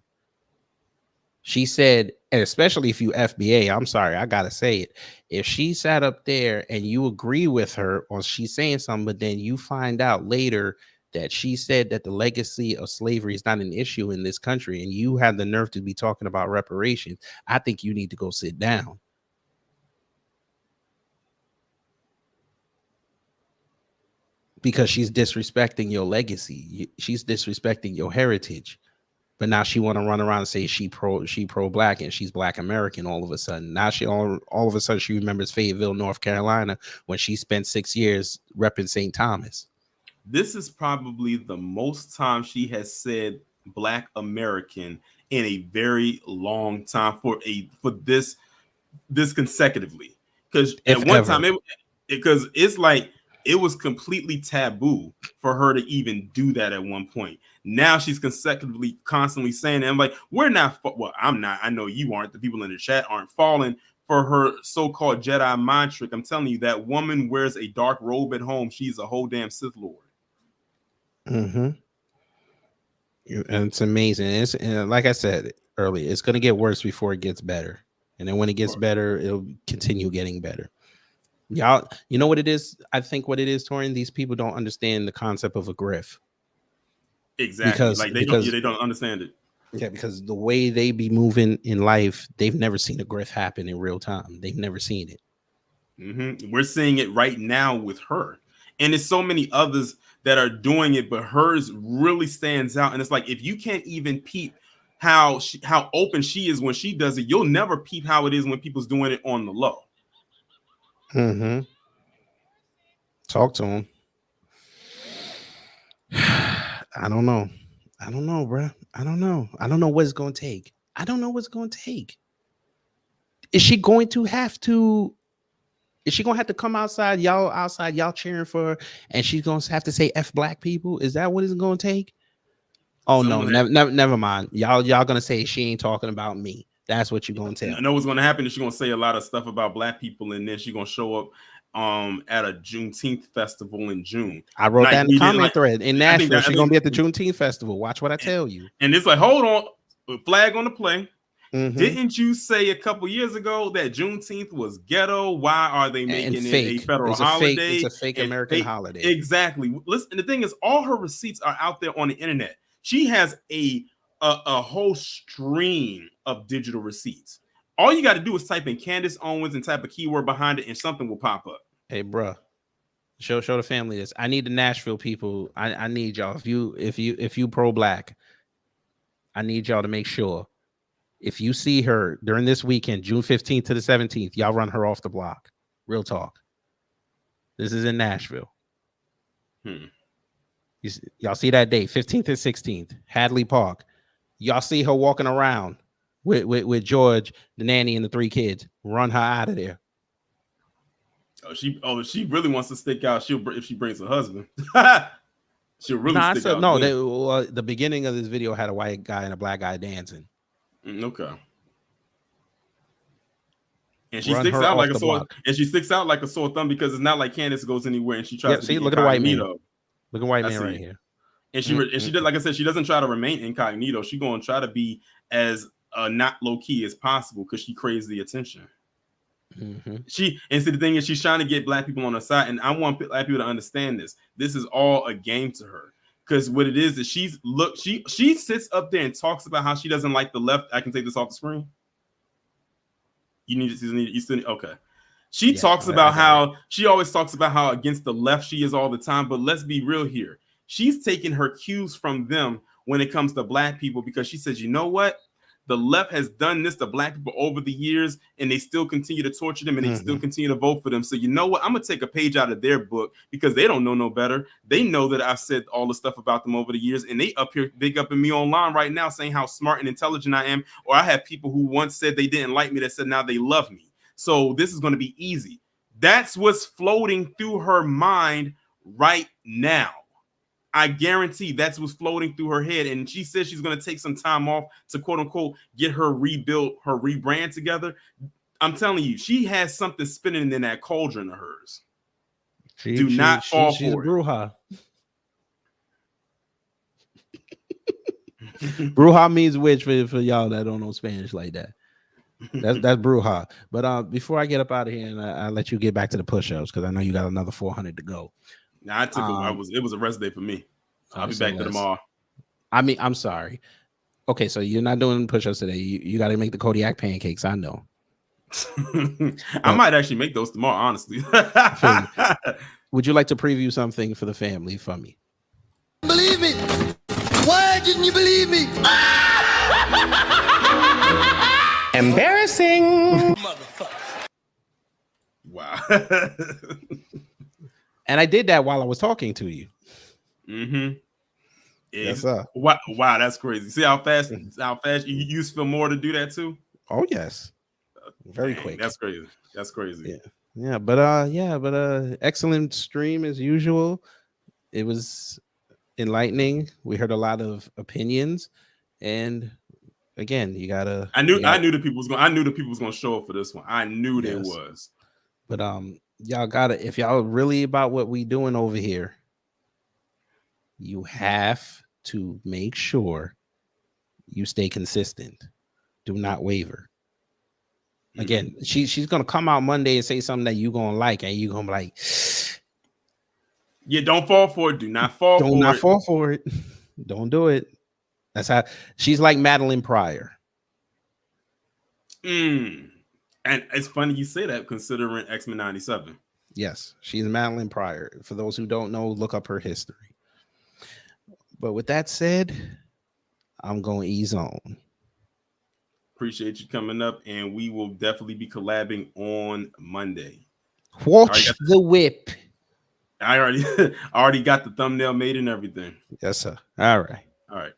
She said, and especially if you FBA, I'm sorry, I gotta say it. If she sat up there and you agree with her on she's saying something, but then you find out later that she said that the legacy of slavery is not an issue in this country, and you have the nerve to be talking about reparations, I think you need to go sit down. Because she's disrespecting your legacy. She's disrespecting your heritage. But now she want to run around and say she pro black and she's Black American all of a sudden. Now she all of a sudden she remembers Fayetteville, North Carolina, when she spent 6 years repping St. Thomas. This is probably the most time she has said Black American in a very long time for this consecutively. Because at one time because it's like it was completely taboo for her to even do that at one point. Now she's consecutively constantly saying it. I'm like, we're not, well, I'm not, I know you aren't, the people in the chat aren't falling for her so-called Jedi mind trick. I'm telling you, that woman wears a dark robe at home. She's a whole damn Sith Lord. Mm-hmm. And it's amazing. And like I said earlier, it's going to get worse before it gets better. And then when it gets better, it'll continue getting better. Y'all, you know what it is? I think what it is, Torian, these people don't understand the concept of a grift. Exactly. They don't understand it. Yeah, because the way they be moving in life, they've never seen a grift happen in real time. They've never seen it. Mm-hmm. We're seeing it right now with her. And there's so many others that are doing it, but hers really stands out. And it's like, if you can't even peep how open she is when she does it, you'll never peep how it is when people's doing it on the low. Mm-hmm. Talk to him. I don't know, bro. I don't know what it's going to take. I don't know what's going to take. Is she going to have to come outside, y'all cheering for her, and she's going to have to say F Black people? Is that what it's going to take? Oh, no, never mind. Y'all going to say she ain't talking about me. That's what you're going to tell. I know what's going to happen is she's going to say a lot of stuff about Black people, and then she's going to show up at a Juneteenth festival in June. I wrote that in the comment thread in Nashville. She's going to be at the Juneteenth festival. Watch what I tell you. And it's like, hold on, flag on the play. Mm-hmm. Didn't you say a couple years ago that Juneteenth was ghetto? Why are they making it a federal holiday? It's a fake American holiday. Exactly. Listen, the thing is, all her receipts are out there on the internet. She has a whole stream of digital receipts. All you got to do is type in Candace Owens and type a keyword behind it, and something will pop up. Hey, bro, show the family this. I need the Nashville people. I need y'all. If you pro Black, I need y'all to make sure if you see her during this weekend, June 15th to the 17th, y'all run her off the block. Real talk. This is in Nashville. Y'all see that date, 15th and 16th, Hadley Park. Y'all see her walking around with George, the nanny, and the 3 kids. Run her out of there. She really wants to stick out. If she brings her husband, she'll really stick out. No, the beginning of this video had a white guy and a black guy dancing. Okay. And she sticks out like a sore. And she sticks out like a sore thumb because it's not like Candace goes anywhere and she tries to. See, look at the white man. Look at white man right here. And she did, like I said, she doesn't try to remain incognito. She's going to try to be as not low key as possible because she craves the attention. Mm-hmm. And so the thing is, she's trying to get Black people on her side, and I want Black people to understand this. This is all a game to her, because what it is she sits up there and talks about how she doesn't like the left. I can take this off the screen. You still need okay. She talks about how she always talks about how against the left she is all the time, but let's be real here. She's taking her cues from them when it comes to Black people, because she says, you know what? The left has done this to Black people over the years, and they still continue to torture them, and they still continue to vote for them. So you know what? I'm going to take a page out of their book, because they don't know no better. They know that I've said all the stuff about them over the years, and they up here big up in me online right now saying how smart and intelligent I am. Or I have people who once said they didn't like me that said now they love me. So this is going to be easy. That's what's floating through her mind right now. I guarantee that's what's floating through her head. And she says she's going to take some time off to, quote unquote, get her rebrand together. I'm telling you, she has something spinning in that cauldron of hers. Do not fall she's a for it. bruja. Bruja means witch for y'all that don't know Spanish like that. That's bruja. But before I get up out of here and I let you get back to the push-ups because I know you got another 400 to go. Now I took it was a rest day for me. I'll be back to tomorrow. I mean, I'm sorry. Okay, so you're not doing push-ups today. You got to make the Kodiak pancakes. I know. I might actually make those tomorrow, honestly. Would you like to preview something for the family for me? Believe me. Why didn't you believe me? Embarrassing. Wow. And I did that while I was talking to you. Mm-hmm. Yes, sir. Wow, that's crazy. See how fast you use Phil Moore to do that too? Oh yes. Very quick. That's crazy. That's crazy. Yeah, but excellent stream as usual. It was enlightening. We heard a lot of opinions, and again, you gotta. I knew the people was gonna show up for this one. I knew they was. But y'all gotta, if y'all really about what we doing over here, you have to make sure you stay consistent. Do not waver. Again, she's gonna come out Monday and say something that you gonna like, and you gonna be like, yeah, don't fall for it. Do not fall for it. Do not fall for it. Don't do it. That's how she's like Madeline Pryor. And it's funny you say that considering X-Men 97. Yes, she's Madeline Pryor. For those who don't know, look up her history. But with that said, I'm going to ease on. Appreciate you coming up, and we will definitely be collabing on Monday. Watch the whip. I already got the thumbnail made and everything. Yes, sir. All right.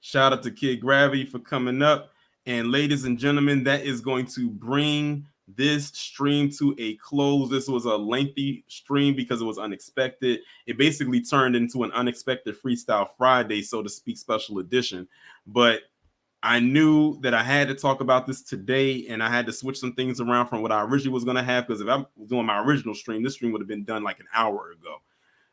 Shout out to Kid Gravity for coming up. And ladies and gentlemen, that is going to bring this stream to a close. This was a lengthy stream because it was unexpected. It basically turned into an unexpected Freestyle Friday, so to speak, special edition. But I knew that I had to talk about this today, and I had to switch some things around from what I originally was going to have, because if I was doing my original stream, this stream would have been done like an hour ago.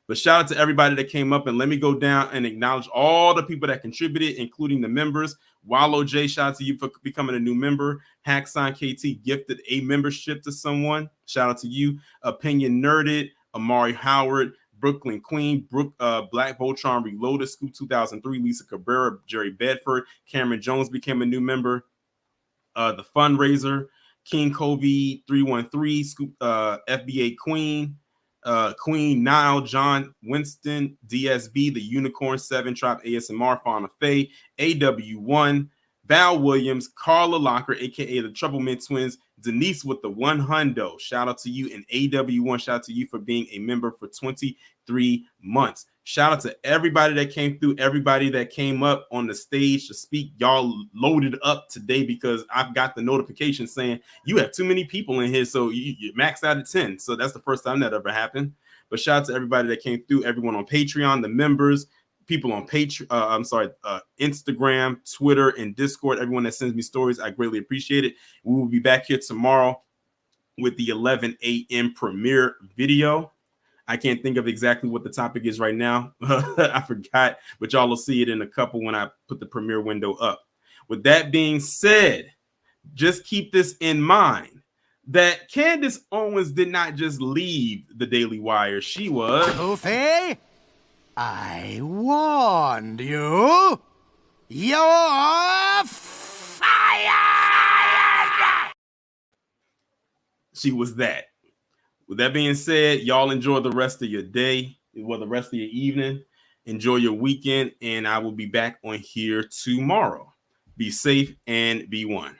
But shout out to everybody that came up, and let me go down and acknowledge all the people that contributed, including the members. Wallow J, shout out to you for becoming a new member. Hacksign KT gifted a membership to someone. Shout out to you. Opinion Nerded, Amari Howard, Brooklyn Queen, Black Voltron Reloaded, Scoop 2003, Lisa Cabrera, Jerry Bedford, Cameron Jones became a new member. The Fundraiser, King Kobe 313, Scoop FBA Queen, Queen Nile, John Winston, DSB, The Unicorn 7, Tribe ASMR, Fauna Faye, AW1, Val Williams, Carla Locker, aka the Troublemint Twins, Denise with the 100. Shout out to you, and AW1, shout out to you for being a member for 23 months. Shout out to everybody that came through, everybody that came up on the stage to speak. Y'all loaded up today because I've got the notification saying you have too many people in here, so you maxed out at 10. So that's the first time that ever happened. But shout out to everybody that came through, everyone on Patreon, the members, people on Instagram, Twitter, and Discord, everyone that sends me stories. I greatly appreciate it. We will be back here tomorrow with the 11 a.m. premiere video. I can't think of exactly what the topic is right now. I forgot, but y'all will see it in a couple when I put the premiere window up. With that being said, just keep this in mind that Candace Owens did not just leave the Daily Wire. She was... Kofi, I warned you. You're fired. She was that. With that being said, y'all enjoy the rest of your day, or the rest of your evening. Enjoy your weekend, and I will be back on here tomorrow. Be safe and be one.